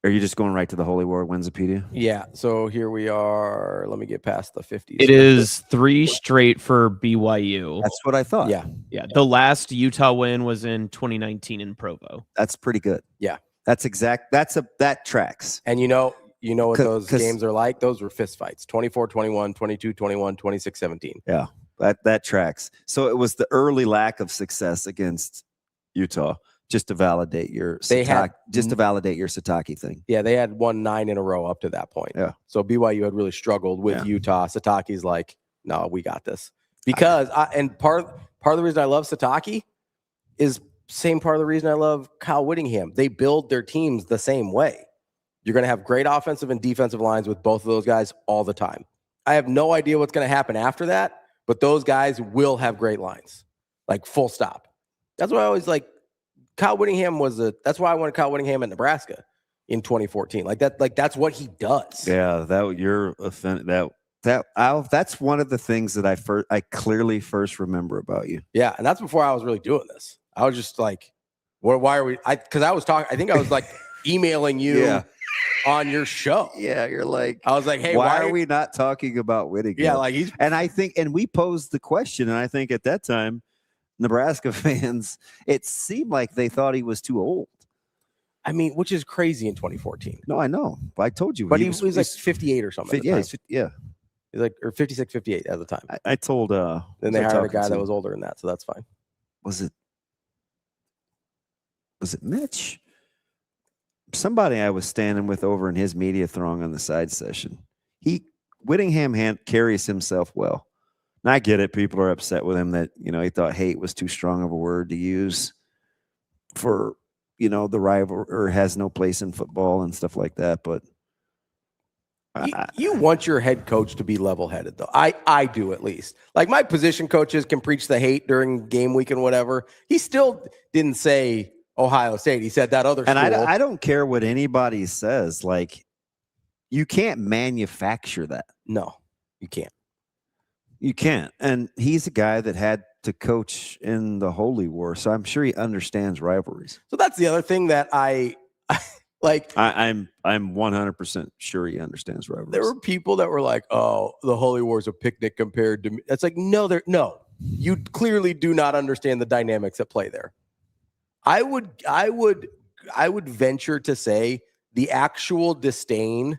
E: are you just going right to the Holy War Winsipedia?
D: Yeah. So here we are. Let me get past the 50s.
G: It is 3 straight for BYU.
E: That's what I thought.
D: Yeah.
G: Yeah. The last Utah win was in 2019 in Provo.
E: That's pretty good.
D: Yeah.
E: That tracks.
D: And you know what those games are like? Those were fist fights. 24-21, 22-21, 26-17.
E: Yeah. That tracks. So it was the early lack of success against Utah. Just to validate your Sataki thing.
D: Yeah, they had won 9 in a row up to that point.
E: Yeah.
D: So BYU had really struggled with Utah. Sataki's like, no, we got this. Because part of the reason I love Sataki is same part of the reason I love Kyle Whittingham. They build their teams the same way. You're going to have great offensive and defensive lines with both of those guys all the time. I have no idea what's going to happen after that, but those guys will have great lines, like full stop. That's why I always like. Kyle Whittingham that's why I wanted Kyle Whittingham at Nebraska, in 2014. Like that's what he does.
E: Yeah, that's one of the things that I clearly first remember about you.
D: Yeah, and that's before I was really doing this. I was just like, why are we? Because I was talking. I think I was like emailing you on your show.
E: Yeah, you're like,
D: I was like, hey,
E: why are we not talking about winning?
D: Yeah,
E: and we posed the question, and I think at that time, Nebraska fans, it seemed like they thought he was too old.
D: I mean, which is crazy in 2014.
E: No, I know. I told you.
D: But he was like 58 or something.
E: He's
D: like, or 56, 58 at the time.
E: I told.
D: Then they hired a guy that was older than that, so that's fine.
E: Was it Mitch? Somebody I was standing with over in his media throng on the side session. Whittingham carries himself well. And I get it. People are upset with him that, he thought hate was too strong of a word to use for, the rival, or has no place in football and stuff like that. But
D: you want your head coach to be level-headed, though. I do, at least. Like, my position coaches can preach the hate during game week and whatever. He still didn't say Ohio State. He said that other school.
E: And I don't care what anybody says. Like, you can't manufacture that.
D: No, you can't.
E: You can't. And he's a guy that had to coach in the Holy War, so I'm sure he understands rivalries.
D: So that's the other thing that I like.
E: I'm 100% sure he understands rivalries.
D: There were people that were like, "Oh, the Holy War is a picnic compared to me." It's like, no, you clearly do not understand the dynamics at play there. I would venture to say the actual disdain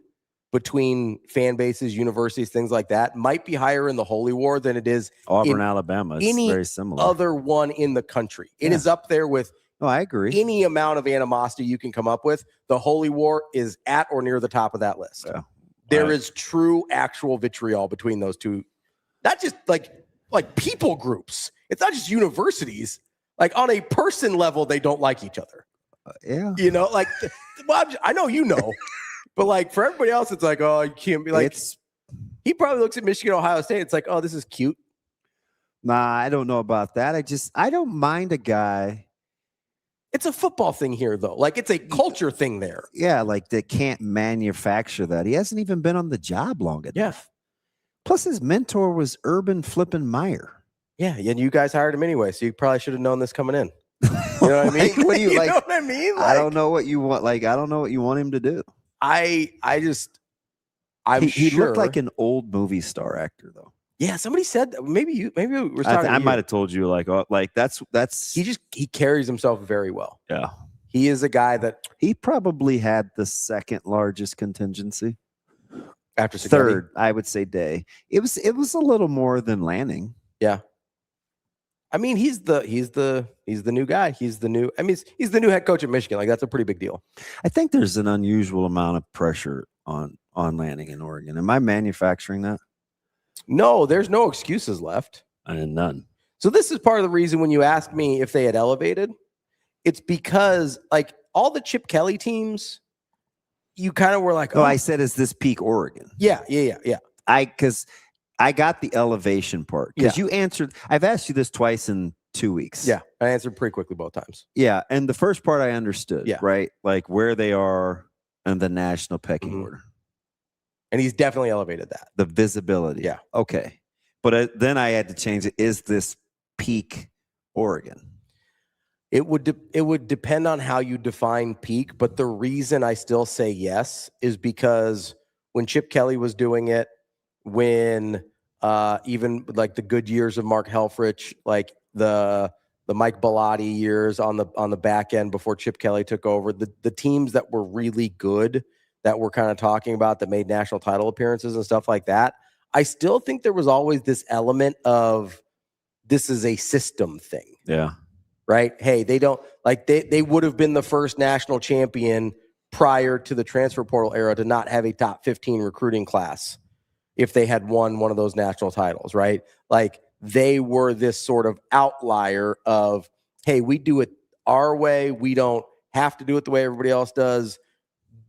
D: between fan bases, universities, things like that might be higher in the Holy War than it is
E: Auburn, Alabama. It's
D: any
E: very similar.
D: Other one in the country. It is up there with
E: I agree.
D: Any amount of animosity you can come up with. The Holy War is at or near the top of that list.
E: Yeah.
D: There is true actual vitriol between those two. Not just like people groups. It's not just universities. Like, on a person level, they don't like each other.
E: Yeah.
D: Well, I know but like for everybody else, it's like, oh, you can't be like, he probably looks at Michigan, Ohio State. It's like, oh, this is cute.
E: Nah, I don't know about that. I don't mind a guy.
D: It's a football thing here, though. Like, it's a culture thing there.
E: Yeah, like they can't manufacture that. He hasn't even been on the job long enough.
D: Yeah.
E: Plus, his mentor was Urban Flippin' Meyer.
D: Yeah, and you guys hired him anyway, so you probably should have known this coming in. You know what I mean?
E: What do you like?
D: Know what I mean?
E: I don't know what you want. Like, I don't know what you want him to do.
D: He
E: sure looked like an old movie star actor, though.
D: Yeah, somebody said that. Maybe we were talking.
E: I might have told you that's
D: he carries himself very well.
E: Yeah,
D: he is a guy that
E: he probably had the second largest contingency
D: after
E: third. I would say Day. It was a little more than Lanning.
D: Yeah. I mean, he's the new guy. He's the new head coach at Michigan. Like, that's a pretty big deal.
E: I think there's an unusual amount of pressure on Lanning in Oregon. Am I manufacturing that?
D: No, there's no excuses left.
E: And none.
D: So this is part of the reason when you asked me if they had elevated, it's because like all the Chip Kelly teams, you kind of were like,
E: oh, I said, is this peak Oregon?
D: Yeah.
E: Because I got the elevation part. Because you answered, I've asked you this twice in 2 weeks.
D: Yeah, I answered pretty quickly both times.
E: Yeah, and the first part I understood, right? Like where they are in the national pecking order.
D: And he's definitely elevated that.
E: The visibility.
D: Yeah.
E: Okay. But then I had to change it. Is this peak Oregon?
D: It would depend on how you define peak. But the reason I still say yes is because when Chip Kelly was doing it, when even like the good years of Mark Helfrich, like the Mike Bellotti years on the back end before Chip Kelly took over, the teams that were really good that we're kind of talking about that made national title appearances and stuff like that, I still think there was always this element of this is a system thing.
E: Yeah.
D: Right? Hey, they don't like they would have been the first national champion prior to the transfer portal era to not have a top 15 recruiting class if they had won one of those national titles, right? Like they were this sort of outlier of, hey, we do it our way. We don't have to do it the way everybody else does.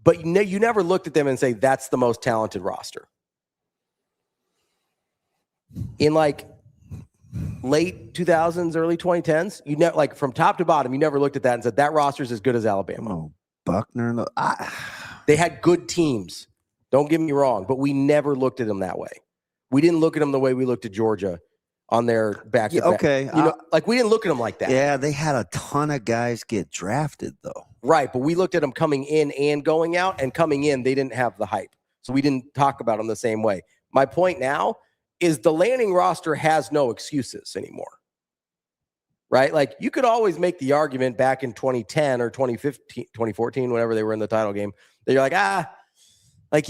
D: But you never looked at them and say, that's the most talented roster. In like late 2000s, early 2010s, like from top to bottom, you never looked at that and said, that roster is as good as Alabama.
E: Oh, Buckner.
D: They had good teams. Don't get me wrong, but we never looked at them that way. We didn't look at them the way we looked at Georgia on their back.
E: Yeah, okay.
D: Like we didn't look at them like that.
E: Yeah, they had a ton of guys get drafted, though.
D: Right, but we looked at them coming in and going out, and coming in, they didn't have the hype. So we didn't talk about them the same way. My point now is the Lanning roster has no excuses anymore. Right? Like you could always make the argument back in 2010 or 2015, 2014, whenever they were in the title game, that you're like,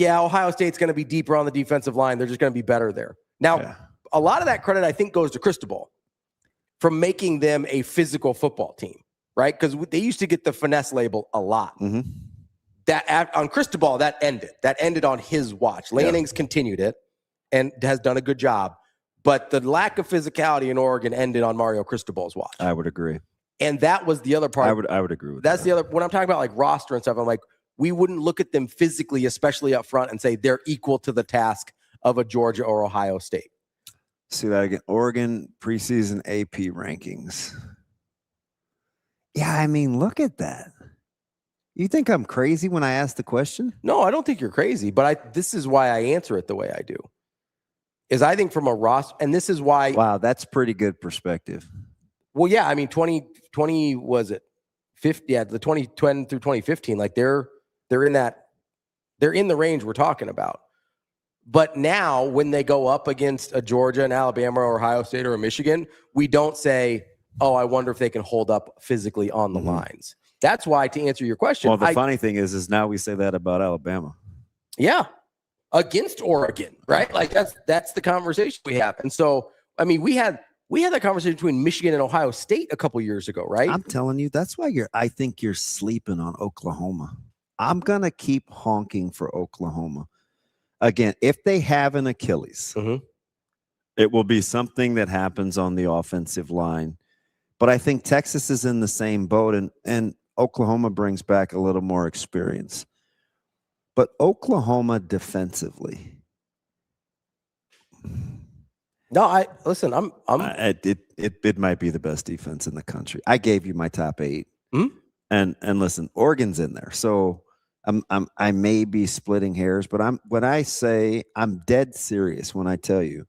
D: Ohio State's going to be deeper on the defensive line. They're just going to be better there. Now, a lot of that credit, I think, goes to Cristobal from making them a physical football team, right? Because they used to get the finesse label a lot.
E: Mm-hmm.
D: That on Cristobal, that ended. That ended on his watch. Lanning's continued it and has done a good job. But the lack of physicality in Oregon ended on Mario Cristobal's watch.
E: I would agree.
D: And that was the other part.
E: I would agree with
D: That's the other. When I'm talking about like roster and stuff, I'm like, we wouldn't look at them physically, especially up front, and say they're equal to the task of a Georgia or Ohio State.
E: See that again. Oregon preseason AP rankings. Yeah, I mean, look at that. You think I'm crazy when I ask the question?
D: No, I don't think you're crazy, but this is why I answer it the way I do. Is I think from a roster, and this is why.
E: Wow, that's pretty good perspective.
D: Well, yeah, I mean, 2020 was it 50? Yeah, the 2010 through 2015, like they're in the range we're talking about. But now, when they go up against a Georgia, an Alabama, or Ohio State, or a Michigan, we don't say, "Oh, I wonder if they can hold up physically on the lines." That's why, to answer your question.
E: Well, the funny thing is now we say that about Alabama.
D: Yeah, against Oregon, right? Like that's the conversation we have. And so, I mean, we had that conversation between Michigan and Ohio State a couple years ago, right?
E: I'm telling you, that's why I think you're sleeping on Oklahoma. I'm gonna keep honking for Oklahoma. Again, if they have an Achilles, it will be something that happens on the offensive line. But I think Texas is in the same boat, and Oklahoma brings back a little more experience. But Oklahoma defensively.
D: No,
E: it might be the best defense in the country. I gave you my top 8. And listen, Oregon's in there. So I may be splitting hairs, but when I say I'm dead serious when I tell you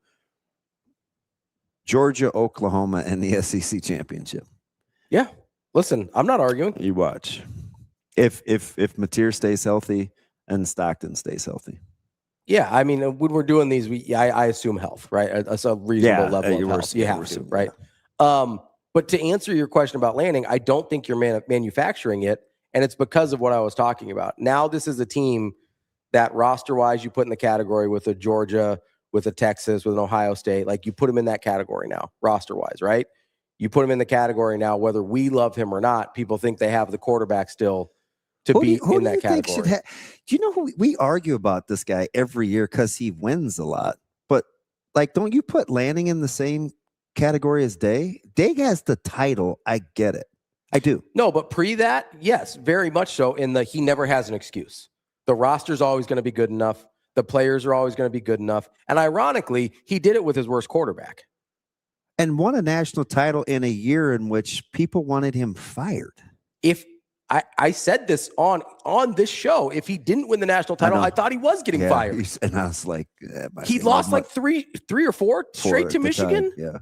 E: Georgia, Oklahoma, and the SEC championship.
D: Yeah. Listen, I'm not arguing.
E: You watch. If Mateer stays healthy and Stockton stays healthy.
D: Yeah, I mean, when we're doing these, I assume health, right? That's a reasonable level of health. You have to, right? Yeah. But to answer your question about Lanning, I don't think you're manufacturing it, and it's because of what I was talking about. Now this is a team that roster-wise you put in the category with a Georgia, with a Texas, with an Ohio State. Like you put them in that category now, roster-wise, right? You put him in the category now, whether we love him or not, people think they have the quarterback still to be in that category.
E: Do you know who we argue about this guy every year because he wins a lot? But like, don't you put Lanning in the same category as Day? Day has the title. I get it. I do.
D: No, but pre that, yes, very much so. He never has an excuse. The roster's always going to be good enough. The players are always going to be good enough. And ironically, he did it with his worst quarterback.
E: And won a national title in a year in which people wanted him fired.
D: If I said this on this show, if he didn't win the national title, I thought he was getting fired.
E: And I was like,
D: he lost like three or four straight to Michigan.
E: Yeah.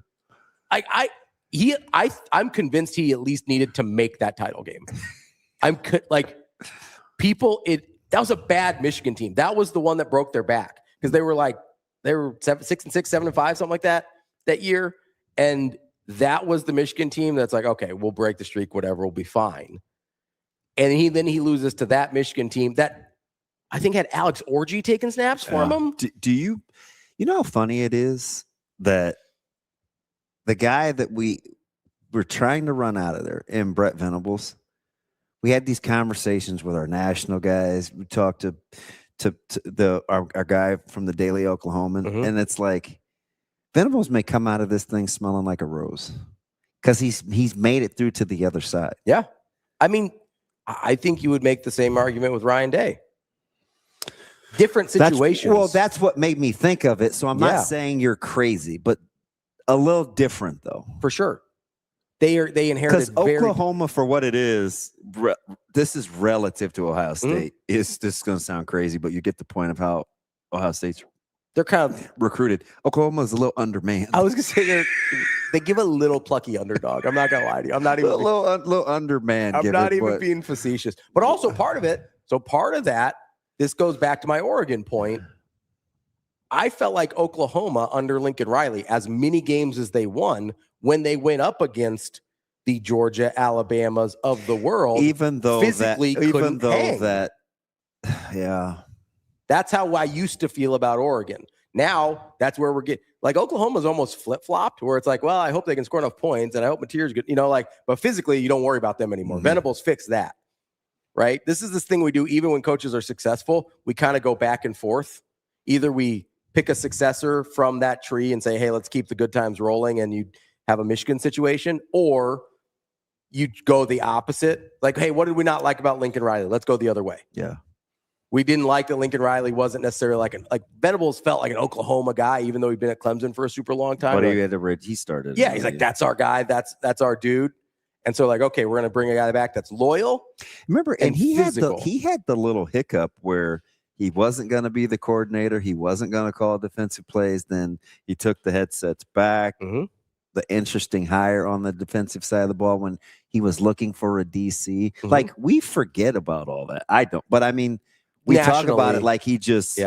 D: I'm convinced he at least needed to make that title game. That was a bad Michigan team. That was the one that broke their back because they were 6-6, 7-5, something like that year. And that was the Michigan team that's like, okay, we'll break the streak, whatever, we'll be fine. And then he loses to that Michigan team that I think had Alex Orji taking snaps for him.
E: Do you know how funny it is that the guy that we were trying to run out of there in Brett Venables, we had these conversations with our national guys. We talked to our guy from the Daily Oklahoman, and it's like Venables may come out of this thing smelling like a rose because he's made it through to the other side.
D: Yeah, I mean, I think you would make the same argument with Ryan Day. Different situations.
E: That's what made me think of it. So I'm not saying you're crazy, but a little different though.
D: For sure. They inherited
E: because Oklahoma, for what it is, this is relative to Ohio State. This is going to sound crazy, but you get the point of how Ohio State's
D: they're kind of
E: recruited. Oklahoma's a little undermanned.
D: I was going to say they give a little plucky underdog. I'm not going to lie to you. I'm not even
E: a little undermanned.
D: I'm not even being facetious. But also part of it. So part of that, this goes back to my Oregon point. I felt like Oklahoma under Lincoln Riley, as many games as they won, when they went up against the Georgia, Alabamas of the world,
E: even though
D: physically couldn't hang.
E: Yeah.
D: That's how I used to feel about Oregon. Now that's where we're getting like Oklahoma's almost flip-flopped, where it's like, well, I hope they can score enough points and I hope Material's good, but physically you don't worry about them anymore. Venables fixed that, right? This is this thing we do even when coaches are successful. We kind of go back and forth. Either we pick a successor from that tree and say, hey, let's keep the good times rolling, and you have a Michigan situation, or you go the opposite. Like, hey, what did we not like about Lincoln Riley? Let's go the other way.
E: Yeah.
D: We didn't like that Lincoln Riley wasn't necessarily like Venables felt like an Oklahoma guy, even though he'd been at Clemson for a super long time.
E: But he started.
D: Yeah, he's like, that's our guy. That's our dude. And so like, okay, we're going to bring a guy back that's loyal.
E: Remember, and he had the little hiccup where he wasn't going to be the coordinator. He wasn't going to call defensive plays. Then he took the headsets back. The interesting hire on the defensive side of the ball when he was looking for a DC. Like, we forget about all that. I don't. But, I mean, we talk about it like he just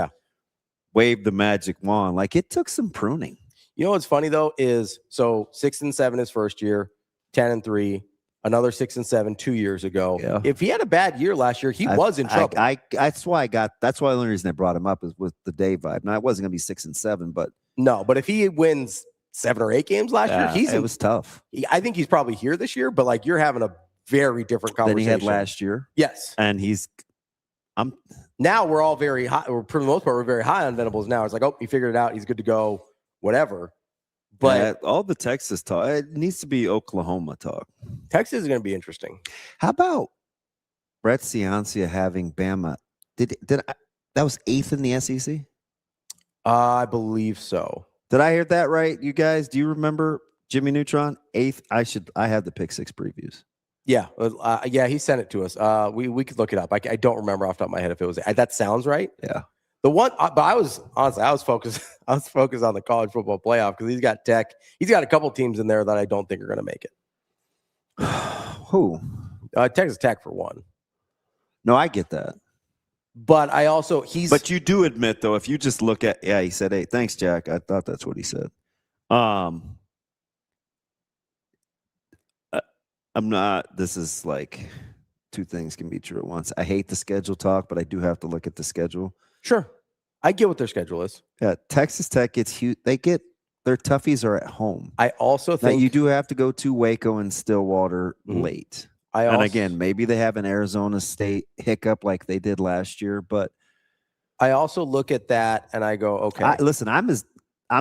E: waved the magic wand. Like, it took some pruning.
D: You know what's funny, though, is so 6-7 his first year, 10-3. Another 6-7 2 years ago.
E: Yeah.
D: If he had a bad year last year, he was in trouble.
E: That's why the only reason I brought him up is with the day vibe. Now, it wasn't going to be 6-7, but
D: no. But if he wins 7 or 8 games last year,
E: it was tough.
D: I think he's probably here this year, but like you're having a very different conversation
E: than he had last year.
D: Yes,
E: and
D: now we're all very high. Or for the most part, we're very high on Venables now. It's like, oh, he figured it out. He's good to go. Whatever. But
E: all the Texas talk, it needs to be Oklahoma talk.
D: Texas is going to be interesting.
E: How about Brett Ciancia having Bama? That was 8th in the SEC?
D: I believe so.
E: Did I hear that right, you guys? Do you remember Jimmy Neutron? 8th? I have the pick 6 previews.
D: Yeah. He sent it to us. We could look it up. I don't remember off the top of my head if it was. That sounds right.
E: Yeah.
D: The one, but I was focused. I was focused on the college football playoff because he's got Tech. He's got a couple teams in there that I don't think are going to make it.
E: Who?
D: Texas Tech for one.
E: No, I get that.
D: But I also
E: But you do admit though, if you just look at he said, "Hey, thanks, Jack." I thought that's what he said. I'm not. This is like two things can be true at once. I hate the schedule talk, but I do have to look at the schedule.
D: Sure. I get what their schedule is.
E: Yeah, Texas Tech gets huge. Their toughies are at home.
D: I also think
E: now you do have to go to Waco and Stillwater late. And again, maybe they have an Arizona State hiccup like they did last year, but
D: I also look at that and I go, okay.
E: Listen, I'm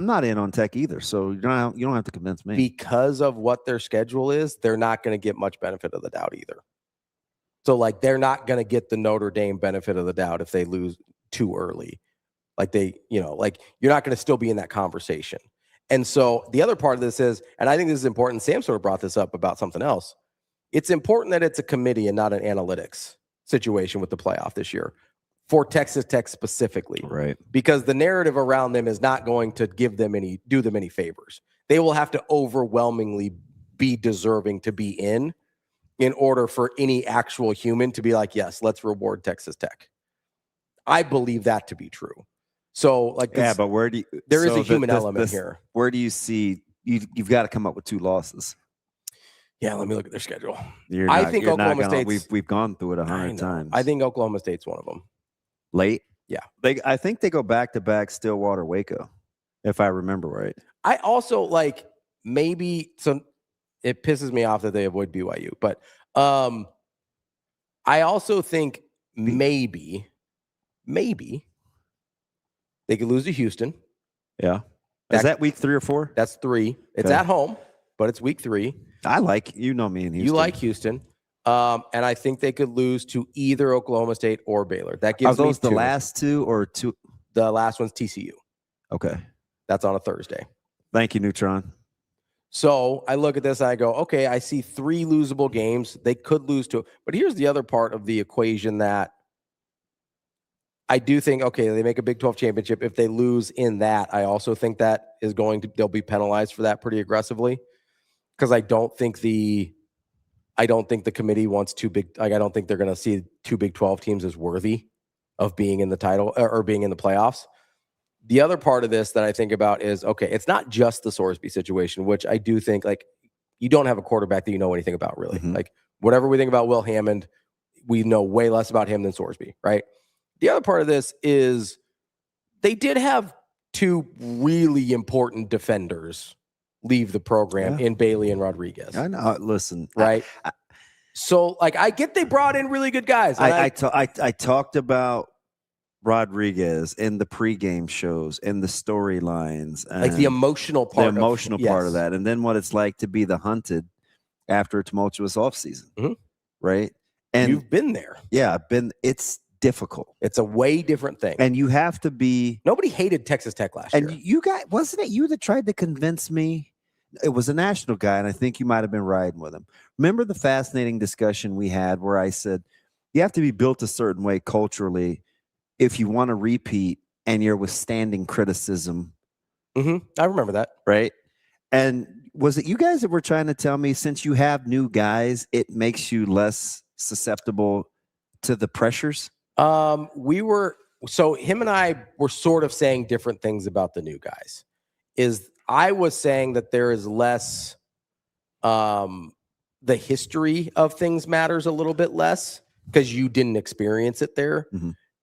E: not in on Tech either, so you don't have to convince me.
D: Because of what their schedule is, they're not going to get much benefit of the doubt either. So like they're not going to get the Notre Dame benefit of the doubt if they lose too early. Like you're not going to still be in that conversation. And so the other part of this is, and I think this is important, Sam sort of brought this up about something else. It's important that it's a committee and not an analytics situation with the playoff this year for Texas Tech specifically.
E: Right.
D: Because the narrative around them is not going to do them any favors. They will have to overwhelmingly be deserving to be in order for any actual human to be like, yes, let's reward Texas Tech. I believe that to be true. So like,
E: but where do you,
D: there is a human element here.
E: Where do you see you've got to come up with 2 losses?
D: Yeah, let me look at their schedule.
E: I think Oklahoma State. We've gone through it 100 times.
D: I think Oklahoma State's one of them.
E: Late?
D: Yeah.
E: I think they go back to back Stillwater, Waco, if I remember right.
D: I also maybe so it pisses me off that they avoid BYU, but I also think maybe they could lose to Houston.
E: Yeah. Is that week 3 or 4?
D: That's 3. It's at home, but it's week 3.
E: I like, me and Houston.
D: You like Houston. And I think they could lose to either Oklahoma State or Baylor. That gives
E: Are those
D: me 2.
E: The last 2 or 2?
D: The last one's TCU.
E: Okay.
D: That's on a Thursday.
E: Thank you, Neutron.
D: So I look at this and I go, okay, I see 3 losable games. They could lose to, but here's the other part of the equation that I do think, okay, they make a Big 12 championship. If they lose in that, I also think that is they'll be penalized for that pretty aggressively, because I don't think the committee wants too big. Like, I don't think they're going to see 2 Big 12 teams as worthy of being in the title or being in the playoffs. The other part of this that I think about is, okay, it's not just the Sorsby situation, which I do think, like, you don't have a quarterback that you know anything about, really.
E: Mm-hmm.
D: Like, whatever we think about Will Hammond, we know way less about him than Sorsby, right? The other part of this is they did have 2 really important defenders leave the program in Bailey and Rodriguez.
E: I know. Listen,
D: right? So, like, I get they brought in really good guys.
E: I talked about Rodriguez in the pregame shows and the storylines,
D: like the emotional part,
E: part of that, and then what it's like to be the hunted after a tumultuous offseason, right? And
D: you've been there.
E: Yeah, it's difficult.
D: It's a way different thing,
E: and you have to be.
D: Nobody hated Texas Tech last year.
E: And you guys, wasn't it you that tried to convince me? It was a national guy, and I think you might have been riding with him. Remember the fascinating discussion we had where I said you have to be built a certain way culturally if you want to repeat and you're withstanding criticism.
D: I remember that.
E: Right. And was it you guys that were trying to tell me, since you have new guys, it makes you less susceptible to the pressures?
D: So him and I were sort of saying different things about the new guys. I was saying that there is less, the history of things matters a little bit less because you didn't experience it there.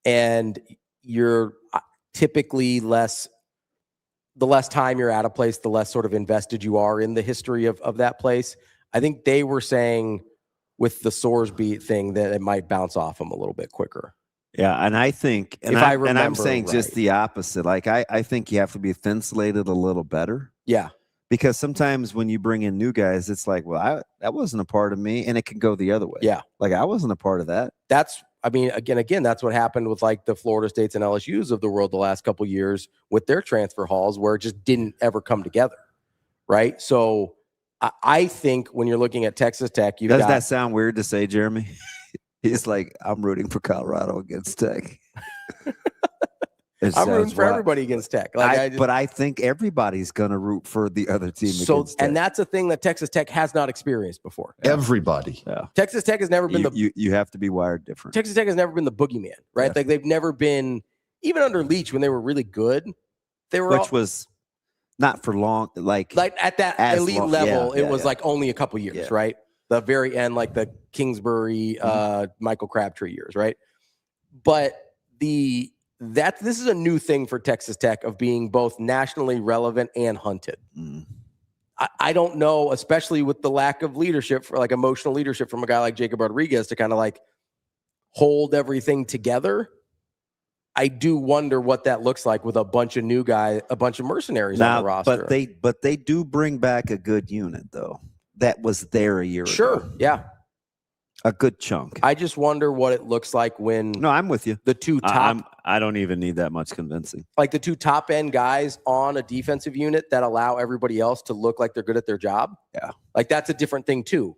D: And you're typically the less time you're at a place, the less sort of invested you are in the history of that place. I think they were saying with the Sorsby thing that it might bounce off them a little bit quicker.
E: Yeah, and I think, and I'm saying just the opposite. Like, I think you have to be thin-slated a little better. Yeah. Because sometimes when you bring in new guys, it's like, well, that wasn't a part of me, and it can go the other way. Yeah. Like, I wasn't a part of that.
D: Again, that's what happened with, like, the Florida States and LSUs of the world the last couple of years with their transfer halls, where it just didn't ever come together, right? So I think when you're looking at Texas Tech,
E: does that sound weird to say, Jeremy? He's like, I'm rooting for Colorado against Tech.
D: I'm rooting for everybody against Tech.
E: But I think everybody's going to root for the other team against Tech.
D: And that's a thing that Texas Tech has not experienced before.
M: Everybody.
E: Yeah.
D: Texas Tech has never been
E: you have to be wired different.
D: Texas Tech has never been the boogeyman, right? Yeah. Like, they've never been, even under Leach when they were really good,
E: which was not for long, like
D: at that elite level, it was like only a couple years, right? The very end, like the Kingsbury, Michael Crabtree years, right? But this is a new thing for Texas Tech of being both nationally relevant and hunted. I don't know, especially with the lack of leadership, for like emotional leadership from a guy like Jacob Rodriguez to kind of like hold everything together. I do wonder what that looks like with a bunch of new guys, a bunch of mercenaries on the roster.
E: But they do bring back a good unit, though. That was there a year ago.
D: Sure, yeah.
E: A good chunk.
D: I just wonder what it looks like when...
E: No, I'm with you.
D: The two top...
E: I don't even need that much convincing.
D: Like the 2 top-end guys on a defensive unit that allow everybody else to look like they're good at their job.
E: Yeah.
D: Like, that's a different thing, too.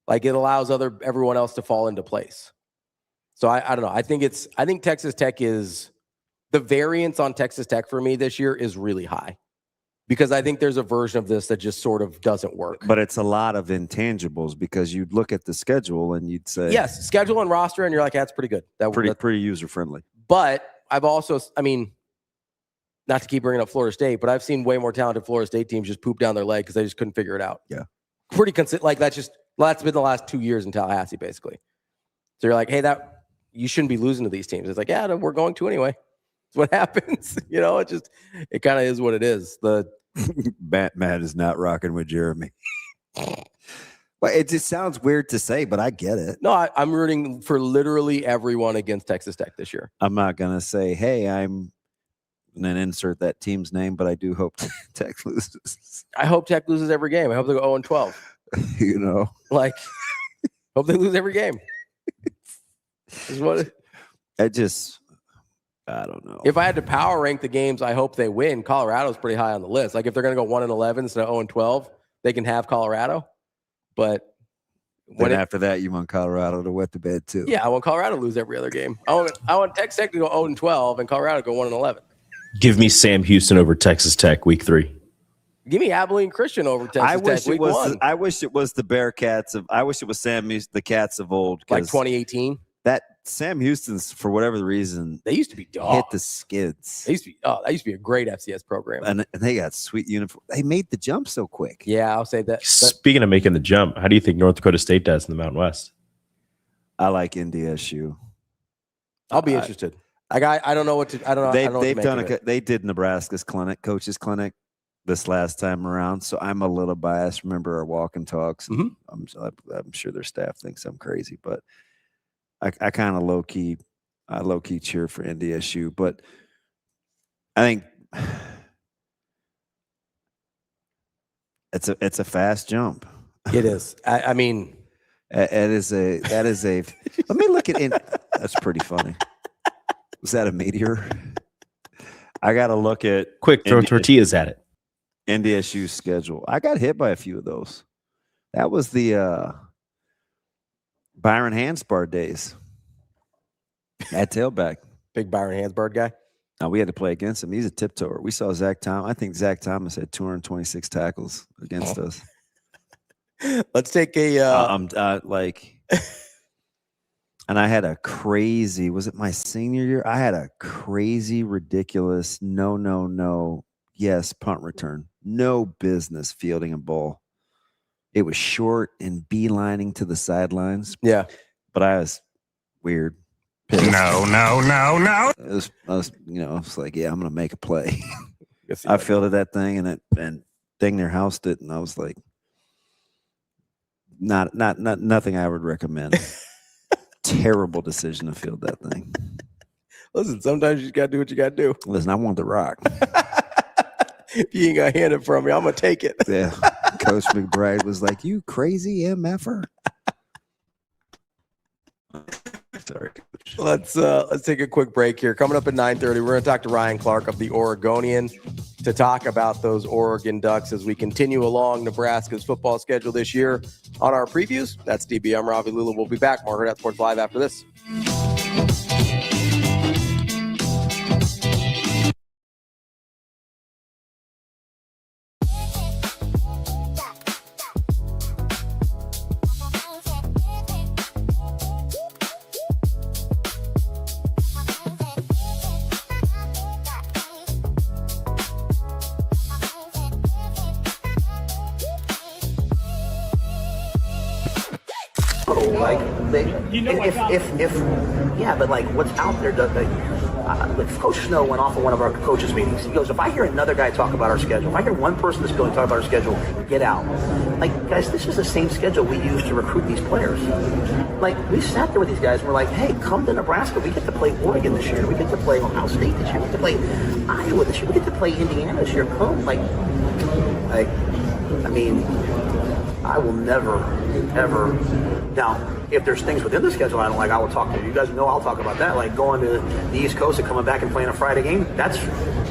D: Like, it allows everyone else to fall into place. So, I don't know. I think Texas Tech is... The variance on Texas Tech for me this year is really high. Because I think there's a version of this that just sort of doesn't work.
E: But it's a lot of intangibles, because you'd look at the schedule and you'd say...
D: Yes, schedule and roster, and you're like, that's pretty good. That's
E: pretty user-friendly.
D: But I've also, not to keep bringing up Florida State, but I've seen way more talented Florida State teams just poop down their leg because they just couldn't figure it out.
E: Yeah.
D: Pretty consistent. Like, that's been the last 2 years in Tallahassee, basically. So you're like, hey, you shouldn't be losing to these teams. It's like, yeah, we're going to anyway. It's what happens. It kind of is what it is.
E: Matt is not rocking with Jeremy. Well, it just sounds weird to say, but I get it.
D: No, I'm rooting for literally everyone against Texas Tech this year.
E: I'm not going to say, hey, I'm going to insert that team's name, but I do hope Tech loses.
D: I hope Tech loses every game. I hope they go 0-12. Hope they lose every game.
E: I don't know.
D: If I had to power rank the games I hope they win, Colorado's pretty high on the list. Like if they're going to go 1-11 instead of 0-12, they can have Colorado. But
E: after that, you want Colorado to wet the bed too.
D: Yeah, I want Colorado to lose every other game. I want Texas Tech to go 0-12 and Colorado to go 1-11.
F: Give me Sam Houston over Texas Tech week 3.
D: Give me Abilene Christian over Texas Tech week 1.
E: I wish it was the Bearcats of. I wish it was the Cats of old,
D: like 2018.
E: That Sam Houston's, for whatever the reason,
D: they used to be dogs.
E: Hit the skids.
D: That used to be a great FCS program,
E: and they got sweet uniform. They made the jump so quick.
D: Yeah, I'll say that.
F: Speaking of making the jump, how do you think North Dakota State does in the Mountain West?
E: I like NDSU.
D: I'll be interested. I don't know what to. I don't know.
E: They did Nebraska's coaches clinic this last time around, so I'm a little biased. Remember our walk and talks?
D: Mm-hmm.
E: I'm sure their staff thinks I'm crazy, but I kind of low key cheer for NDSU. But I think it's a fast jump.
D: It is. I mean,
E: that is a. Let me look at it. That's pretty funny. Was that a meteor? I got to look at
F: quick throw tortillas at it.
E: NDSU's schedule. I got hit by a few of those. That was the Byron Hansbard days at tailback.
D: Big Byron Hansbard guy.
E: Now we had to play against him. He's a tiptoer. We saw Zach Thomas. I think Zach Thomas had 226 tackles against us.
D: Let's take a.
E: And I had a crazy. Was it my senior year? I had a crazy, ridiculous. No. Yes, punt return. No business fielding a ball. It was short and beelining to the sidelines.
D: Yeah.
E: But I was weird.
M: Pissed. No.
E: I was like, yeah, I'm going to make a play. I fielded that thing and dang near housed it. And I was like, nothing I would recommend. Terrible decision to field that thing.
D: Listen, sometimes you just got to do what you got to do.
E: Listen, I want the rock.
D: If you ain't going to hand it from me, I'm going to take it.
E: Yeah. Coach McBride was like, you crazy MFer. Sorry, Coach.
D: Let's take a quick break here. Coming up at 9:30, we're going to talk to Ryan Clark of the Oregonian to talk about those Oregon Ducks as we continue along Nebraska's football schedule this year on our previews. That's DB. I'm Ravi Lulla. We'll be back. More Hurrdat Sports Live after this.
N: But like what's out there does Coach Snow went off of one of our coaches meetings. He goes, if I hear another guy talk about our schedule, if I hear one person that's going to talk about our schedule, get out. Like, guys, this is the same schedule we use to recruit these players. Like, we sat there with these guys and we're like, hey, come to Nebraska. We get to play Oregon this year. We get to play Ohio State this year. We get to play Iowa this year. We get to play Indiana this year. Come, I mean, I will never, ever. Now, if there's things within the schedule I don't like, I will talk to you. You guys know I'll talk about that. Like going to the East Coast and coming back and playing a Friday game, that's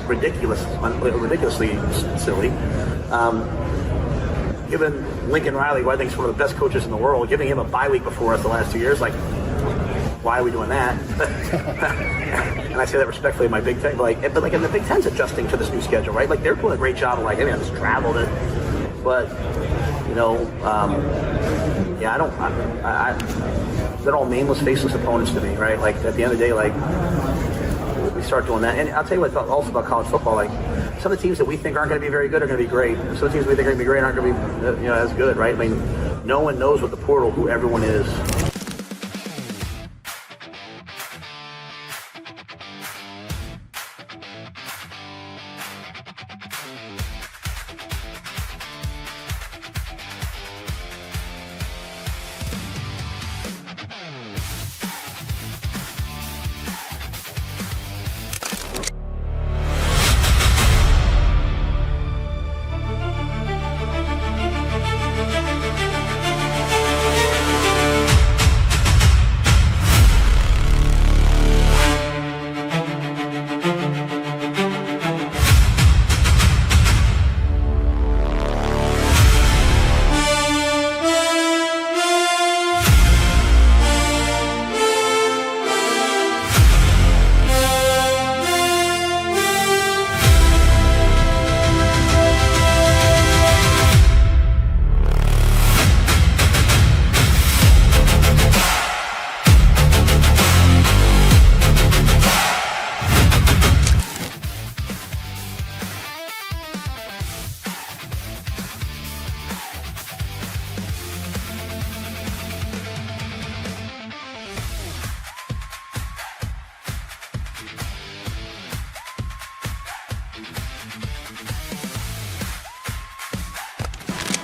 N: ridiculously silly. Giving Lincoln Riley, who I think is one of the best coaches in the world, giving him a bye week before us the last 2 years, like, why are we doing that? And I say that respectfully in my Big Ten. But in the Big Ten's adjusting to this new schedule, right? Like, they're doing a great job of I just traveled it. But, they're all nameless, faceless opponents to me, right? Like, at the end of the day, we start doing that. And I'll tell you what also about college football, some of the teams that we think aren't going to be very good are going to be great. Some of the teams we think are going to be great aren't going to be, as good, right? I mean, no one knows with the portal who everyone is.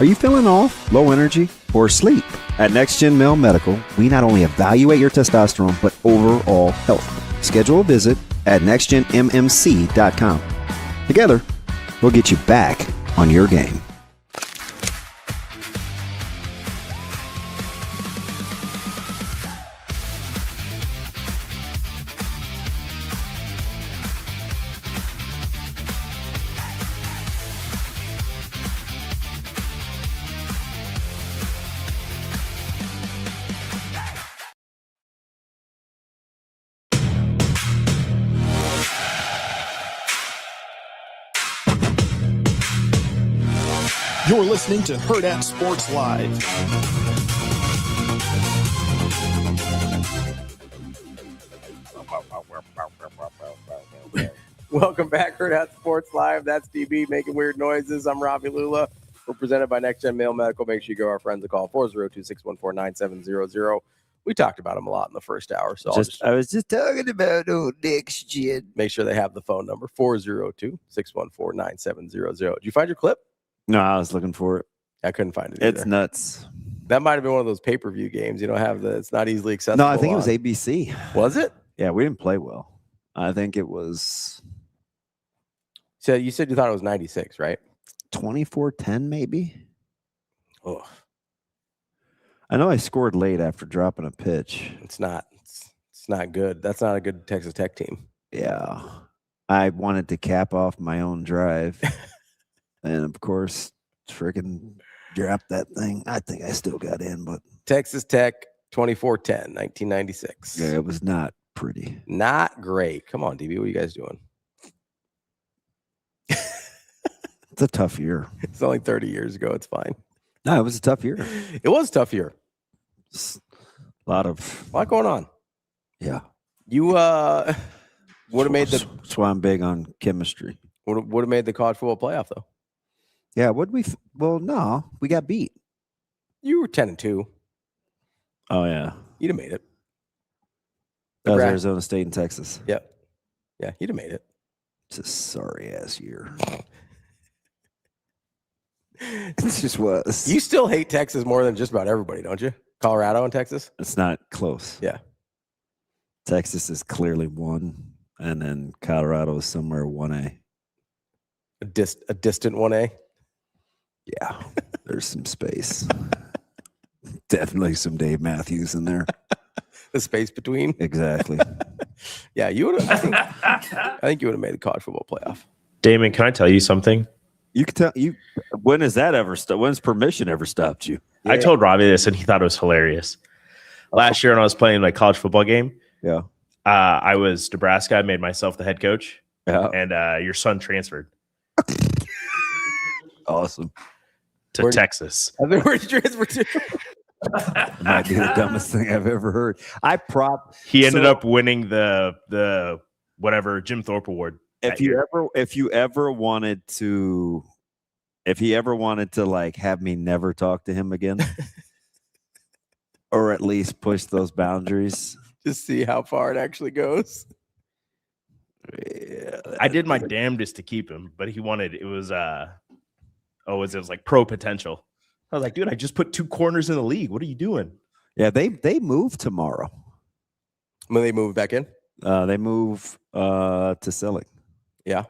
E: Are you feeling off, low energy, or asleep? At Next Gen Male Medical, we not only evaluate your testosterone, but overall health. Schedule a visit at nextgenmmc.com. Together, we'll get you back on your game.
A: You're listening to Hurrdat Sports Live.
D: Welcome back, Hurrdat Sports Live. That's DB making weird noises. I'm Ravi Lulla. We're presented by Next Gen Male Medical. Make sure you give our friends a call, 402-614-9700. We talked about them a lot in the first hour. So
E: I was just talking about old Next Gen.
D: Make sure they have the phone number, 402-614-9700. Did you find your clip?
E: No, I was looking for it.
D: I couldn't find it.
E: It's
D: either.
E: Nuts.
D: That might have been one of those pay-per-view games. You don't have it's not easily accessible.
E: No, I think it was ABC.
D: Was it?
E: Yeah, we didn't play well. I think it was.
D: So you said you thought it was 96, right?
E: 24-10 maybe.
D: Oh,
E: I know I scored late after dropping a pitch.
D: It's not good. That's not a good Texas Tech team.
E: Yeah. I wanted to cap off my own drive. And of course, freaking dropped that thing. I think I still got in, but
D: Texas Tech 24-10, 1996.
E: yeah, it was not pretty.
D: Not great. Come on, DB. What are you guys doing?
E: It's a tough year.
D: It's only 30 years ago. It's fine.
E: No, it was a tough year.
D: It was a tough year.
E: A lot
D: going on.
E: Yeah.
D: You would have made the.
E: That's why I'm big on chemistry.
D: Would have made the college football playoff though.
E: Yeah. Well, no, we got beat.
D: You were 10-2.
E: Oh yeah.
D: You'd have made it.
E: That was Arizona State and Texas.
D: Yep. Yeah, you'd have made it.
E: It's a sorry ass year. It just was.
D: You still hate Texas more than just about everybody, don't you? Colorado and Texas?
E: It's not close.
D: Yeah.
E: Texas is clearly 1, and then Colorado is somewhere 1A.
D: A distant 1A?
E: Yeah. There's some space. Definitely some Dave Matthews in there.
D: The space between?
E: Exactly.
D: Yeah, you would have. I think you would have made the college football playoff.
F: Damon, can I tell you something?
E: You can tell you. When has that ever stopped? When's permission ever stopped you?
F: I told Ravi this, and he thought it was hilarious. Last year, when I was playing my college football game,
E: yeah,
F: I was Nebraska. I made myself the head coach.
E: Yeah,
F: and your son transferred.
E: Awesome.
F: To Texas.
D: Where'd you transfer to?
E: It might be the dumbest thing I've ever heard.
F: He ended up winning the whatever Jim Thorpe Award.
E: If he ever wanted to like have me never talk to him again, or at least push those boundaries,
D: just see how far it actually goes.
E: Yeah,
F: I did my damnedest to keep him, but he wanted it was like pro potential. I was like, dude, I just put 2 corners in the league. What are you doing?
E: Yeah, they move tomorrow.
D: When they move back in?
E: They move to Silling.
D: Yeah.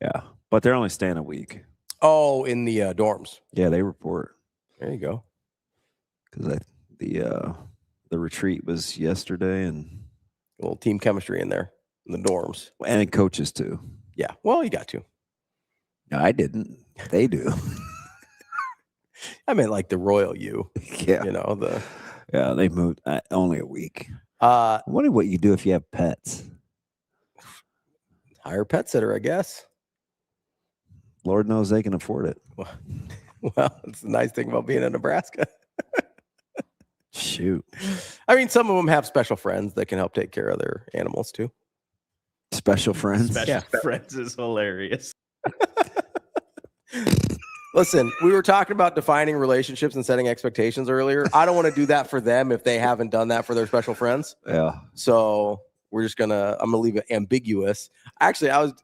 E: Yeah. But they're only staying a week.
D: Oh, in the dorms.
E: Yeah, they report.
D: There you go.
E: Because the retreat was yesterday, and
D: a little team chemistry in there in the dorms.
E: And coaches too.
D: Yeah. Well, you got to.
E: No, I didn't. They do.
D: I meant like the royal you.
E: Yeah.
D: You know,
E: yeah, they moved only a week. I wonder what you do if you have pets.
D: Hire a pet sitter, I guess.
E: Lord knows they can afford it.
D: Well, it's the nice thing about being in Nebraska.
E: Shoot.
D: I mean, some of them have special friends that can help take care of their animals too.
E: Special friends?
F: Special friends is hilarious.
D: Listen, we were talking about defining relationships and setting expectations earlier. I don't want to do that for them if they haven't done that for their special friends.
E: Yeah.
D: So I'm gonna leave it ambiguous. Actually,
F: I'm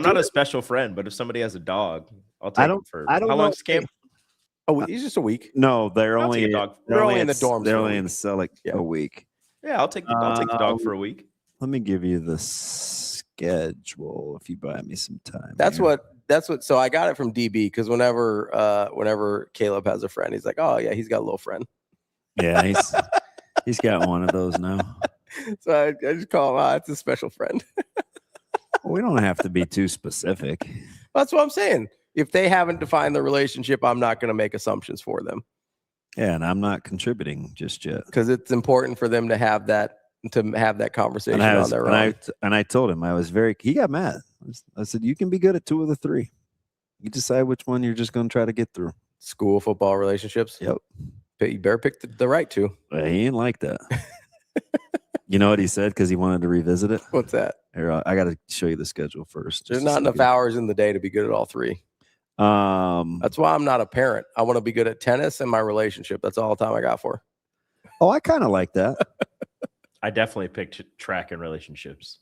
F: not a special friend, but if somebody has a dog, I'll take it for how long's camp?
D: He's just a week.
E: No, they're
F: I'll
E: only
F: take a dog.
D: They're only in the dorms.
E: They're
D: for a
E: only
D: week.
E: in Selleck
D: Yeah.
E: a week.
F: Yeah, I'll take the dog for a week.
E: Let me give you the schedule if you buy me some time.
D: That's
E: here.
D: what. So I got it from DB because whenever Caleb has a friend, he's like, oh yeah, he's got a little friend.
E: Yeah, he's got one of those now.
D: So I just call him. It's a special friend.
E: We don't have to be too specific.
D: That's what I'm saying. If they haven't defined the relationship, I'm not going to make assumptions for them.
E: Yeah, and I'm not contributing just yet
D: because it's important for them to have that conversation on their own.
E: And I told him he got mad. I said, you can be good at 2 of the 3. You decide which one you're just going to try to get through.
D: School, football, relationships.
E: Yep.
D: But you better pick the right 2.
E: Well, he ain't like that. You know what he said? Because he wanted to revisit it.
D: What's that?
E: Here, I got to show you the schedule first.
D: There's not enough hours in the day to be good at all 3. That's why I'm not a parent. I want to be good at tennis and my relationship. That's all the time I got for.
E: Oh, I kind of like that.
F: I definitely picked track and relationships.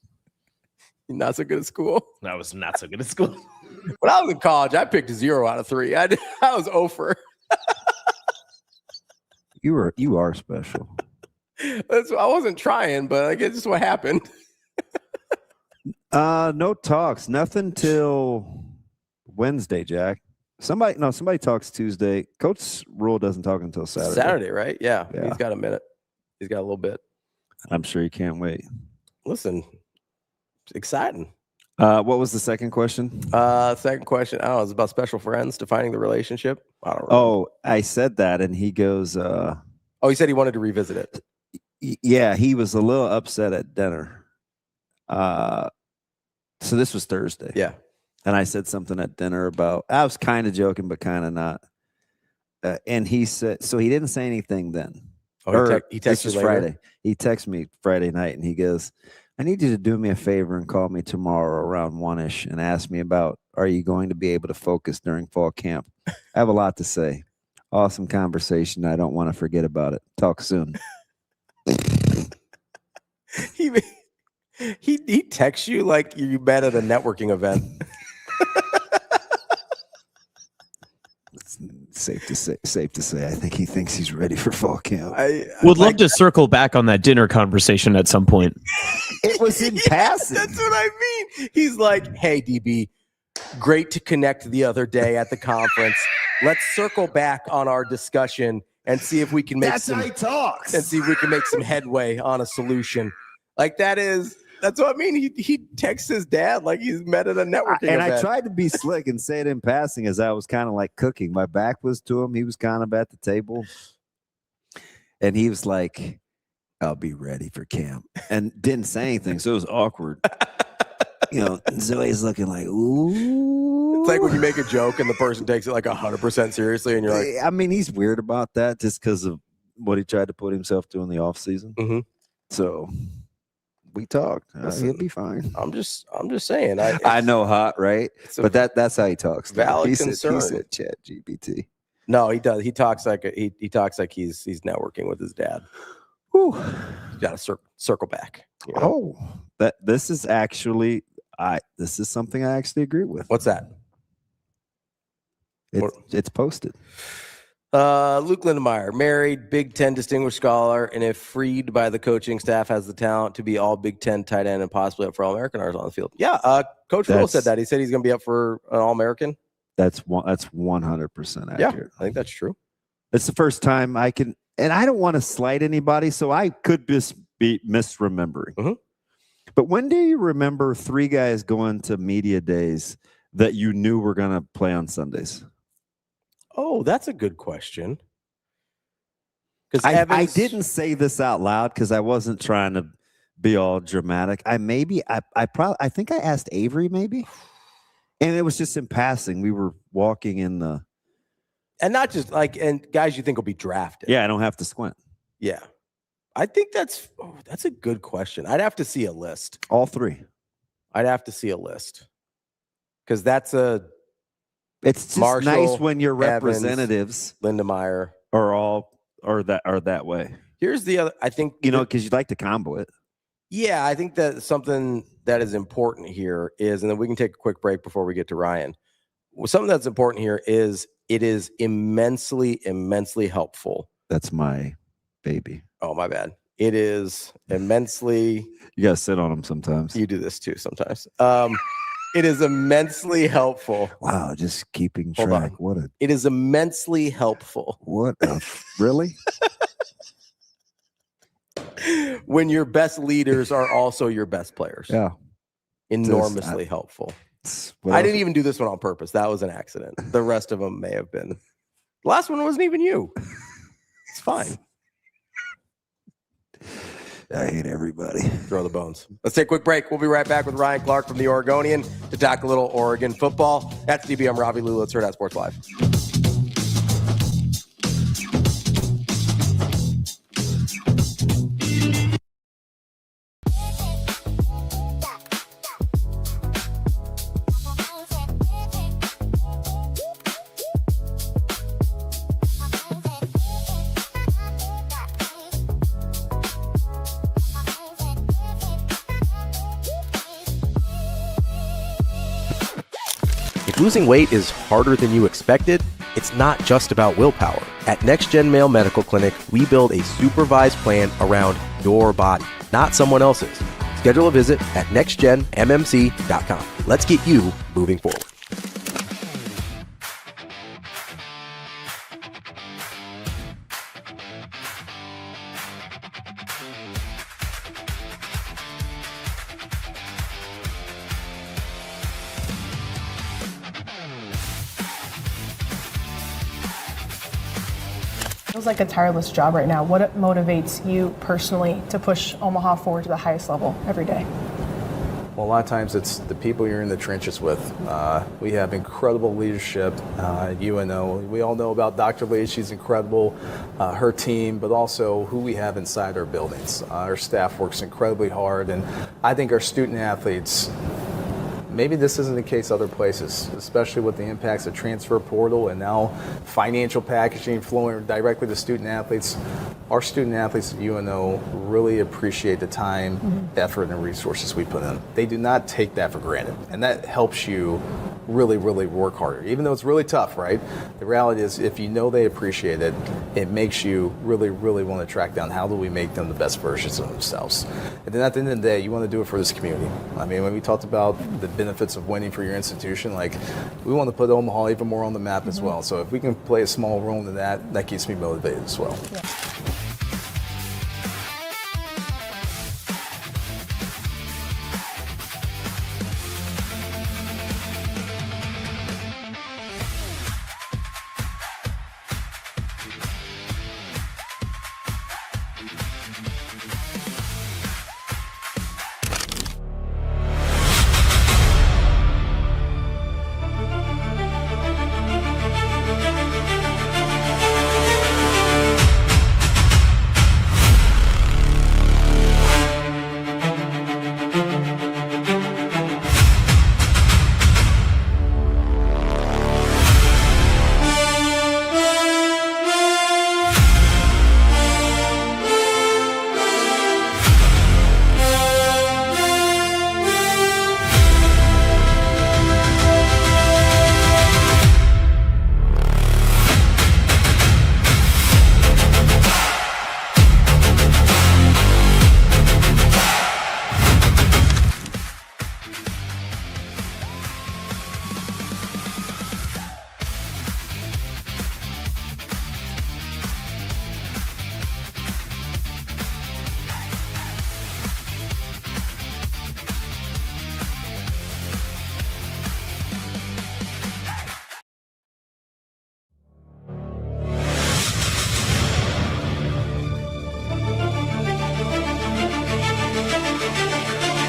D: You're not so good at school.
F: I was not so good at school.
D: When I was in college, I picked 0 out of 3. I was over.
E: You are special.
D: I wasn't trying, but I guess it's what happened.
E: No talks. Nothing till Wednesday, Jack. Somebody talks Tuesday. Coach Rule doesn't talk until Saturday.
D: Saturday, right? Yeah. He's got a minute. He's got a little bit.
E: I'm sure you can't wait.
D: Listen, it's exciting.
E: What was the second question?
D: Second question. I don't know. It's about special friends, defining the relationship. I don't know.
E: Oh, I said that, and he goes.
D: He said he wanted to revisit it.
E: Yeah, he was a little upset at dinner. So this was Thursday.
D: Yeah.
E: And I said something at dinner about, I was kind of joking, but kind of not. And he said, so he didn't say anything then.
D: He texted you
E: Friday. He texted me Friday night and he goes, I need you to do me a favor and call me tomorrow around 1-ish and ask me about, are you going to be able to focus during fall camp? I have a lot to say. Awesome conversation. I don't want to forget about it. Talk soon.
D: He texts you like you met at a networking event.
E: Safe to say, I think he thinks he's ready for fall camp.
G: Would love to circle back on that dinner conversation at some point.
E: It was in passing.
D: That's what I mean. He's like, hey, DB, great to connect the other day at the conference. Let's circle back on our discussion and see if we can make
E: That's how he talks.
D: And see if we can make some headway on a solution. Like that's what I mean. He texts his dad like he's met at a networking event.
E: I tried to be slick and say it in passing as I was kind of like cooking. My back was to him. He was kind of at the table. And he was like, I'll be ready for camp. And didn't say anything. So it was awkward. Zoe's looking like, ooh.
D: It's like when you make a joke and the person takes it like 100% seriously. And you're like,
E: I mean, he's weird about that just because of what he tried to put himself through in the off season.
D: Mm-hmm.
E: So we talked. He'll be fine.
D: I'm just saying.
E: I know, hot, right? But that's how he talks.
D: Valid
E: he
D: concern.
E: Said Chat GPT.
D: No, he does. He talks like he talks like he's networking with his dad.
E: Whew.
D: You got to circle back. You know?
E: Oh, this is something I actually agree with.
D: What's that?
E: It's posted.
D: Luke Lindemeyer, married, Big Ten distinguished scholar, and if freed by the coaching staff, has the talent to be all Big Ten tight end and possibly up for All-American honors on the field. Yeah, Coach Rule said that. He said he's going to be up for an All-American.
E: That's 100% accurate.
D: Yeah, I think that's true.
E: It's the first time I can, and I don't want to slight anybody, so I could just be misremembering.
D: Mm-hmm.
E: But when do you remember 3 guys going to media days that you knew were going to play on Sundays?
D: Oh, that's a good question. Because
E: I didn't say this out loud because I wasn't trying to be all dramatic. I think I asked Avery maybe, and it was just in passing. We were walking in the,
D: and not just like, and guys you think will be drafted.
E: Yeah, I don't have to squint.
D: Yeah, I think that's a good question. I'd have to see a list.
E: All 3.
D: I'd have to see a list because
E: it's just
D: Marshall,
E: nice when your representatives,
D: Lindemeyer,
E: are that way.
D: Here's the other. I think
E: because you'd like to combo it.
D: Yeah, I think that something that is important here is, and then we can take a quick break before we get to Ryan. Something that's important here is It is immensely, immensely helpful.
E: That's my baby.
D: Oh, my bad. It is immensely.
E: You gotta sit on them sometimes.
D: You do this too sometimes. It is immensely helpful.
E: Wow, just keeping
D: Hold
E: track.
D: on. It is immensely helpful.
E: Really?
D: When your best leaders are also your best players.
E: Yeah.
D: Enormously helpful. I didn't even do this one on purpose. That was an accident. The rest of them may have been. The last one wasn't even you. It's fine.
E: I hate everybody.
D: Throw the bones. Let's take a quick break. We'll be right back with Ryan Clark from the Oregonian to talk a little Oregon football. That's DB. I'm Ravi Lulla. It's Hurrdat Sports Live. If losing weight is harder than you expected, it's not just about willpower. At Next Gen Male Medical Clinic, we build a supervised plan around your body, not someone else's. Schedule a visit at nextgenmmc.com. Let's get you moving forward.
H: Feels like a tireless job right now. What motivates you personally to push Omaha forward to the highest level every day?
I: Well, a lot of times it's the people you're in the trenches with. We have incredible leadership at UNO. We all know about Dr. Lee. She's incredible, her team, but also who we have inside our buildings. Our staff works incredibly hard, and I think our student athletes, maybe this isn't the case other places, especially with the impacts of transfer portal and now financial packaging flowing directly to student athletes. Our student athletes at UNO really appreciate the time, effort, and resources we put in. They do not take that for granted, and that helps you really, really work harder, even though it's really tough, right? The reality is, if you know they appreciate it, it makes you really, really want to track down how do we make them the best versions of themselves. And then at the end of the day, you want to do it for this community. I mean, when we talked about the benefits of winning for your institution, like, we want to put Omaha even more on the map as well. So if we can play a small role in that, that keeps me motivated as well.
H: Yeah.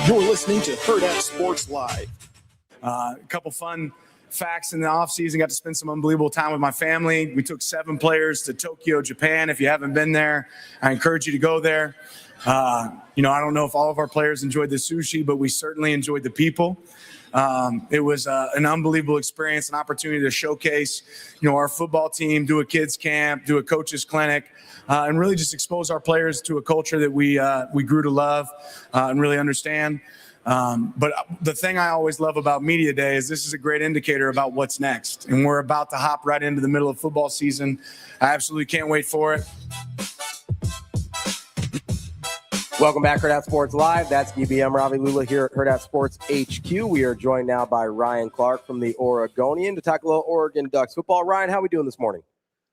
A: You're listening to Hurrdat Sports Live.
M: A couple fun facts in the offseason. Got to spend some unbelievable time with my family. We took 7 players to Tokyo, Japan. If you haven't been there, I encourage you to go there. I don't know if all of our players enjoyed the sushi, but we certainly enjoyed the people. It was an unbelievable experience, an opportunity to showcase, our football team, do a kids camp, do a coaches clinic, and really just expose our players to a culture that we grew to love and really understand. But the thing I always love about Media Day is this is a great indicator about what's next. And we're about to hop right into the middle of football season. I absolutely can't wait for it.
D: Welcome back, Hurrdat Sports Live. That's DBM Ravi Lulla here at Hurrdat Sports HQ. We are joined now by Ryan Clark from the Oregonian to talk a little Oregon Ducks football. Ryan, how are we doing this morning?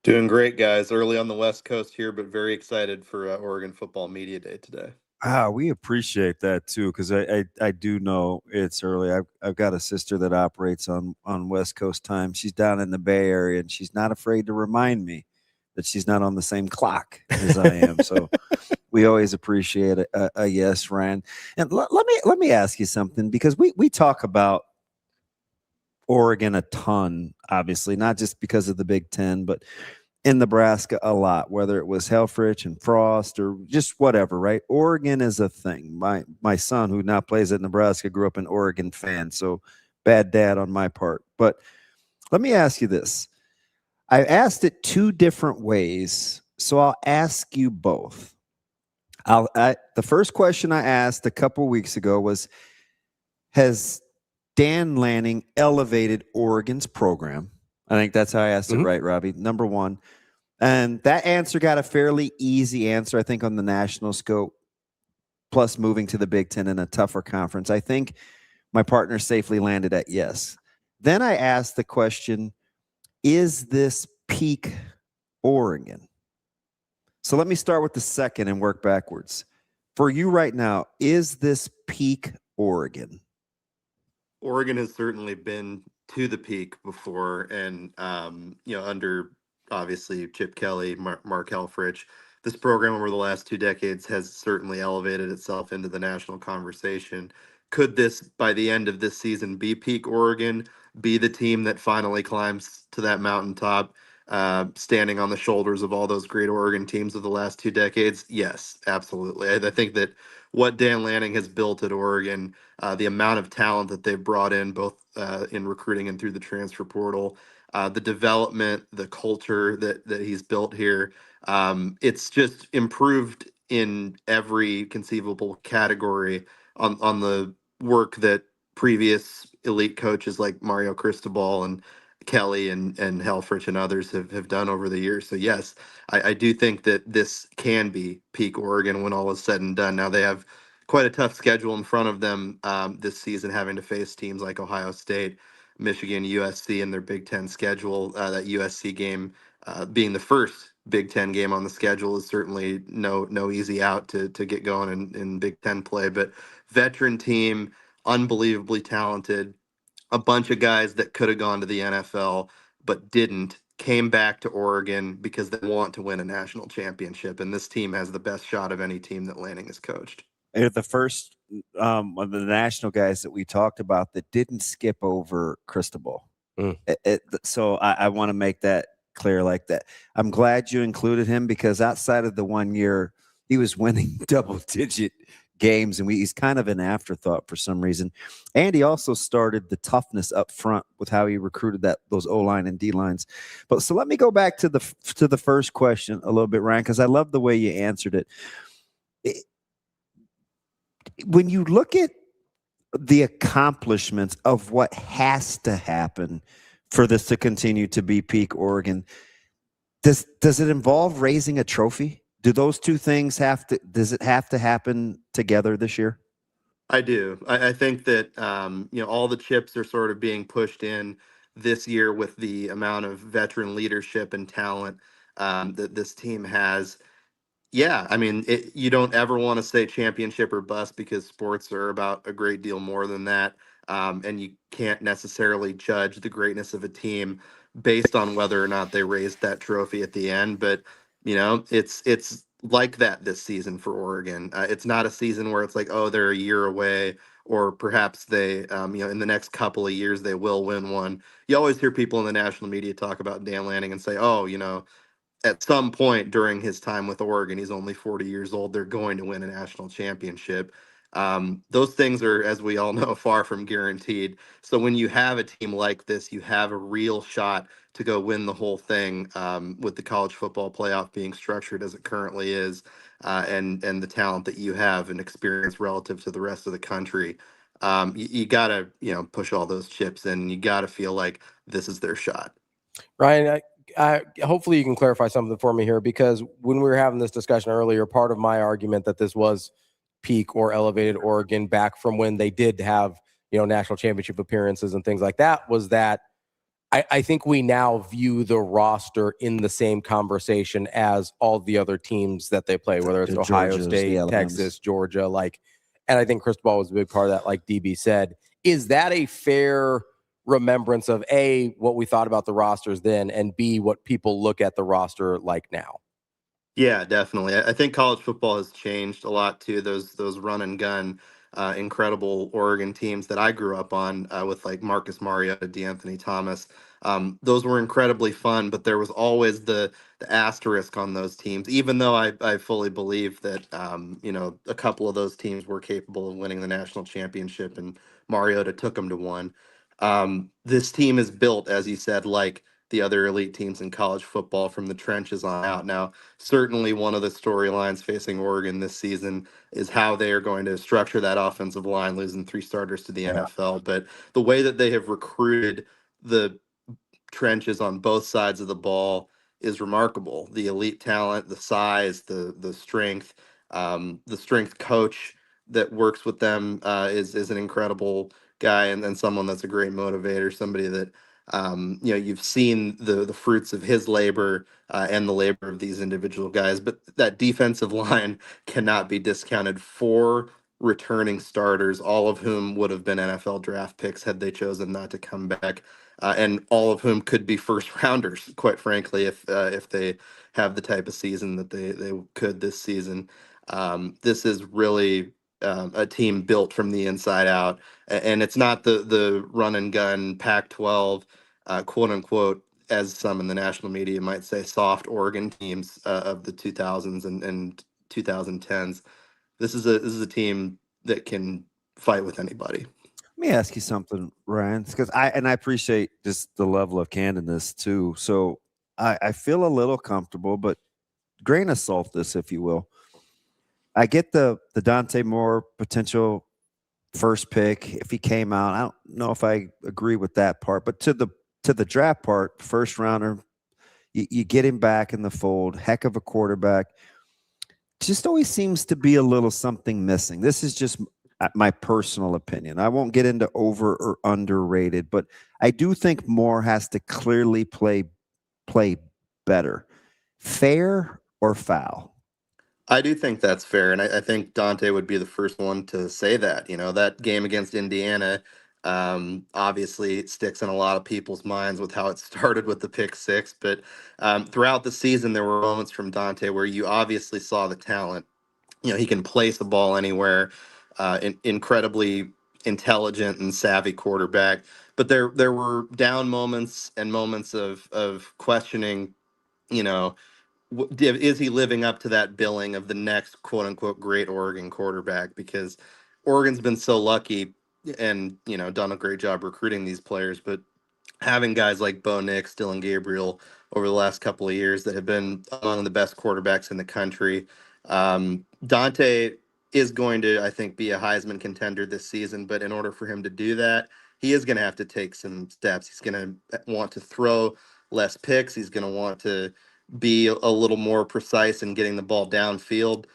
O: Doing great, guys. Early on the West Coast here, but very excited for Oregon Football Media Day today.
E: We appreciate that too, because I do know it's early. I've got a sister that operates on West Coast time. She's down in the Bay Area, and she's not afraid to remind me that she's not on the same clock as I am. So we always appreciate a yes, Ryan. And let me ask you something, because we talk about Oregon a ton, obviously, not just because of the Big Ten, but in Nebraska a lot, whether it was Helfrich and Frost or just whatever, right? Oregon is a thing. My son, who now plays at Nebraska, grew up an Oregon fan, so bad dad on my part. But let me ask you this. I asked it two different ways, so I'll ask you both. The first question I asked a couple weeks ago was, has Dan Lanning elevated Oregon's program? I think that's how I asked it, right, Ravi? Number one. And that answer got a fairly easy answer, I think, on the national scope, plus moving to the Big Ten in a tougher conference. I think my partner safely landed at yes. Then I asked the question, is this peak Oregon? So let me start with the second and work backwards. For you right now, is this peak Oregon?
O: Oregon has certainly been to the peak before, and under obviously Chip Kelly, Mark Helfrich, this program over the last 2 decades has certainly elevated itself into the national conversation. Could this, by the end of this season, be peak Oregon, be the team that finally climbs to that mountaintop, standing on the shoulders of all those great Oregon teams of the last 2 decades? Yes, absolutely. I think that what Dan Lanning has built at Oregon, the amount of talent that they've brought in, both in recruiting and through the transfer portal, the development, the culture that he's built here, it's just improved in every conceivable category on the work that previous elite coaches like Mario Cristobal and Kelly and Helfrich and others have done over the years. So yes, I do think that this can be peak Oregon when all is said and done. Now they have quite a tough schedule in front of them this season, having to face teams like Ohio State, Michigan, USC in their Big Ten schedule. That USC game being the first Big Ten game on the schedule is certainly no easy out to get going in Big Ten play. But veteran team, unbelievably talented, a bunch of guys that could have gone to the NFL but didn't, came back to Oregon because they want to win a national championship. And this team has the best shot of any team that Lanning has coached.
E: They're the first of the national guys that we talked about that didn't skip over Cristobal. So I want to make that clear like that. I'm glad you included him, because outside of the 1 year, he was winning double-digit games, and he's kind of an afterthought for some reason. And he also started the toughness up front with how he recruited those O-line and D-lines. But so let me go back to the first question a little bit, Ryan, because I love the way you answered it. When you look at the accomplishments of what has to happen for this to continue to be peak Oregon, does it involve raising a trophy? Do those two things does it have to happen together this year?
O: I do. I think that, all the chips are sort of being pushed in this year with the amount of veteran leadership and talent that this team has. Yeah, I mean, you don't ever want to say championship or bust, because sports are about a great deal more than that. And you can't necessarily judge the greatness of a team based on whether or not they raised that trophy at the end. But, it's like that this season for Oregon. It's not a season where it's like, oh, they're a year away, or perhaps they, in the next couple of years, they will win one. You always hear people in the national media talk about Dan Lanning and say, oh, at some point during his time with Oregon, he's only 40 years old, they're going to win a national championship. Those things are, as we all know, far from guaranteed. So when you have a team like this, you have a real shot to go win the whole thing, with the college football playoff being structured as it currently is, and the talent that you have and experience relative to the rest of the country. You got to, push all those chips in. You got to feel like this is their shot.
D: Ryan, hopefully you can clarify something for me here, because when we were having this discussion earlier, part of my argument that this was peak or elevated Oregon back from when they did have, national championship appearances and things like that was that I think we now view the roster in the same conversation as all the other teams that they play, whether it's
E: The
D: Ohio
E: Georgias,
D: State,
E: the Alabamas.
D: Texas, Georgia, and I think Cristobal was a big part of that, like DB said. Is that a fair remembrance of A, what we thought about the rosters then, and B, what people look at the roster like now?
O: Yeah, definitely. I think college football has changed a lot too. Those run and gun, incredible Oregon teams that I grew up on with like Marcus Mariota, DeAnthony Thomas. Those were incredibly fun, but there was always the asterisk on those teams. Even though I fully believe that a couple of those teams were capable of winning the national championship, and Mariota took them to one. This team is built, as you said, like the other elite teams in college football from the trenches on out. Now, certainly one of the storylines facing Oregon this season is how they are going to structure that offensive line, losing 3 starters to the NFL. But the way that they have recruited the trenches on both sides of the ball is remarkable. The elite talent, the size, the strength, the strength coach that works with them is an incredible guy, and then someone that's a great motivator, somebody that you've seen the fruits of his labor and the labor of these individual guys. But that defensive line cannot be discounted. 4 returning starters, all of whom would have been NFL draft picks had they chosen not to come back, and all of whom could be first rounders, quite frankly, if they have the type of season that they could this season. This is really a team built from the inside out, and it's not the run and gun Pac-12, quote unquote, as some in the national media might say, soft Oregon teams of the 2000s and 2010s. This is a team that can fight with anybody.
E: Let me ask you something, Ryan, because I appreciate just the level of candidness too. So I feel a little comfortable, but grain of salt this, if you will. I get the Dante Moore potential first pick if he came out. I don't know if I agree with that part, but to the draft part, first rounder, you get him back in the fold. Heck of a quarterback. Just always seems to be a little something missing. This is just my personal opinion. I won't get into over or underrated, but I do think Moore has to clearly play better. Fair or foul?
O: I do think that's fair, and I think Dante would be the first one to say that. That game against Indiana obviously sticks in a lot of people's minds with how it started with the pick 6, but throughout the season, there were moments from Dante where you obviously saw the talent. He can place the ball anywhere, incredibly intelligent and savvy quarterback, but there were down moments and moments of questioning, is he living up to that billing of the next quote unquote great Oregon quarterback? Because Oregon's been so lucky and done a great job recruiting these players, but having guys like Bo Nix, Dylan Gabriel over the last couple of years that have been among the best quarterbacks in the country. Dante is going to, I think, be a Heisman contender this season, but in order for him to do that, he is going to have to take some steps. He's going to want to throw less picks. He's going to want to be a little more precise in getting the ball downfield.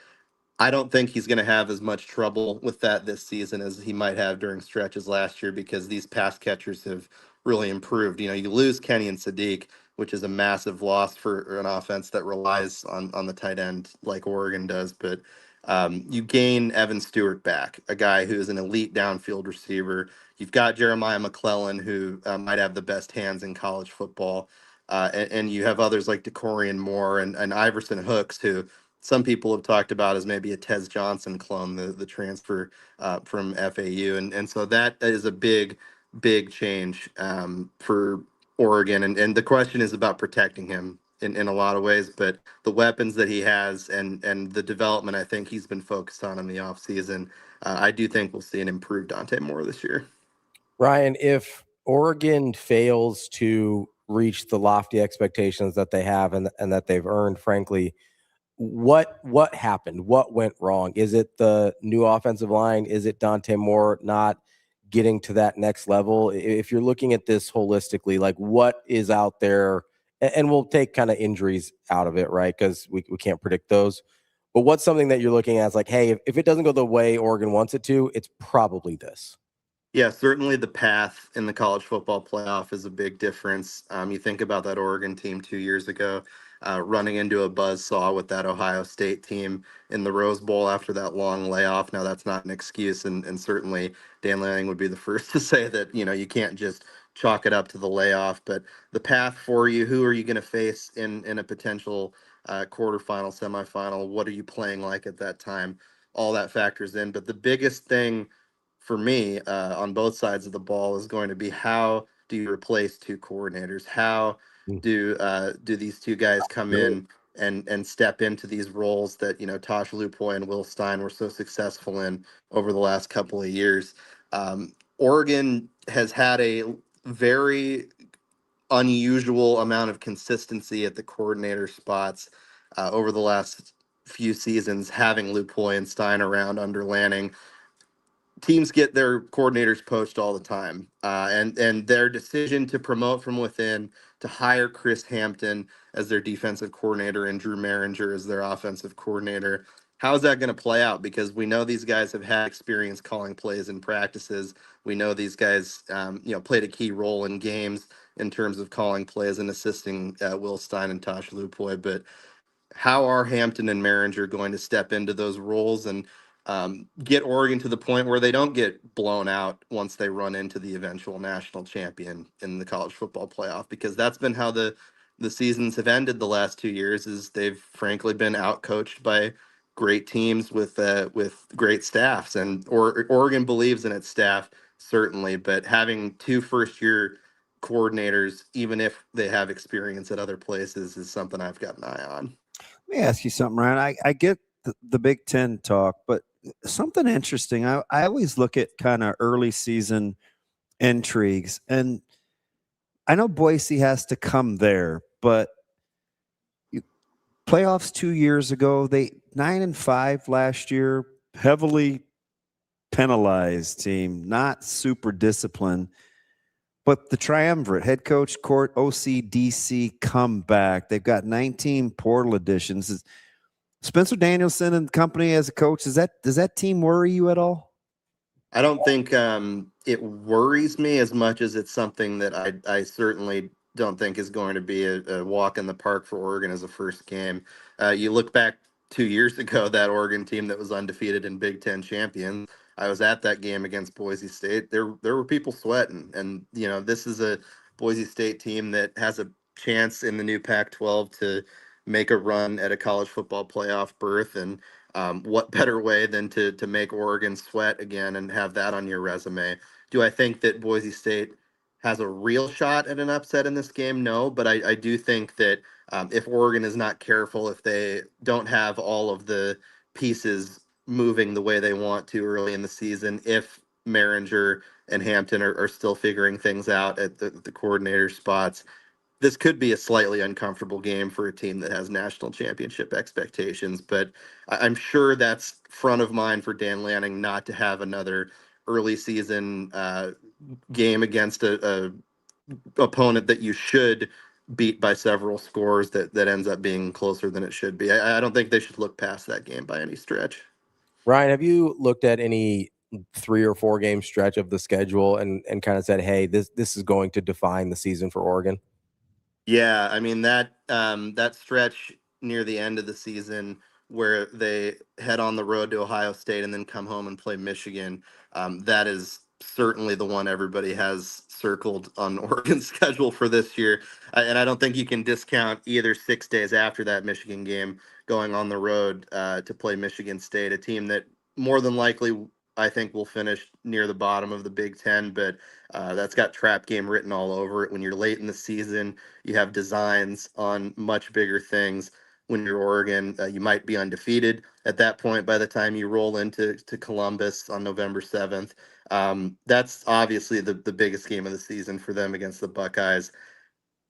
O: I don't think he's going to have as much trouble with that this season as he might have during stretches last year, because these pass catchers have really improved. You lose Kenny and Sadiq, which is a massive loss for an offense that relies on the tight end like Oregon does. But you gain Evan Stewart back, a guy who is an elite downfield receiver. You've got Jeremiah McClellan, who might have the best hands in college football. And you have others like DeCorian Moore and Iverson Hooks, who some people have talked about as maybe a Tez Johnson clone, the transfer from FAU. And so that is a big change for Oregon. And the question is about protecting him in a lot of ways, but the weapons that he has and the development I think he's been focused on in the offseason, I do think we'll see an improved Dante Moore this year.
D: Ryan, if Oregon fails to reach the lofty expectations that they have and that they've earned, frankly, what happened? What went wrong? Is it the new offensive line? Is it Dante Moore not getting to that next level? If you're looking at this holistically, like what is out there, and we'll take kind of injuries out of it, right? Because we can't predict those. But what's something that you're looking at as like, hey, if it doesn't go the way Oregon wants it to, it's probably this.
O: Yeah, certainly the path in the college football playoff is a big difference. You think about that Oregon team 2 years ago, running into a buzzsaw with that Ohio State team in the Rose Bowl after that long layoff. Now, that's not an excuse, and certainly Dan Lanning would be the first to say that, you can't just chalk it up to the layoff. But the path for you, who are you going to face in a potential quarterfinal, semifinal? What are you playing like at that time? All that factors in. But the biggest thing for me on both sides of the ball is going to be how do you replace two coordinators? How do these two guys come in and step into these roles that Tosh Lupoy and Will Stein were so successful in over the last couple of years? Oregon has had a very unusual amount of consistency at the coordinator spots over the last few seasons, having Lupoy and Stein around under Lanning. Teams get their coordinators poached all the time, and their decision to promote from within, to hire Chris Hampton as their defensive coordinator and Drew Maringer as their offensive coordinator. How is that going to play out? Because we know these guys have had experience calling plays in practices. We know these guys, played a key role in games in terms of calling plays and assisting Will Stein and Tosh Lupoy. But how are Hampton and Maringer going to step into those roles and get Oregon to the point where they don't get blown out once they run into the eventual national champion in the college football playoff? Because that's been how the seasons have ended the last 2 years, is they've frankly been outcoached by great teams with great staffs. And Oregon believes in its staff, certainly, but having two first-year coordinators, even if they have experience at other places, is something I've got an eye on.
E: Let me ask you something, Ryan. I get the Big Ten talk, but something interesting. I always look at kind of early season intrigues, and I know Boise has to come there, but playoffs 2 years ago, they 9-5 last year, heavily penalized team, not super disciplined. But the triumvirate, head coach, court, OC, DC, come back. They've got 19 portal additions. Spencer Danielson and company as a coach, does that team worry you at all?
O: I don't think it worries me as much as it's something that I certainly don't think is going to be a walk in the park for Oregon as a first game. You look back 2 years ago, that Oregon team that was undefeated in Big Ten champions. I was at that game against Boise State. There were people sweating, and this is a Boise State team that has a chance in the new Pac-12 to make a run at a college football playoff berth. And what better way than to make Oregon sweat again and have that on your resume? Do I think that Boise State has a real shot at an upset in this game? No, but I do think that if Oregon is not careful, if they don't have all of the pieces moving the way they want to early in the season, if Maringer and Hampton are still figuring things out at the coordinator spots, this could be a slightly uncomfortable game for a team that has national championship expectations. But I'm sure that's front of mind for Dan Lanning, not to have another early season game against a opponent that you should beat by several scores that ends up being closer than it should be. I don't think they should look past that game by any stretch.
D: Ryan, have you looked at any 3 or 4 game stretch of the schedule and kind of said, hey, this is going to define the season for Oregon?
O: Yeah, I mean that stretch near the end of the season where they head on the road to Ohio State and then come home and play Michigan, that is certainly the one everybody has circled on Oregon's schedule for this year. And I don't think you can discount either 6 days after that Michigan game going on the road to play Michigan State, a team that more than likely I think will finish near the bottom of the Big Ten, but that's got trap game written all over it. When you're late in the season, you have designs on much bigger things. When you're Oregon, you might be undefeated at that point by the time you roll into Columbus on November 7th. That's obviously the biggest game of the season for them against the Buckeyes.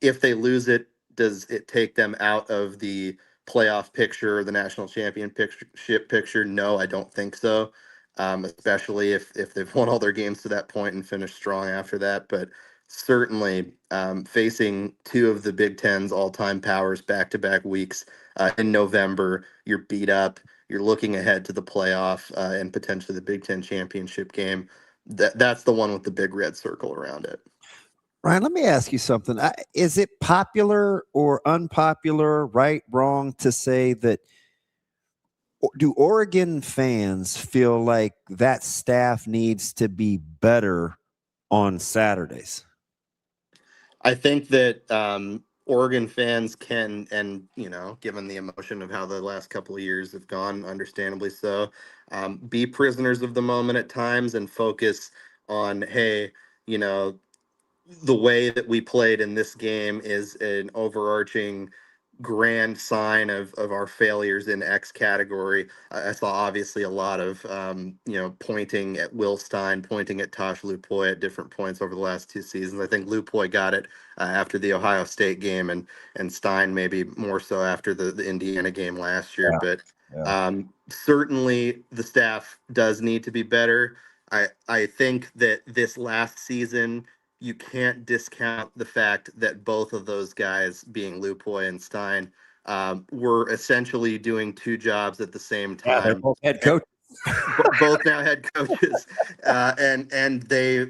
O: If they lose it, does it take them out of the playoff picture or the national championship picture? No, I don't think so. especially if they've won all their games to that point and finished strong after that. But certainly facing two of the Big Ten's all-time powers back-to-back weeks in November, you're beat up. You're looking ahead to the playoff and potentially the Big Ten championship game. That's the one with the big red circle around it.
E: Ryan, let me ask you something. Is it popular or unpopular, right, wrong, to say that do Oregon fans feel like that staff needs to be better on Saturdays?
O: I think that Oregon fans can, and given the emotion of how the last couple of years have gone, understandably so, be prisoners of the moment at times and focus on, hey, the way that we played in this game is an overarching grand sign of our failures in X category. I saw obviously a lot of pointing at Will Stein, pointing at Tosh Lupoy at different points over the last two seasons. I think Lupoy got it after the Ohio State game, and Stein maybe more so after the Indiana game last year.
E: Yeah.
O: But certainly the staff does need to be better. I think that this last season, you can't discount the fact that both of those guys, being Lupoy and Stein, were essentially doing two jobs at the same time.
E: Yeah, they're both head coaches.
O: Both now head coaches, and they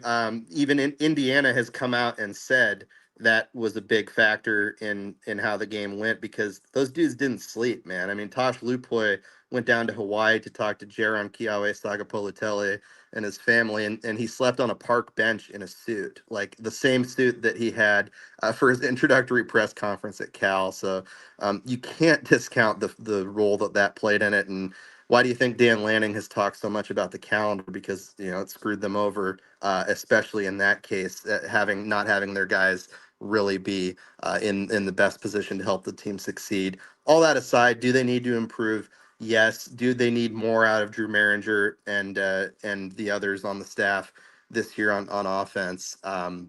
O: even in Indiana has come out and said that was a big factor in how the game went, because those dudes didn't sleep, man. I mean, Tosh Lupoy went down to Hawaii to talk to Jaron Kiawe Sagapolutele and his family, and he slept on a park bench in a suit, like the same suit that he had for his introductory press conference at Cal. So you can't discount the role that played in it. And why do you think Dan Lanning has talked so much about the calendar? Because it screwed them over, especially in that case, not having their guys really be in the best position to help the team succeed. All that aside, do they need to improve? Yes. Do they need more out of Drew Maringer and the others on the staff this year on offense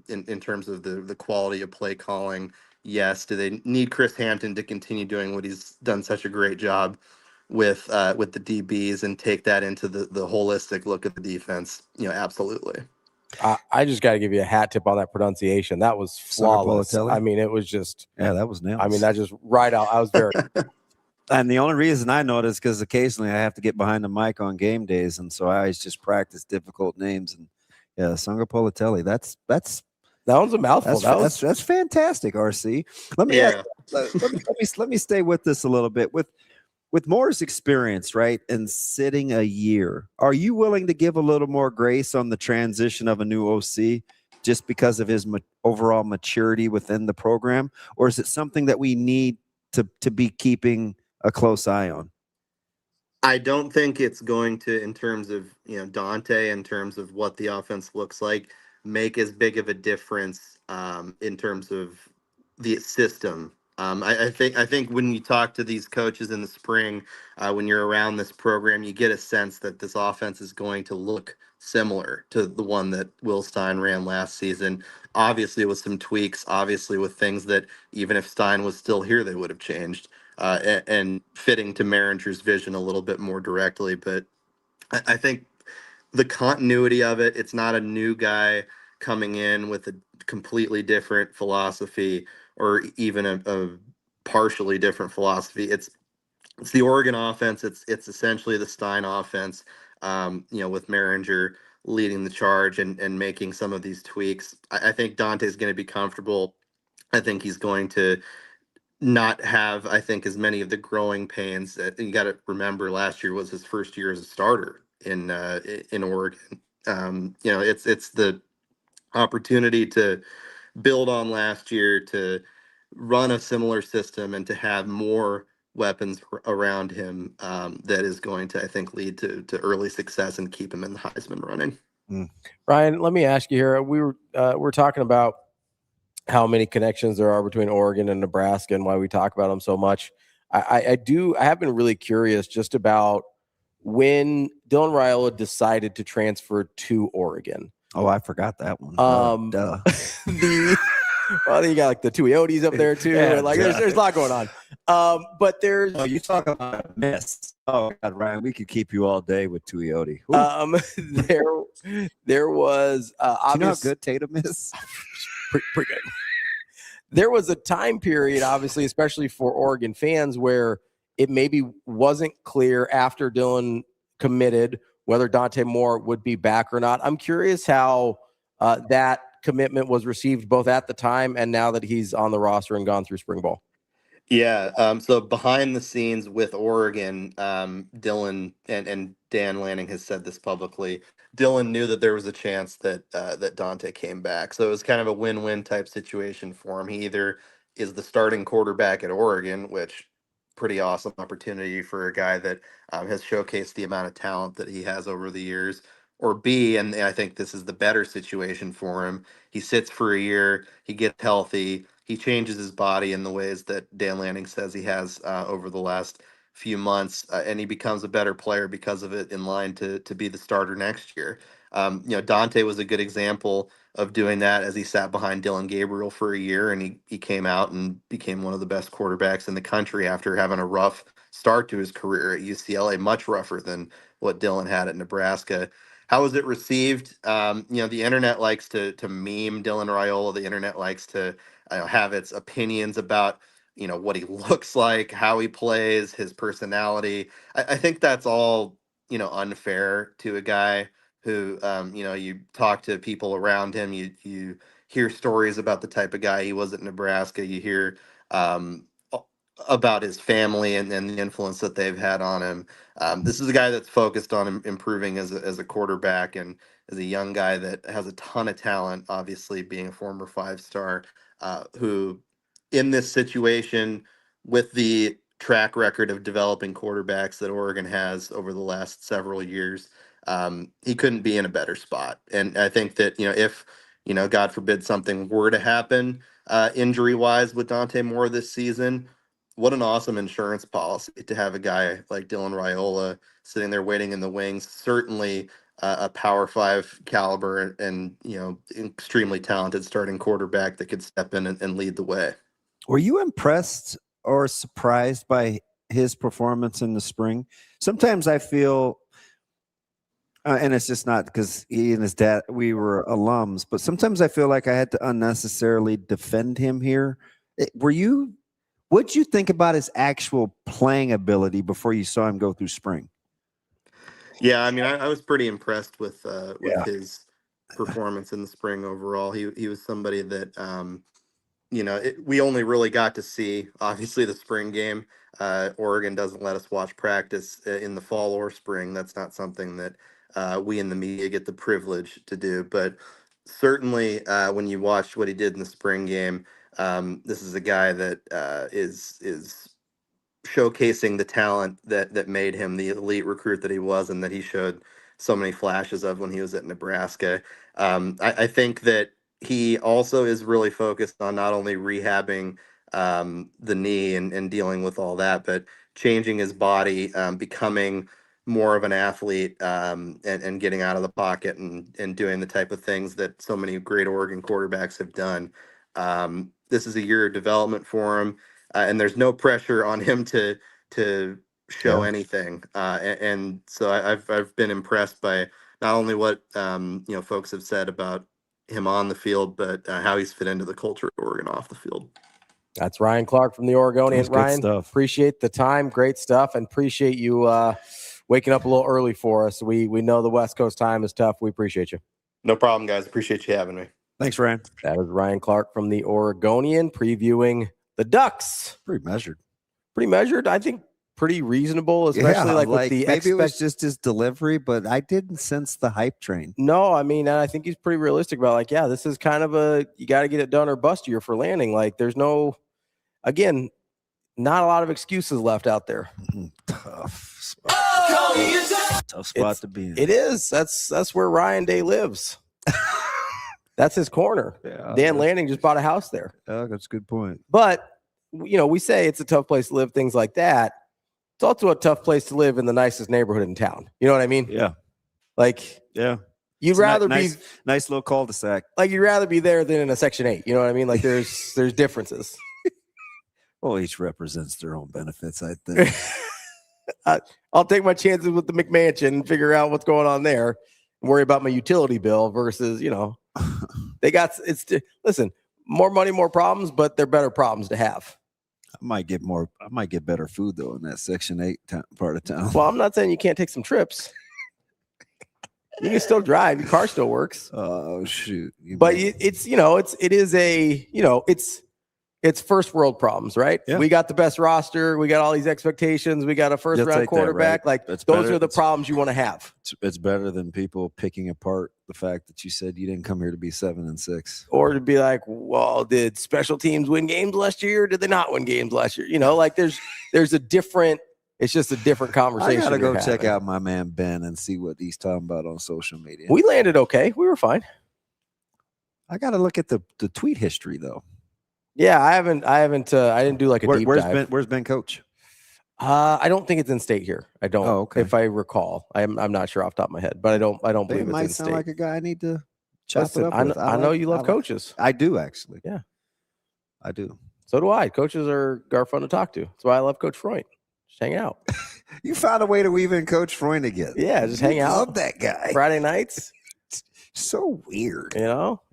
O: in terms of the quality of play calling? Yes. Do they need Chris Hampton to continue doing what he's done such a great job with the DBs and take that into the holistic look at the defense? Absolutely.
D: I just got to give you a hat tip on that pronunciation. That was flawless. I mean, it was just
E: that was nailed.
D: I mean, that just right out. I was very.
E: And the only reason I know it is because occasionally I have to get behind the mic on game days, and so I always just practice difficult names. And yeah, Sangapolitelli. That
D: one's a mouthful.
E: That's fantastic, RC. Let me stay with this a little bit. With Moore's experience, right, and sitting a year, are you willing to give a little more grace on the transition of a new OC just because of his overall maturity within the program, or is it something that we need to be keeping a close eye on?
O: I don't think it's going to, in terms of Dante, in terms of what the offense looks like, make as big of a difference in terms of the system. I think when you talk to these coaches in the spring, when you're around this program, you get a sense that this offense is going to look similar to the one that Will Stein ran last season. Obviously with some tweaks, obviously with things that even if Stein was still here, they would have changed and fitting to Maringer's vision a little bit more directly. But I think the continuity of it, it's not a new guy coming in with a completely different philosophy or even a partially different philosophy. It's the Oregon offense. It's essentially the Stein offense, with Maringer leading the charge and making some of these tweaks. I think Dante's going to be comfortable. I think he's going to not have, I think, as many of the growing pains. You got to remember, last year was his first year as a starter in Oregon. It's the opportunity to build on last year, to run a similar system, and to have more weapons around him that is going to, I think, lead to early success and keep him in the Heisman running.
D: Ryan, let me ask you here. We're talking about how many connections there are between Oregon and Nebraska and why we talk about them so much. I have been really curious just about when Dylan Raiola decided to transfer to Oregon.
E: Oh, I forgot that one.
D: Well, then you got like the two Eotes up there too.
E: Yeah,
D: like there's a lot going on. But there's
E: you talk about a miss. Oh God, Ryan, we could keep you all day with Tuioti.
D: There was
E: Do you know how
D: obviously
E: good Tatum is?
D: pretty good. There was a time period, obviously, especially for Oregon fans, where it maybe wasn't clear after Dylan committed whether Dante Moore would be back or not. I'm curious how that commitment was received both at the time and now that he's on the roster and gone through spring ball.
O: Yeah. So behind the scenes with Oregon, Dylan and Dan Lanning has said this publicly. Dylan knew that there was a chance that that Dante came back, so it was kind of a win-win type situation for him. He either is the starting quarterback at Oregon, which pretty awesome opportunity for a guy that has showcased the amount of talent that he has over the years, or B, and I think this is the better situation for him. He sits for a year, he gets healthy, he changes his body in the ways that Dan Lanning says he has over the last few months, and he becomes a better player because of it, in line to be the starter next year. Dante was a good example of doing that as he sat behind Dylan Gabriel for a year, and he came out and became one of the best quarterbacks in the country after having a rough start to his career at UCLA, much rougher than what Dylan had at Nebraska. How was it received? The internet likes to meme Dylan Raiola. The internet likes to have its opinions about what he looks like, how he plays, his personality. I think that's all unfair to a guy who you talk to people around him. You hear stories about the type of guy he was at Nebraska. You hear about his family and the influence that they've had on him. This is a guy that's focused on improving as a quarterback, and as a young guy that has a ton of talent, obviously being a former 5-star, who in this situation, with the track record of developing quarterbacks that Oregon has over the last several years, he couldn't be in a better spot. And I think that, if, God forbid, something were to happen injury-wise with Dante Moore this season, what an awesome insurance policy to have a guy like Dylan Raiola sitting there waiting in the wings. Certainly a Power 5 caliber and extremely talented starting quarterback that could step in and lead the way.
E: Were you impressed or surprised by his performance in the spring? Sometimes I feel, and it's just not because he and his dad, we were alums, but sometimes I feel like I had to unnecessarily defend him here. What'd you think about his actual playing ability before you saw him go through spring?
O: Yeah, I mean, I was pretty impressed with his performance in the spring overall. He was somebody that we only really got to see, obviously, the spring game. Oregon doesn't let us watch practice in the fall or spring. That's not something that we in the media get the privilege to do. But certainly, when you watch what he did in the spring game, this is a guy that is showcasing the talent that made him the elite recruit that he was, and that he showed so many flashes of when he was at Nebraska. I think that he also is really focused on not only rehabbing the knee and dealing with all that, but changing his body, becoming more of an athlete, and getting out of the pocket and doing the type of things that so many great Oregon quarterbacks have done. This is a year of development for him, and there's no pressure on him to show anything. And so I've been impressed by not only what folks have said about him on the field, but how he's fit into the culture of Oregon off the field.
D: That's Ryan Clark from the Oregonian. Ryan, appreciate the time. Great stuff, and appreciate you waking up a little early for us. We know the West Coast time is tough. We appreciate you.
O: No problem, guys. Appreciate you having me.
E: Thanks, Ryan.
D: That is Ryan Clark from the Oregonian previewing the Ducks.
E: Pretty measured.
D: I think pretty reasonable, especially with the
E: maybe it was just his delivery, but I didn't sense the hype train.
D: No, I mean, I think he's pretty realistic about this is kind of you got to get it done or bust year for Lanning. There's no, again, not a lot of excuses left out there.
E: Tough spot. Tough spot to be in.
D: It is. That's where Ryan Day lives. That's his corner.
E: Yeah,
D: Dan Lanning just bought a house there.
E: Oh, that's a good point.
D: But, we say it's a tough place to live, things like that. It's also a tough place to live in the nicest neighborhood in town. You know what I mean?
E: Yeah.
D: You'd
E: It's
D: rather
E: be nice little cul-de-sac.
D: You'd rather be there than in a Section 8. You know what I mean? There's differences.
E: Well, each represents their own benefits, I think.
D: I'll take my chances with the McMansion and figure out what's going on there and worry about my utility bill versus, listen, more money, more problems, but they're better problems to have.
E: I might get better food though in that Section 8 part of town.
D: Well, I'm not saying you can't take some trips. You can still drive. Your car still works.
E: Oh shoot!
D: It's first world problems, right?
E: Yeah.
D: We got the best roster. We got all these expectations. We got a first round quarterback.
E: Right?
D: Those are the problems you want to have.
E: It's better than people picking apart the fact that you said you didn't come here to be 7-6,
D: or to be like, well, did special teams win games last year? Did they not win games last year? There's a different. It's just a different conversation.
E: I gotta go check out my man Ben and see what he's talking about on social media.
D: We landed okay. We were fine.
E: I gotta look at the tweet history though.
D: Yeah, I didn't do like a deep dive.
E: Where's Ben coach?
D: I don't think it's in state here. I don't.
E: Oh, okay.
D: If I recall, I'm not sure off the top of my head, but I don't believe it's
E: might
D: in
E: sound
D: state.
E: like a guy I need to chop it up with.
D: I know you love coaches.
E: I do actually.
D: Yeah,
E: I do.
D: So do I. Coaches are fun to talk to. That's why I love Coach Freund. Just hang out.
E: You found a way to weave in Coach Freund again.
D: Yeah, just hang out.
E: Love that guy.
D: Friday nights.
E: So weird.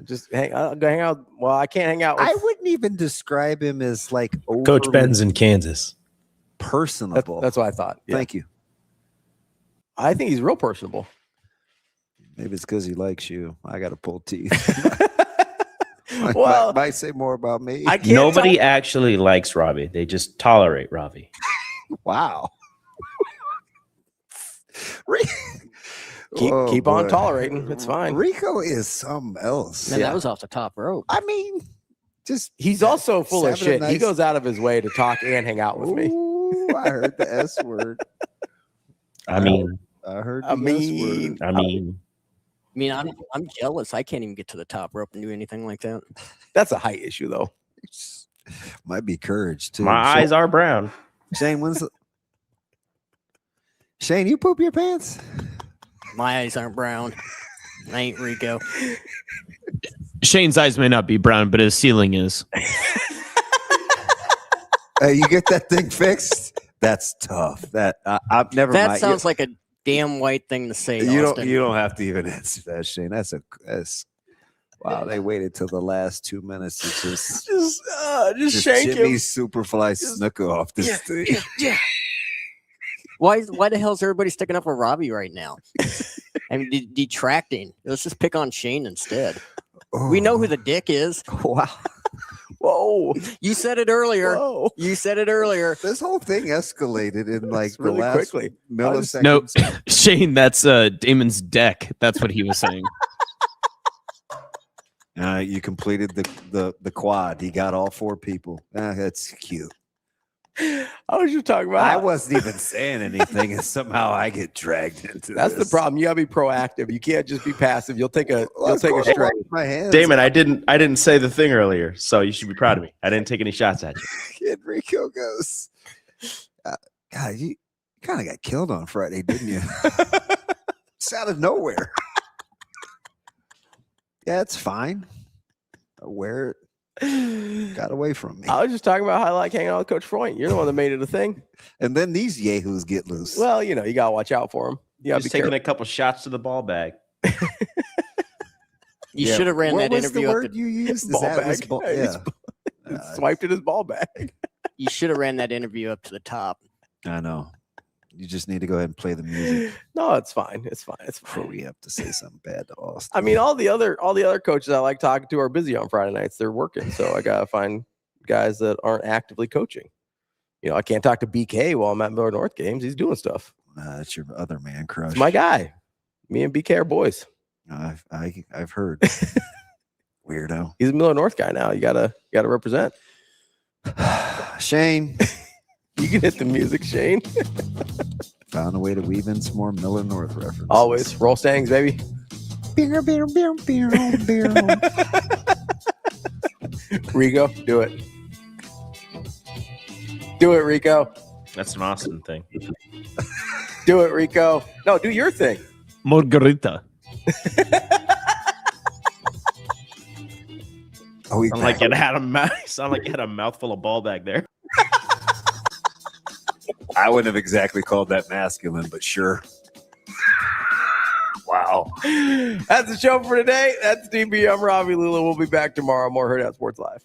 D: Just hang out. Well, I can't hang out with.
E: I wouldn't even describe him as like
F: Coach Ben's in Kansas.
E: Personable.
D: That's what I thought. Yeah.
E: Thank you.
D: I think he's real personable.
E: Maybe it's because he likes you. I got to pull teeth.
D: Well,
E: might say more about me.
F: Nobody actually likes Ravi. They just tolerate Ravi.
E: Wow.
D: Keep on tolerating. It's fine.
E: Rico is something else.
P: Man, that was off the top rope.
E: I mean,
D: he's also full of shit.
E: Nice.
D: He goes out of his way to talk and hang out with me.
E: I heard the S word.
F: I mean,
E: I heard the S word.
F: I mean,
P: I'm jealous. I can't even get to the top rope and do anything like that.
D: That's a height issue, though.
E: Might be courage too.
F: my eyes are brown.
E: Shane, you poop your pants?
P: My eyes aren't brown. I ain't Rico.
G: Shane's eyes may not be brown, but his ceiling is.
E: You get that thing fixed? That's tough. I've never.
P: That sounds like a damn white thing to say.
E: You
P: Austin.
E: don't have to even answer that, Shane. That's wow. They waited till the last 2 minutes to just
D: shank
E: Jimmy
D: him.
E: Superfly snooker off this thing.
P: Yeah. Why the hell is everybody sticking up for Robbie right now? I mean, detracting. Let's just pick on Shane instead. We know who the dick is.
E: Wow.
D: Whoa.
P: You said it earlier.
D: Whoa.
P: You said it earlier.
E: This whole thing escalated in like
D: really
E: the last
D: quickly.
E: millisecond.
G: No, Shane, that's Damon's deck. That's what he was saying.
E: You completed the quad. He got all 4 people. That's cute.
D: I was just talking about.
E: I wasn't even saying anything, and somehow I get dragged into
D: That's
E: this.
D: the problem. You gotta be proactive. You can't just be passive. You'll take a strike.
E: My hands.
F: Damon, I didn't say the thing earlier, so you should be proud of me. I didn't take any shots at you.
E: Kid Rico goes. God, you kind of got killed on Friday, didn't you? It's out of nowhere. Yeah, it's fine. I wear it. Got away from me.
D: I was just talking about how I like hanging out with Coach Freund. You're the one that made it a thing.
E: And then these yahoos get loose.
D: Well, you gotta watch out for them. You gotta
F: Just
D: be
F: taking
D: careful.
F: a couple shots to the ball bag.
P: You should have ran
E: what
P: that
E: was
P: interview
E: the
P: up
E: word
P: to
E: you used?
D: Ball bag.
E: Yeah.
D: Swiped in his ball bag.
P: you should have ran that interview up to the top.
E: I know. You just need to go ahead and play the music
D: No, it's fine. It's fine. It's
E: before
D: fine.
E: we have to say something bad to Austin.
D: I mean, all the other coaches I like talking to are busy on Friday nights. They're working, so I gotta find guys that aren't actively coaching. I can't talk to BK while I'm at Miller North games. He's doing stuff.
E: That's your other man crush.
D: It's my guy. Me and BK are boys.
E: I've heard. Weirdo.
D: He's a Miller North guy now. You gotta represent.
E: Shane.
D: You can hit the music, Shane.
E: Found a way to weave in some more Miller North references.
D: Always. Roll Stangs, baby.
E: Beer, beer, beer, beer, beer.
D: Rico, do it. Do it, Rico.
F: That's an Austin thing.
D: Do it, Rico. No, do your thing.
G: Margarita.
F: Sound like it had a mouthful of ball bag there.
Q: I wouldn't have exactly called that masculine, but sure. Wow.
D: That's the show for today. That's DB. I'm Ravi. Lulla. We'll be back tomorrow. More Hurrdat Sports Live.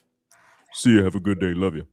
B: See you. Have a good day. Love you.